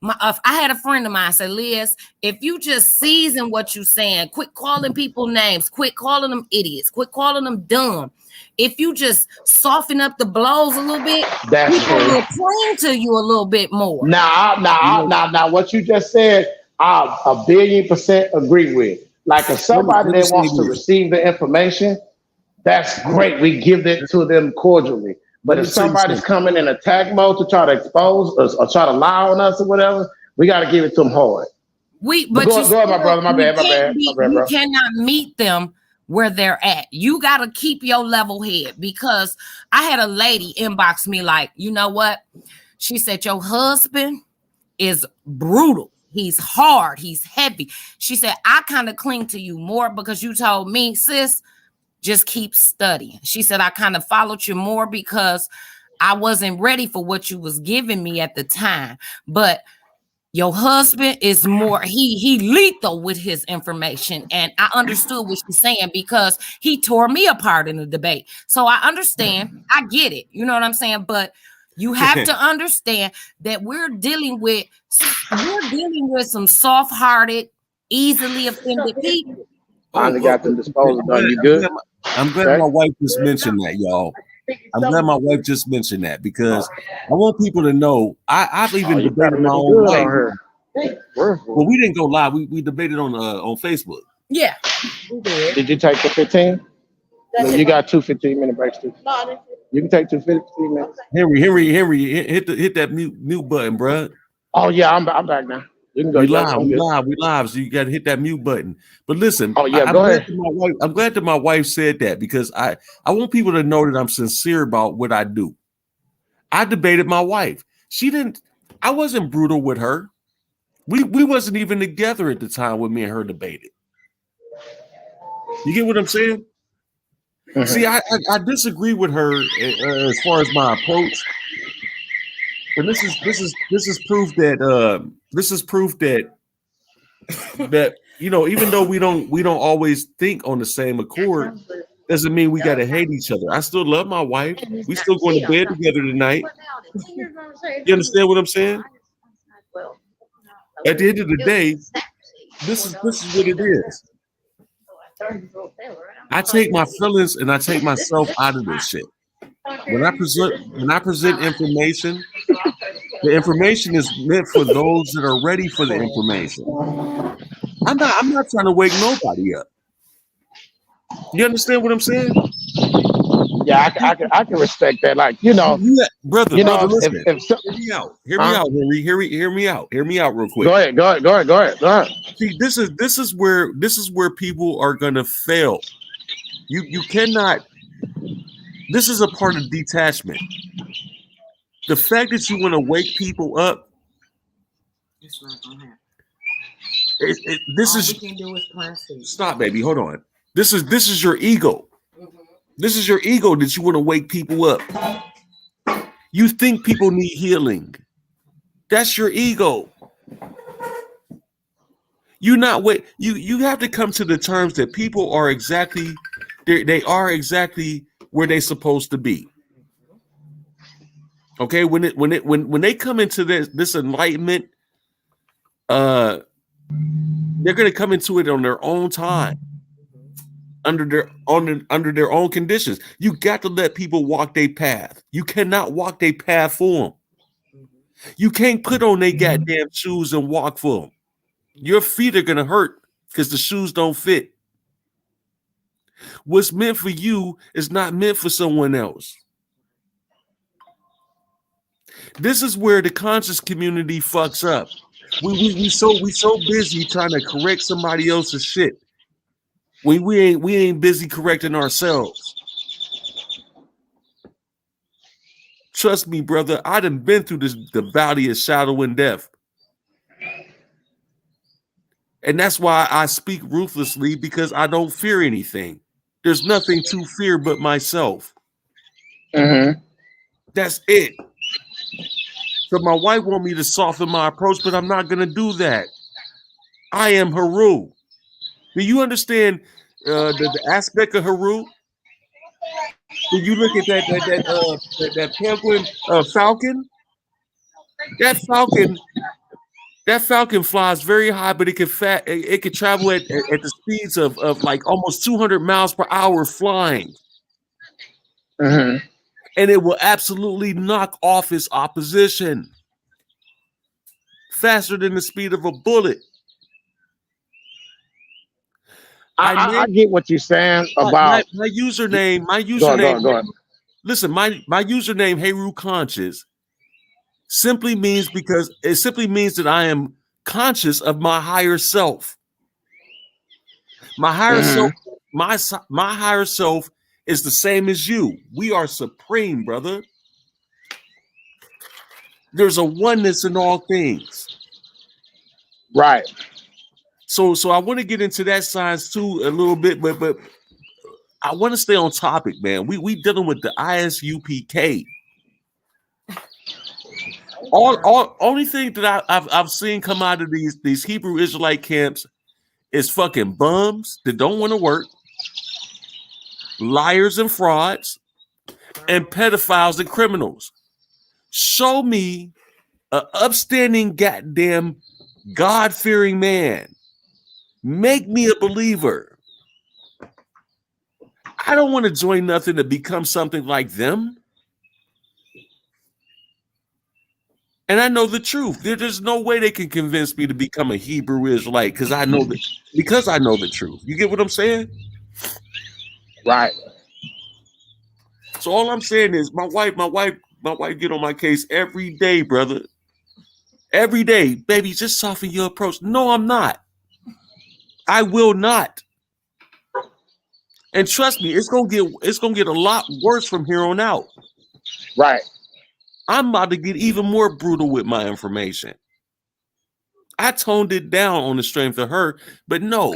I had a friend of mine say, Liz, if you just season what you're saying, quit calling people names, quit calling them idiots, quit calling them dumb. If you just soften up the blows a little bit, That's people true. will cling to you a little bit more. Now, what you just said, I 1,000,000,000% agree with. Like if somebody let me that say wants to this. receive the information, that's great. We give it to them cordially. But Let if me tell you somebody's something. coming in attack mode to try to expose us or try to lie on us or whatever, we got to give it to them hard. But go you ahead, my brother. My bad, you bro. cannot meet them where they're at. You got to keep your level head, because I had a lady inbox me like, you know what? She said, your husband is brutal. He's hard. He's heavy. She said, I kind of cling to you more because you told me, sis, just keep studying. She said, I kind of followed you more because I wasn't ready for what you was giving me at the time. But your husband is more, he lethal with his information. And I understood what she's saying because he tore me apart in the debate. So I understand. I get it. You know what I'm saying? But you have to understand that we're dealing with some soft-hearted, easily offended people. Finally got them disposal done. You good? I'm glad my wife just mentioned that, y'all. I'm glad my wife just mentioned that, because I want people to know I've even debated my own wife. Well, we didn't go live. We debated on Facebook. Yeah. Did you take the 15? No, you got 2 15-minute breaks too. You can take 2 15 minutes. Henry, hit that mute button, bro. Oh yeah, I'm back now. You can go. We live. So you got to hit that mute button. But listen, go ahead. I'm glad that my wife said that, because I want people to know that I'm sincere about what I do. I debated my wife. I wasn't brutal with her. We wasn't even together at the time when me and her debated. You get what I'm saying? Mm-hmm. See, I disagree with her as far as my approach. And this is proof that that you know, even though we don't always think on the same accord, doesn't mean we gotta hate each other. I still love my wife. We still going to bed together tonight. You understand what I'm saying? At the end of the day, this is what it is. I take my feelings and I take myself out of this shit. When I present information, the information is meant for those that are ready for the information. I'm not trying to wake nobody up. You understand what I'm saying? Yeah, I can respect that. Like, you know, brother, listen. Hear me out real quick. Go ahead. See, this is where people are gonna fail. You cannot. This is a part of detachment. The fact that you want to wake people up. It's not gonna happen. This All is. we can do is plant seeds. Stop, baby. Hold on. This is your ego. Mm-hmm. This is your ego that you want to wake people up. You think people need healing. That's your ego. You have to come to the terms that people are exactly they are exactly where they're supposed to be. Okay, when they come into this enlightenment, they're gonna come into it on their own time. Under their own conditions. You got to let people walk their path. You cannot walk their path for them. You can't put on their goddamn shoes and walk for them. Your feet are gonna hurt because the shoes don't fit. What's meant for you is not meant for someone else. This is where the conscious community fucks up. We so busy trying to correct somebody else's shit. We ain't busy correcting ourselves. Trust me, brother. I done been through the valley of shadow and death. And that's why I speak ruthlessly, because I don't fear anything. There's nothing to fear but myself. Mm-hmm. That's it. So my wife want me to soften my approach, but I'm not going to do that. I am Haru. Do you understand the aspect of Haru? Did you look at that penguin falcon? That falcon flies very high, but it can travel at the speeds of like almost 200 miles per hour flying. Mm-hmm. And it will absolutely knock off its opposition faster than the speed of a bullet. I get what you're saying about my username. Go ahead. Listen, my username, Heru Conscious, simply means that I am conscious of my higher self. My higher self, my higher self is the same as you. We are supreme, brother. There's a oneness in all things. Right. So I want to get into that science too a little bit, but I want to stay on topic, man. We dealing with the ISUPK. Only thing that I've seen come out of these Hebrew Israelite camps is fucking bums that don't want to work, liars and frauds, and pedophiles and criminals. Show me an upstanding, goddamn, God-fearing man. Make me a believer. I don't want to join nothing to become something like them. And I know the truth. There's no way they can convince me to become a Hebrew Israelite because I know the truth. You get what I'm saying? Right. So all I'm saying is my wife get on my case every day, brother. Every day, baby, just soften your approach. No, I'm not. I will not. And trust me, it's gonna get a lot worse from here on out. Right. I'm about to get even more brutal with my information. I toned it down on the strength of her, but no,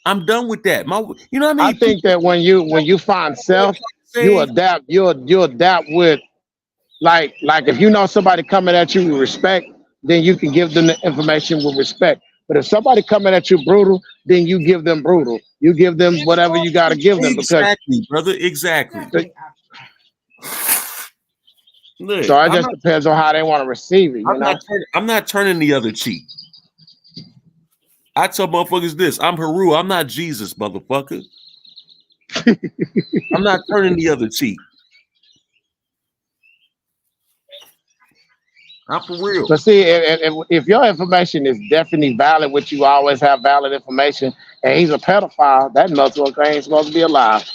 I'm done with that. You know what I mean? I think that when you find self, you adapt. You adapt with like if you know somebody coming at you with respect, then you can give them the information with respect. But if somebody coming at you brutal, then you give them brutal. You give them whatever you got to give them. Exactly, brother. Exactly. Look, so it just depends on how they want to receive it. I'm not turning the other cheek. I tell motherfuckers this: I'm Haru. I'm not Jesus, motherfucker. I'm not turning the other cheek. I'm for real. But see, if your information is definitely valid, which you always have valid information, and he's a pedophile, that motherfucker ain't supposed to be alive.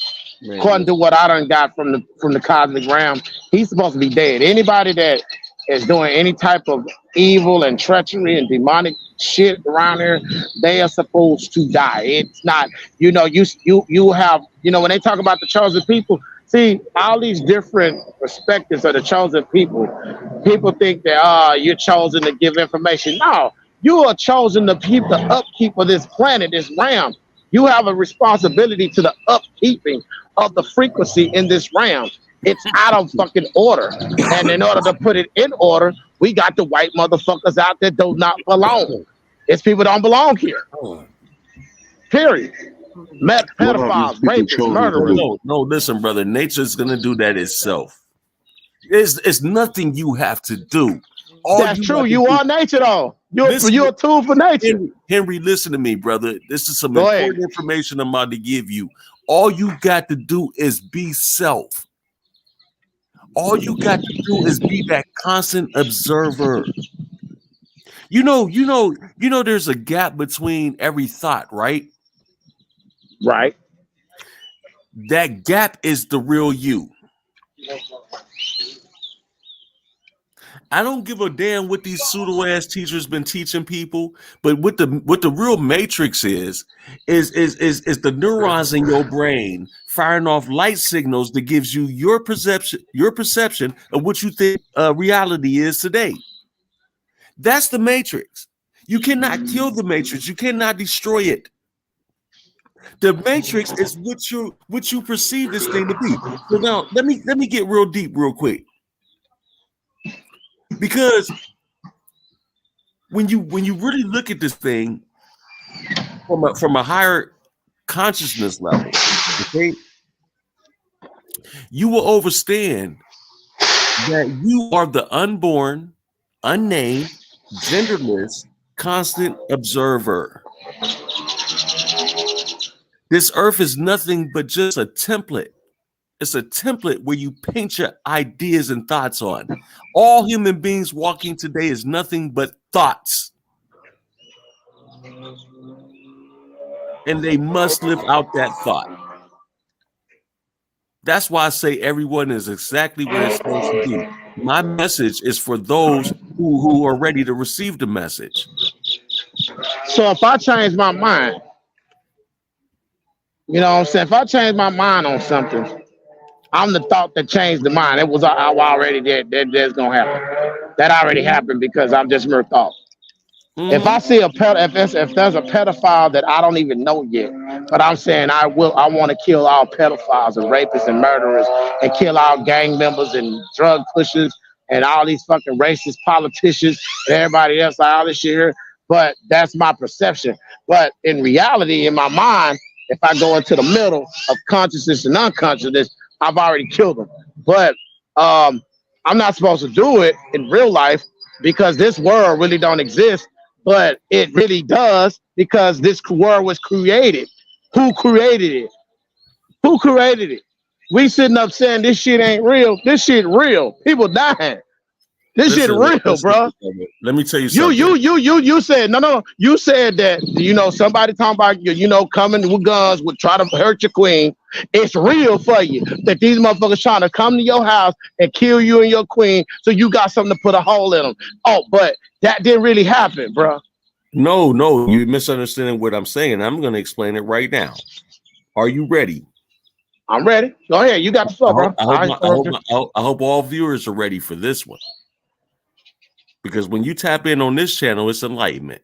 Man. According to what I done got from the cosmic realm, he's supposed to be dead. Anybody that is doing any type of evil and treachery and demonic shit around here, they are supposed to die. It's not, you have, when they talk about the chosen people, see, all these different perspectives of the chosen people. People think that you're chosen to give information. No, you are chosen to keep the upkeep of this planet, this realm. You have a responsibility to the upkeeping of the frequency in this realm. It's out of fucking order. And in order to put it in order, we got the white motherfuckers out there do not belong. It's people don't belong here. Period. Pedophiles, rapists, murderers. No, listen, brother. Nature's gonna do that itself. It's nothing you have to do. That's true. You are nature, though. You're a tool for nature. Henry, listen to me, brother. This is some important information I'm about to give you. All you got to do is be self. All you got to do is be that constant observer. There's a gap between every thought, right? Right. That gap is the real you. I don't give a damn what these pseudo ass teachers been teaching people, but what the real matrix is the neurons in your brain firing off light signals that gives you your perception of what you think reality is today. That's the matrix. You cannot kill the matrix. You cannot destroy it. The matrix is what you perceive this thing to be. So now let me get real deep real quick. Because when you really look at this thing from a higher consciousness level, okay, you will understand that you are the unborn, unnamed, genderless, constant observer. This earth is nothing but just a template. It's a template where you paint your ideas and thoughts on. All human beings walking today is nothing but thoughts. And they must live out that thought. That's why I say everyone is exactly what it's supposed to be. My message is for those who are ready to receive the message. So if I change my mind, you know what I'm saying? If I change my mind on something, I'm the thought that changed the mind. It was I already did. That's gonna happen. That already happened because I'm just mere thought. Mm-hmm. If I see if there's a pedophile that I don't even know yet, but I'm saying I want to kill all pedophiles and rapists and murderers and kill all gang members and drug pushers and all these fucking racist politicians and everybody else, all this shit here. But that's my perception. But in reality, in my mind, if I go into the middle of consciousness and unconsciousness, I've already killed them. But I'm not supposed to do it in real life because this world really don't exist. But it really does because this world was created. Who created it? Who created it? We sitting up saying this shit ain't real. This shit real. People dying. This shit real, bro. Let me tell you something. You said no. You said that somebody talking about coming with guns would try to hurt your queen. It's real for you that these motherfuckers trying to come to your house and kill you and your queen, so you got something to put a hole in them. Oh, but that didn't really happen, bro. No, you're misunderstanding what I'm saying. I'm going to explain it right now. Are you ready? I'm ready. Go ahead. You got the floor, bro. I hope all viewers are ready for this one. Because when you tap in on this channel, it's enlightenment.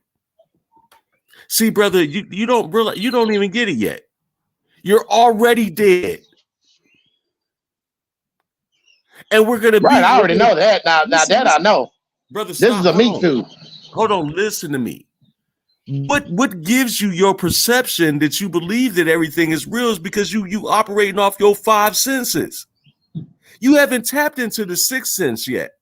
See, brother, you don't realize, you don't even get it yet. You're already dead. And we're gonna right. I already know that. Now that I know. Brother, this is a meat food. Hold on, listen to me. What gives you your perception that you believe that everything is real is because you operating off your 5 senses. You haven't tapped into the 6th sense yet.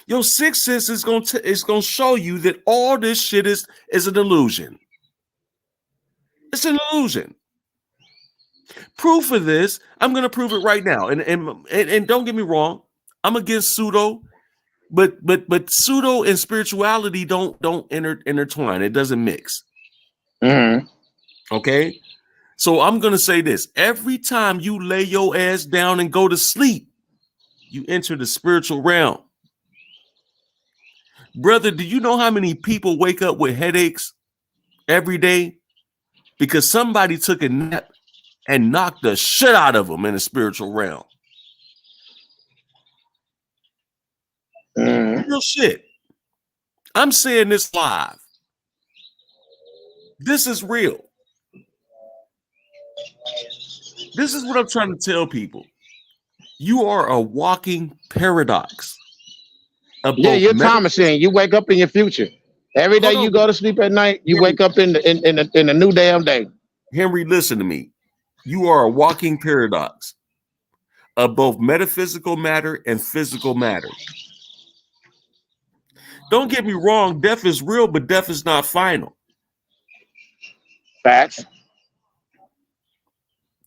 Your 6th sense is gonna show you that all this shit is an illusion. It's an illusion. Proof of this, I'm gonna prove it right now. And don't get me wrong, I'm against pseudo, but pseudo and spirituality don't intertwine. It doesn't mix. Mm-hmm. Okay, so I'm gonna say this: every time you lay your ass down and go to sleep, you enter the spiritual realm. Brother, do you know how many people wake up with headaches every day because somebody took a nap and knocked the shit out of them in the spiritual realm? Real shit. I'm saying this live. This is real. This is what I'm trying to tell people. You are a walking paradox. Yeah, you're time machine. You wake up in your future. Every day you go to sleep at night, you wake up in a new damn day. Henry, listen to me. You are a walking paradox of both metaphysical matter and physical matter. Don't get me wrong, death is real, but death is not final. Facts.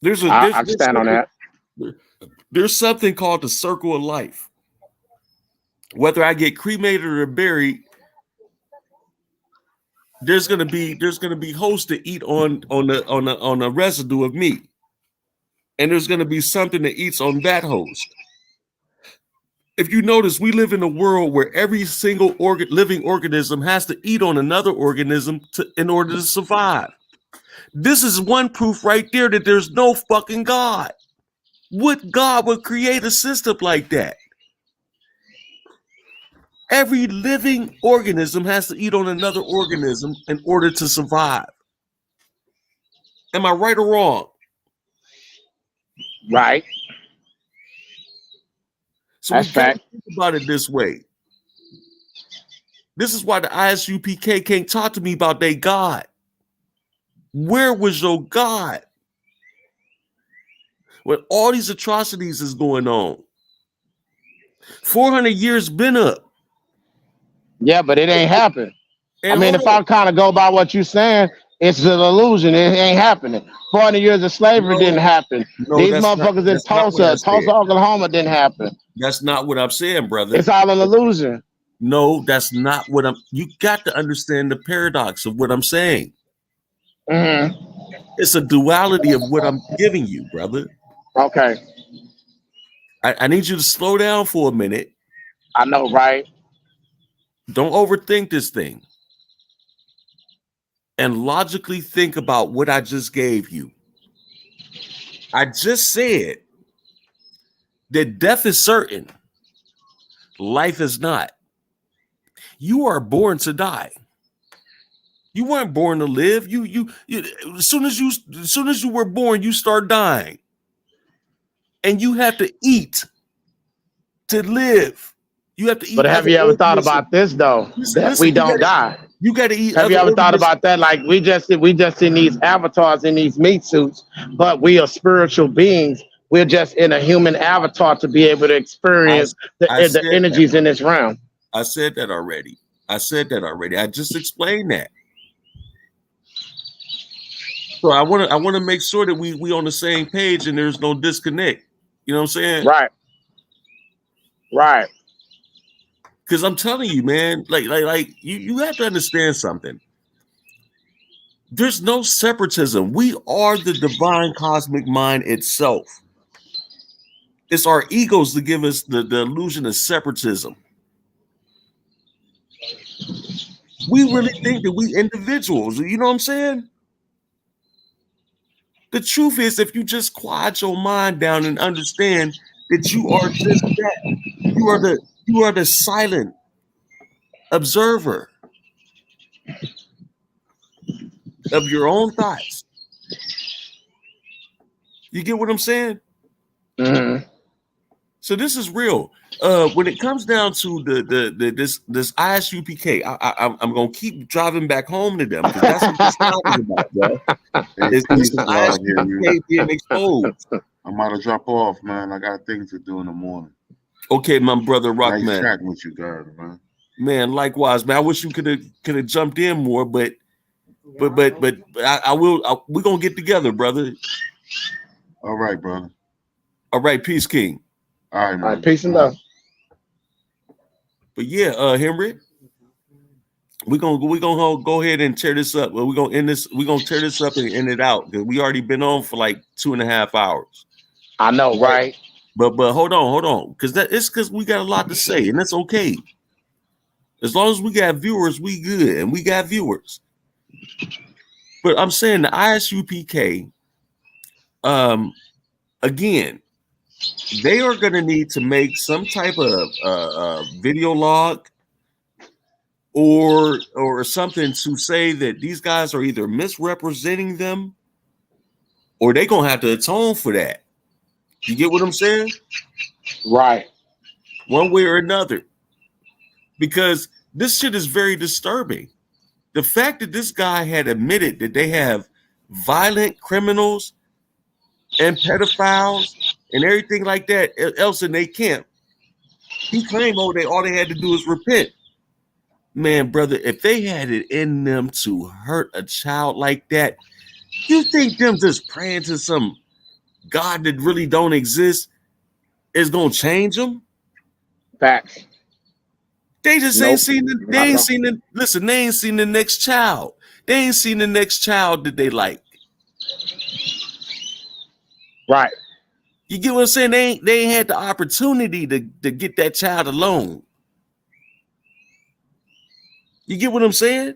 I can stand on that. There's something called the circle of life. whether I get cremated or buried, there's gonna be hosts to eat on the residue of me, and there's gonna be something that eats on that host. If you notice, we live in a world where every single living organism has to eat on another organism in order to survive. This is one proof right there that there's no fucking God. What God would create a system like that? Every living organism has to eat on another organism in order to survive. Am I right or wrong? Right. So That's we got to fact. think about it this way. This is why the ISUPK can't talk to me about their God. Where was your God when all these atrocities is going on? 400 years been up. Yeah, but it ain't happened. And I mean, if I kind of go by what you're saying, it's an illusion. It ain't happening. 400 years of slavery didn't happen. These motherfuckers in Tulsa, Oklahoma didn't happen. That's not what I'm saying, brother. It's all an illusion. No, that's not what you got to understand the paradox of what I'm saying. Mm-hmm. It's a duality of what I'm giving you, brother. Okay. I need you to slow down for a minute. I know, right? Don't overthink this thing. And logically think about what I just gave you. I just said that death is certain. Life is not. You are born to die. You weren't born to live. You as soon as you were born, you start dying. And you have to eat to live. You have to eat. But have you ever thought about this though? That we don't die. You got to eat. Have you ever thought about that? Like we just in these avatars in these meat suits, but we are spiritual beings. We're just in a human avatar to be able to experience the energies in this realm. I said that already. I just explained that. So I want to make sure that we on the same page and there's no disconnect. You know what I'm saying? Right. Right. Because I'm telling you, man, like you have to understand something. There's no separatism. We are the divine cosmic mind itself. It's our egos that give us the illusion of separatism. We really think that we individuals, you know what I'm saying? The truth is, if you just quiet your mind down and understand that you are just that, you are the silent observer of your own thoughts. You get what I'm saying? Mm-hmm. So this is real. When it comes down to this ISUPK, I'm gonna keep driving back home to them because that's what this talking about, bro. It's ISUPK being exposed. I'm about to drop off, man. I got things to do in the morning. Okay, my brother Rockman. Nice chatting with you guys, man. Man, likewise, man. I wish you could have jumped in more, but I will. We're gonna get together, brother. All right, brother. All right, peace, King. All right, man. All right, peace and love. But yeah, Henry, we're gonna go ahead and tear this up. Well, we're gonna end this. We're gonna tear this up and end it out because we already been on for like 2.5 hours. I know, right? But hold on, because we got a lot to say, and that's okay. As long as we got viewers, we good, and we got viewers. But I'm saying the ISUPK, again, they are going to need to make some type of video log or something to say that these guys are either misrepresenting them or they're going to have to atone for that. You get what I'm saying? Right. One way or another. Because this shit is very disturbing. The fact that this guy had admitted that they have violent criminals and pedophiles and everything like that else in their camp, he claimed all they had to do is repent. Man, brother, if they had it in them to hurt a child like that, you think them just praying to some God that really don't exist is gonna change them? Facts. They just Nope. ain't seen the, they ain't seen the, listen, they ain't seen the next child. They ain't seen the next child that they like. Right. You get what I'm saying? They ain't had the opportunity to get that child alone. You get what I'm saying?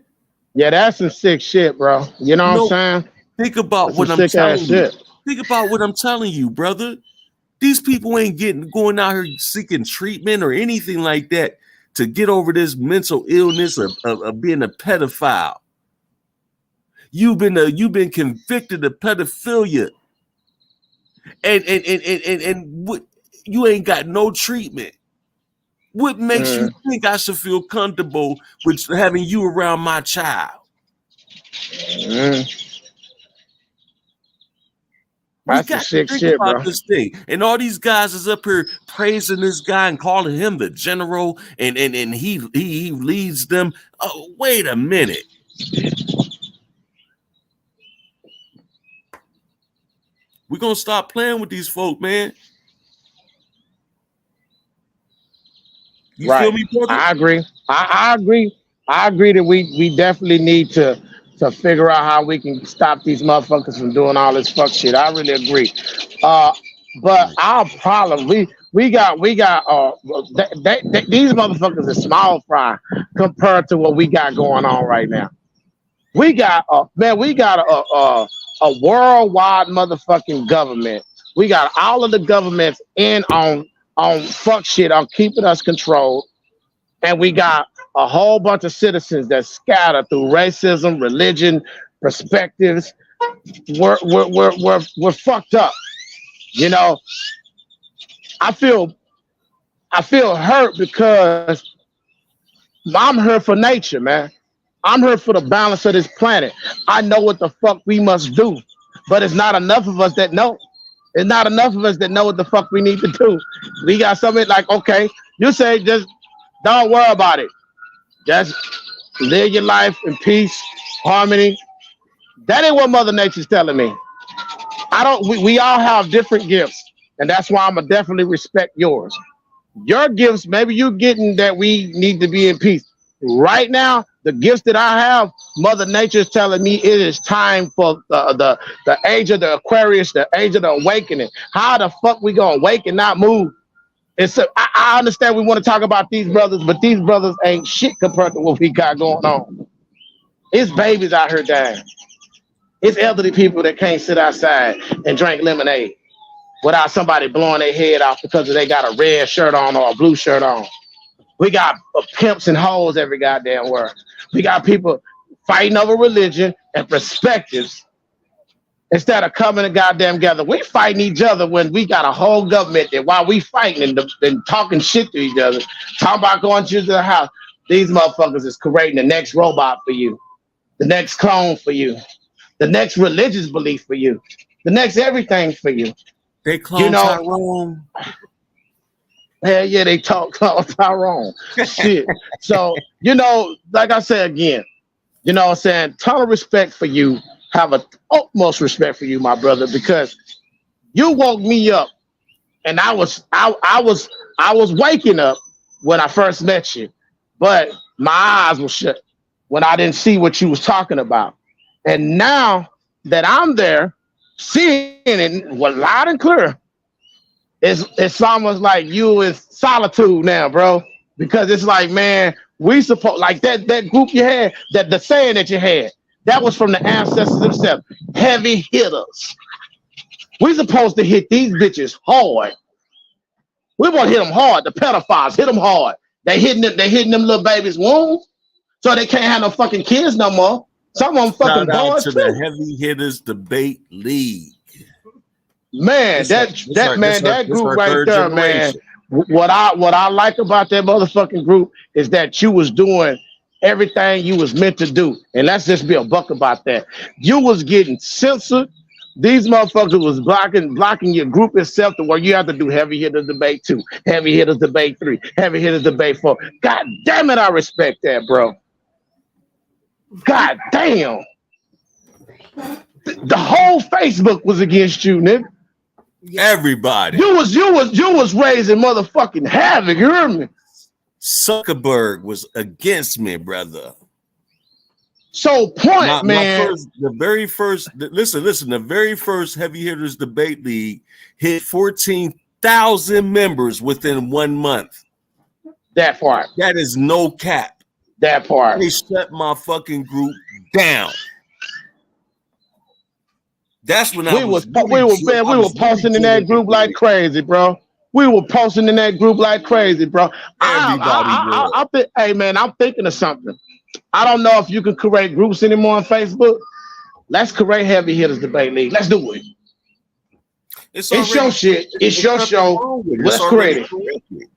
Yeah, that's some sick shit, bro. You know what I'm saying? Think about That's what some I'm sick ass telling you. shit. Think about what I'm telling you, brother. These people ain't going out here seeking treatment or anything like that to get over this mental illness of being a pedophile. You've been convicted of pedophilia, and what, you ain't got no treatment. What makes you think I should feel comfortable with having you around my child? We That's some got to sick think shit, about bro. this thing. And all these guys is up here praising this guy and calling him the general, and he leads them. Oh, wait a minute. We're gonna stop playing with these folk, man. You feel me, brother? I agree. I agree. I agree that we definitely need to figure out how we can stop these motherfuckers from doing all this fuck shit. I really agree. But our problem, we got these motherfuckers are small fry compared to what we got going on right now. We got a worldwide motherfucking government. We got all of the governments in on fuck shit, on keeping us controlled. And we got a whole bunch of citizens that scatter through racism, religion, perspectives. We're fucked up. You know, I feel hurt because I'm here for nature, man. I'm here for the balance of this planet. I know what the fuck we must do, but it's not enough of us that know. It's not enough of us that know what the fuck we need to do. We got something like, okay, you say just don't worry about it. Just live your life in peace, harmony. That ain't what Mother Nature's telling me. We all have different gifts, and that's why I'm gonna definitely respect yours. Your gifts, maybe you're getting that we need to be in peace. Right now, the gifts that I have, Mother Nature is telling me it is time for the age of the Aquarius, the age of the awakening. How the fuck we gonna wake and not move? I understand we want to talk about these brothers, but these brothers ain't shit compared to what we got going on. It's babies out here dying. It's elderly people that can't sit outside and drink lemonade without somebody blowing their head off because they got a red shirt on or a blue shirt on. We got pimps and hoes every goddamn word. We got people fighting over religion and perspectives instead of coming together. We fighting each other when we got a whole government that while we fighting and talking shit to each other, talking about going to the house, these motherfuckers is creating the next robot for you, the next clone for you, the next religious belief for you, the next everything for you. They clone Tyrone. Hell yeah, they talk Tyrone. Shit. So, like I said again, what I'm saying? Ton of respect for you. Have a utmost respect for you, my brother, because you woke me up, and I was waking up when I first met you, but my eyes were shut when I didn't see what you was talking about. And now that I'm there, seeing it loud and clear, it's almost like you is solitude now, bro. Because it's like, man, we supposed like that group you had, that the saying that you had, that was from the ancestors themselves. Heavy hitters. We supposed to hit these bitches hard. We want to hit them hard. The pedophiles hit them hard. They hitting them little babies' wombs, so they can't have no fucking kids no more. Some of them fucking boys too. The Heavy Hitters Debate League. Man, that group right there, man. What I like about that motherfucking group is that you was doing everything you was meant to do. And let's just be a buck about that. You was getting censored. These motherfuckers was blocking your group itself to where you have to do Heavy Hitters Debate 2, Heavy Hitters Debate 3, Heavy Hitters Debate 4. God damn it, I respect that, bro. God damn. The whole Facebook was against you, nigga. Everybody. You was raising motherfucking havoc, you heard me? Zuckerberg was against me, brother. So point, man. The very first Heavy Hitters Debate League hit 14,000 members within 1 month. That part. That is no cap. That part. They shut my fucking group down. That's when we were posting in that group like crazy, bro. We were posting in that group like crazy, bro. Hey man, I'm thinking of something. I don't know if you can create groups anymore on Facebook. Let's create Heavy Hitters Debate League. Let's do it. It's your shit. It's your show. Let's create it.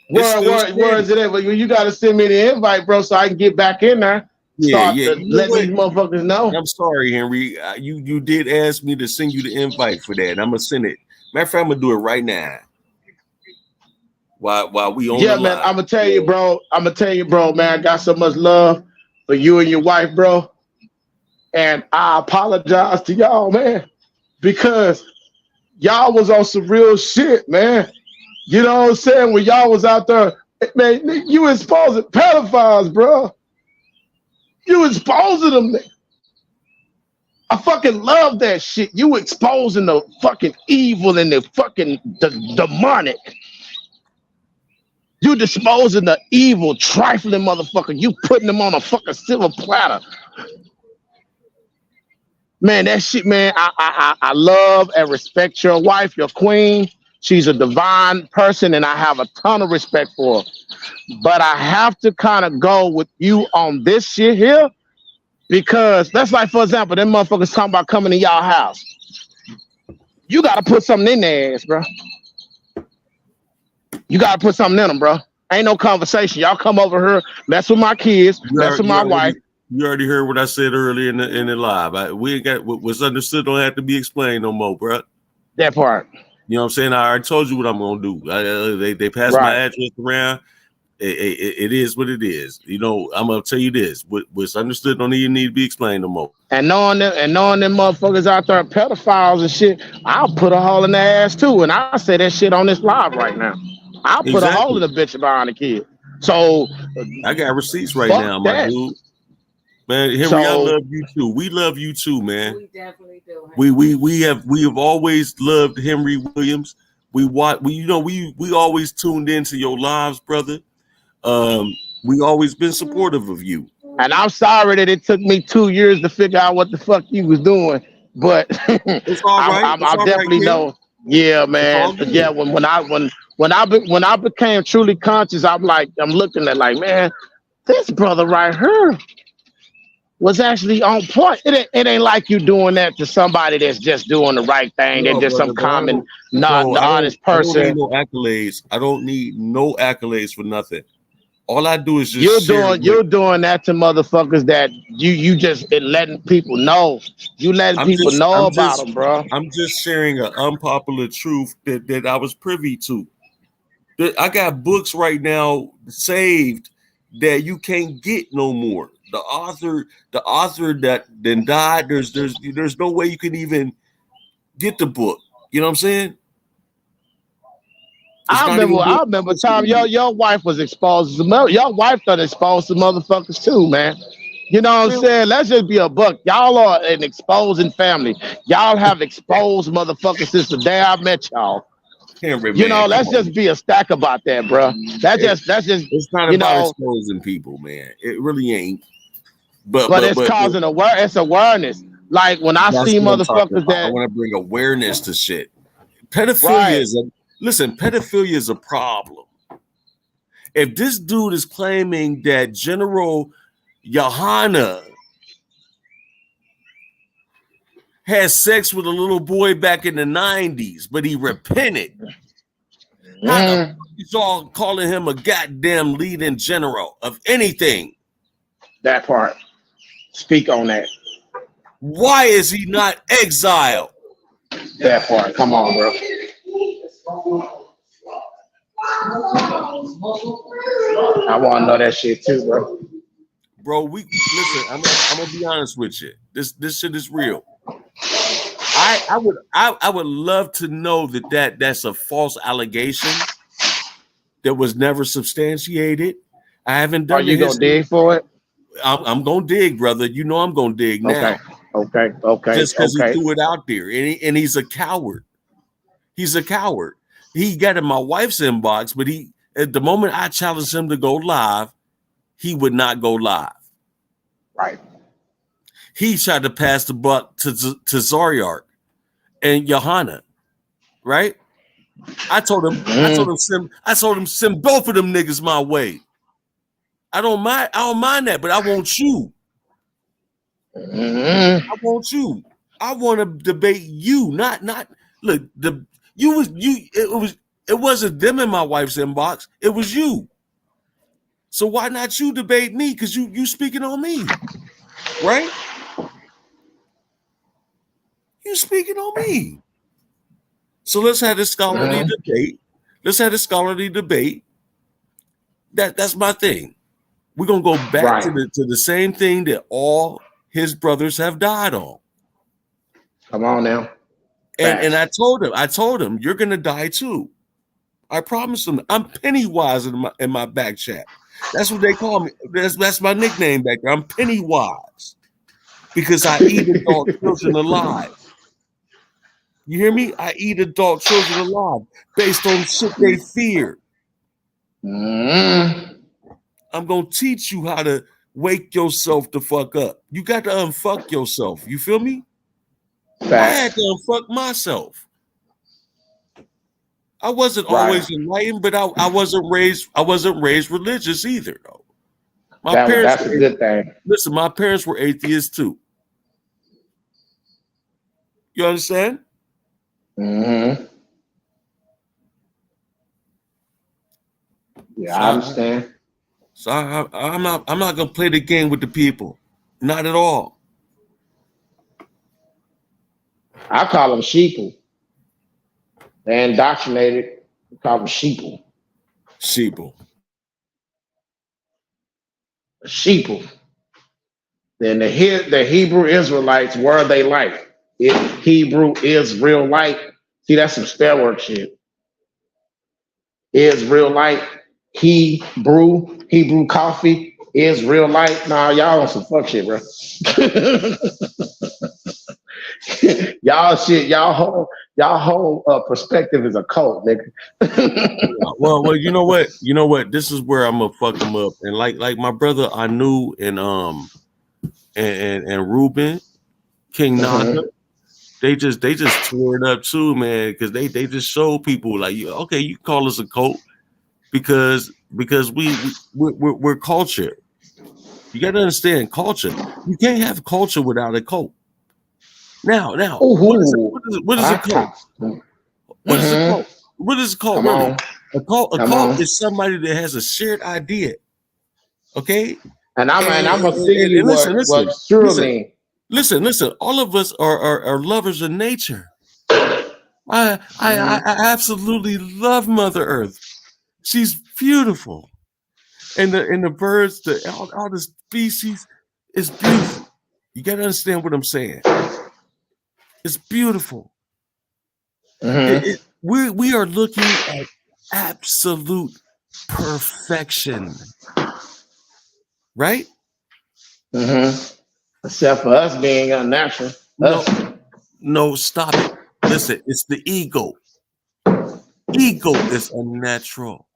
Where is it at? Well, you got to send me the invite, bro, so I can get back in there. Let these motherfuckers know. I'm sorry, Henry. You did ask me to send you the invite for that. I'm gonna send it. Matter of fact, I'm gonna do it right now. While we on the man, line. I'm gonna tell you, bro. Man, I got so much love for you and your wife, bro. And I apologize to y'all, man, because y'all was on some real shit, man. You know what I'm saying? When y'all was out there, man, you exposing pedophiles, bro. You exposing them. I fucking love that shit. You exposing the fucking evil and the fucking demonic. You disposing the evil, trifling motherfucker. You putting them on a fucking silver platter. Man, that shit, man, I love and respect your wife, your queen. She's a divine person, and I have a ton of respect for her. But I have to kind of go with you on this shit here, because that's like, for example, them motherfuckers talking about coming to y'all house. You got to put something in their ass, bro. You got to put something in them, bro. Ain't no conversation. Y'all come over here, mess with my kids, mess with my wife. You already heard what I said earlier in the live. We ain't got what's understood don't have to be explained no more, bro. That part. You know what I'm saying? I already told you what I'm gonna do. They passed my address around. It is what it is. You know, I'm gonna tell you this. What's understood don't even need to be explained no more. And knowing them motherfuckers out there pedophiles and shit, I'll put a hole in their ass too. And I say that shit on this live right now. I'll put a hole in the bitch behind the kid. So I got receipts right now, my dude. Man, Henry, I love you too. We love you too, man. We definitely do. We have always loved Henry Williams. We always tuned into your lives, brother. We always been supportive of you. And I'm sorry that it took me 2 years to figure out what the fuck you was doing, but it's all right. I definitely know. Yeah, man. Yeah, when I became truly conscious, I'm looking at like, man, this brother right here was actually on point. It ain't like you doing that to somebody that's just doing the right thing. They're just some common, honest person. I don't need no accolades. I don't need no accolades for nothing. All I do is just you're doing that to motherfuckers that you just letting people know. You letting people know about them, bro. I'm just sharing an unpopular truth that I was privy to. I got books right now saved that you can't get no more. The author that then died. There's no way you can even get the book. You know what I'm saying? I remember time your wife was exposed. Your wife done exposed to motherfuckers too, man. You know what I'm saying? Let's just be a buck. Y'all are an exposing family. Y'all have exposed motherfuckers since the day I met y'all. You know, let's just be a stack about that, bro. That's just it's not about exposing people, man. It really ain't. But it's causing it's awareness. Like when I see motherfuckers that I want to bring awareness to shit. Pedophilia pedophilia is a problem. If this dude is claiming that General Johanna had sex with a little boy back in the 90s, but he repented. How the fuck is y'all calling him a goddamn leading general of anything? That part. Speak on that. Why is he not exiled? That part. Come on, bro. I want to know that shit too, bro. Bro, listen. I'm gonna be honest with you. This shit is real. I would love to know that's a false allegation, that was never substantiated. I haven't done. Are you gonna dig for it? I'm gonna dig, brother. You know I'm gonna dig now. Okay. Just because he threw it out there, and he's a coward. He's a coward. He got in my wife's inbox, but at the moment I challenged him to go live, he would not go live. Right. He tried to pass the buck to Zaryark and Johanna. Right. I told him send both of them niggas my way. I don't mind that, but I want you. I want you. I want to debate you, not look. It wasn't them in my wife's inbox. It was you. So why not you debate me? Because you speaking on me, right? You speaking on me. So let's have this scholarly debate. Let's have this scholarly debate. That's my thing. We're gonna go back to the same thing that all his brothers have died on. Come on now. And I told him, you're gonna die too. I promised him. I'm Pennywise in my back chat. That's what they call me. That's my nickname back there. I'm Pennywise because I eat adult children alive. You hear me? I eat adult children alive based on shit they fear. I'm gonna teach you how to wake yourself the fuck up. You got to unfuck yourself. You feel me? I had to unfuck myself. I wasn't always enlightened, but I wasn't raised religious either, though. That's a good thing. Listen, my parents were atheists too. You understand? Yeah, I understand. So I'm not gonna play the game with the people. Not at all. I call them sheeple. They're indoctrinated. We call them sheeple. Sheeple. Then the Hebrew Israelites, were they like? Hebrew is real light. See, that's some spell work shit. Is real light. Hebrew coffee is real light. Nah, y'all on some fuck shit, bro. Y'all whole perspective is a cult, nigga. well, you know what? This is where I'm gonna fuck them up. And like my brother Anu and Ruben, King Nanda, they just tore it up too, man. Because they just show people like, okay, you call us a cult because we're culture. You got to understand culture. You can't have culture without a cult. Now, what is a cult? What is a cult? What is a cult? Really? A cult is somebody that has a shared idea. Okay? And I'm gonna see you what truly. Listen. All of us are lovers of nature. I absolutely love Mother Earth. She's beautiful, and the birds, all the species is beautiful. You got to understand what I'm saying. It's beautiful. We are looking at absolute perfection, right? Except for us being unnatural. No, stop it. Listen, it's the ego. Ego is unnatural.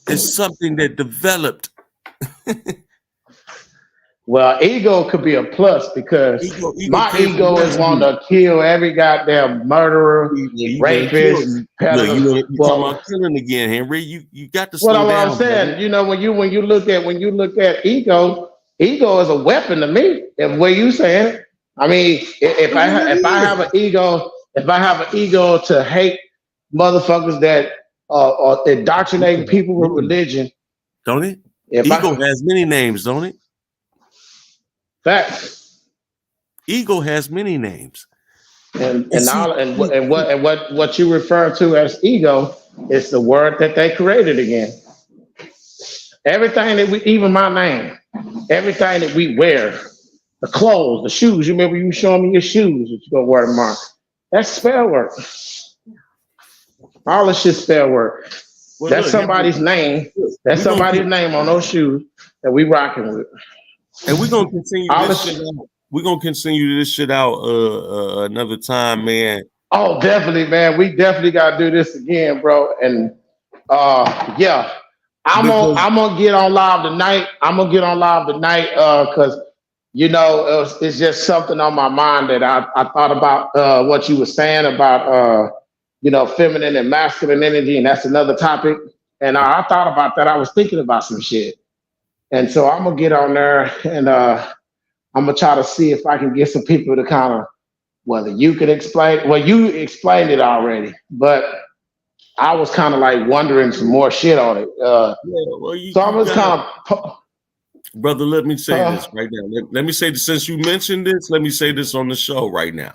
It's something that developed. Well, ego could be a plus because my ego is wanting to kill every goddamn murderer, rapist, pedophile. You talking about killing again, Henry? You got to slow down. What I'm saying, brother. You know, when you look at ego is a weapon to me. The way you saying it, I mean, if I have an ego to hate motherfuckers that are indoctrinating people with religion, don't it? Ego has many names, don't it? Facts. Ego has many names, and what you refer to as ego is the word that they created again. Everything that even my name, everything that we wear, the clothes, the shoes. You remember you showing me your shoes that you gonna wear tomorrow? That's spell work. All this shit spell work. Well, That's look, somebody's name. That's somebody's name on those shoes that we rocking with. And we're gonna continue All this this- shit out. We're gonna continue this shit out another time, man. Oh, definitely, man. We definitely gotta do this again, bro. And yeah, I'm gonna get on live tonight. Because you know it's just something on my mind that I thought about what you were saying about you know, feminine and masculine energy, and that's another topic. And I thought about that. I was thinking about some shit, and so I'm gonna get on there and I'm gonna try to see if I can get some people to kind of, whether you could explain. Well, you explained it already, but I was kind of like wondering some more shit on it. So I was kind of. Brother, let me say this right now. Let me say this, since you mentioned this, let me say this on the show right now.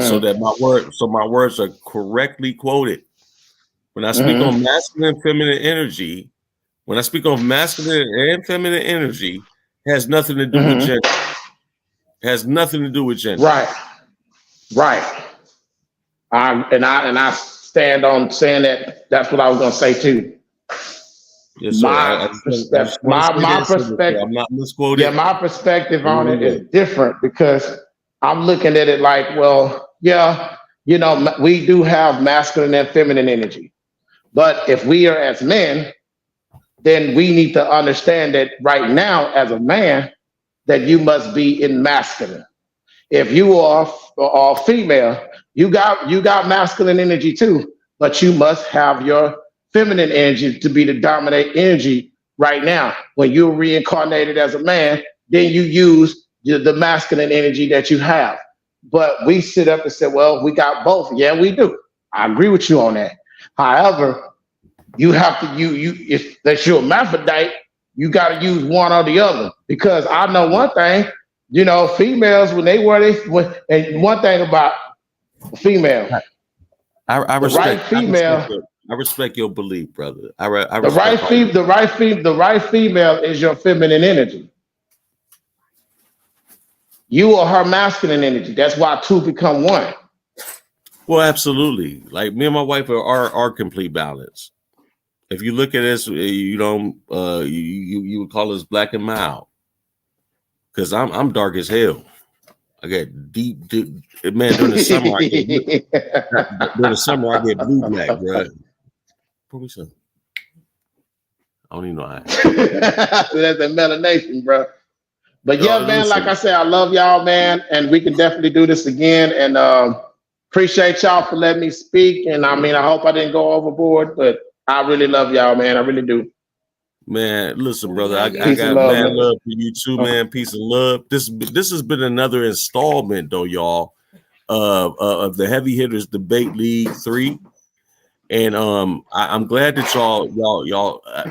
So that my words are correctly quoted. When I speak on masculine and feminine energy, when I speak on masculine and feminine energy, has nothing to do with gender. Has nothing to do with gender. Right. And I stand on saying that. That's what I was gonna say too. Yes, sir. My perspective. I'm not misquoting. Yeah, my perspective on it is different because I'm looking at it like, well, yeah, you know, we do have masculine and feminine energy, but if we are as men, then we need to understand that right now, as a man, that you must be in masculine. If you are female, you got masculine energy too, but you must have your feminine energy to be the dominant energy right now. When you're reincarnated as a man, then you use the masculine energy that you have. But we sit up and say, well, we got both. Yeah, we do. I agree with you on that. However, you have to if that you're a hermaphrodite, you got to use one or the other. Because I know one thing, you know, females when they and one thing about female, I respect I respect your belief, brother. The right female is your feminine energy. You are her masculine energy. That's why two become one. Well, absolutely. Like me and my wife are complete balance. If you look at us, you don't you would call us black and mild. Because I'm dark as hell. I get deep man, during the summer I get blue black, bro. Pour me some. I don't even know how. So that's the melanation, bro. But yeah, man, listen. Like I said, I love y'all, man, and we can definitely do this again. And appreciate y'all for letting me speak. And I mean, I hope I didn't go overboard, but I really love y'all, man. I really do. Man, listen, brother, I got mad love for you too, man. Peace and love. This has been another installment, though, y'all, of the Heavy Hitters Debate League 3. And I'm glad that y'all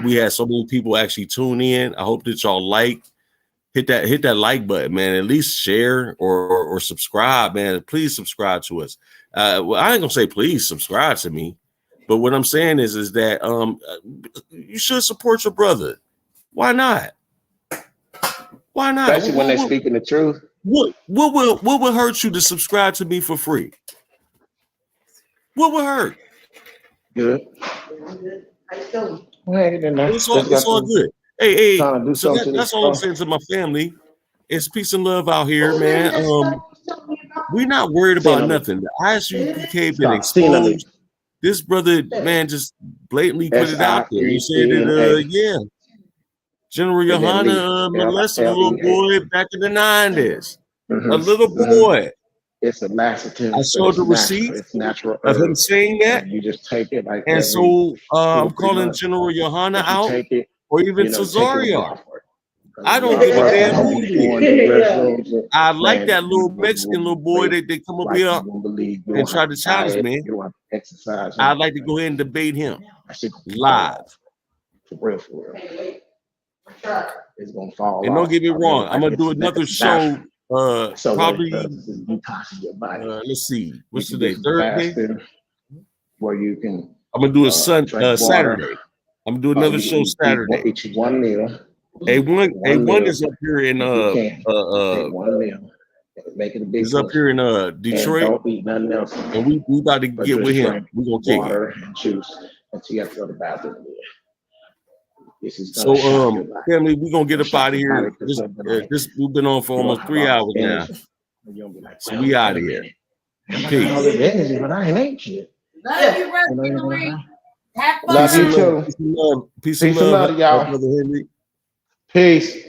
we had so many people actually tune in. I hope that y'all hit that like button, man. At least share or subscribe, man. Please subscribe to us. Well, I ain't gonna say please subscribe to me, but what I'm saying is that you should support your brother. Why not? Why not? Especially when they're speaking the truth. What will hurt you to subscribe to me for free? What will hurt? Good. It's all good. Hey, so that's all I'm saying to my family. It's peace and love out here, man. We're not worried about nothing. The ISUPK been exposed. This brother, man, just blatantly put it out there. He said that, General Johanna molested a little boy back in the 90s. A little boy. It's a laxative. I showed the receipt of him saying that. You just take it like and so I'm calling General Johanna out, or even Cesario. I don't give a damn who it is. I like that little Mexican little boy that they come up here and try to challenge me. I'd like to go ahead and debate him live. For real. It's gonna fall. And don't get me wrong, I'm gonna do another show. Probably. Let's see. What's today? Thursday. Where you can. I'm gonna do a Saturday. I'm gonna do another show Saturday. Eat one meal. A1 is up here in one meal. Make it a big He's up push. here in And Detroit, don't eat nothing else. and we about to But get just with him. drink We're gonna kick it. water and juice until you have to go to the bathroom again. This is So, gonna shock your body. family, we're gonna get up Shock out of your here. body, 'cause you'll be like, We've been on for you almost know, 3 about hours now. energy. And you'll be like, So well, we wait out a of here. minute. I'm like, I know there's energy, but I ain't ate shit. Love you, You Brother know anything Henry. about it? Have fun. Love you too. Peace and love. Peace Peace and love to y'all. Brother Henry. Peace.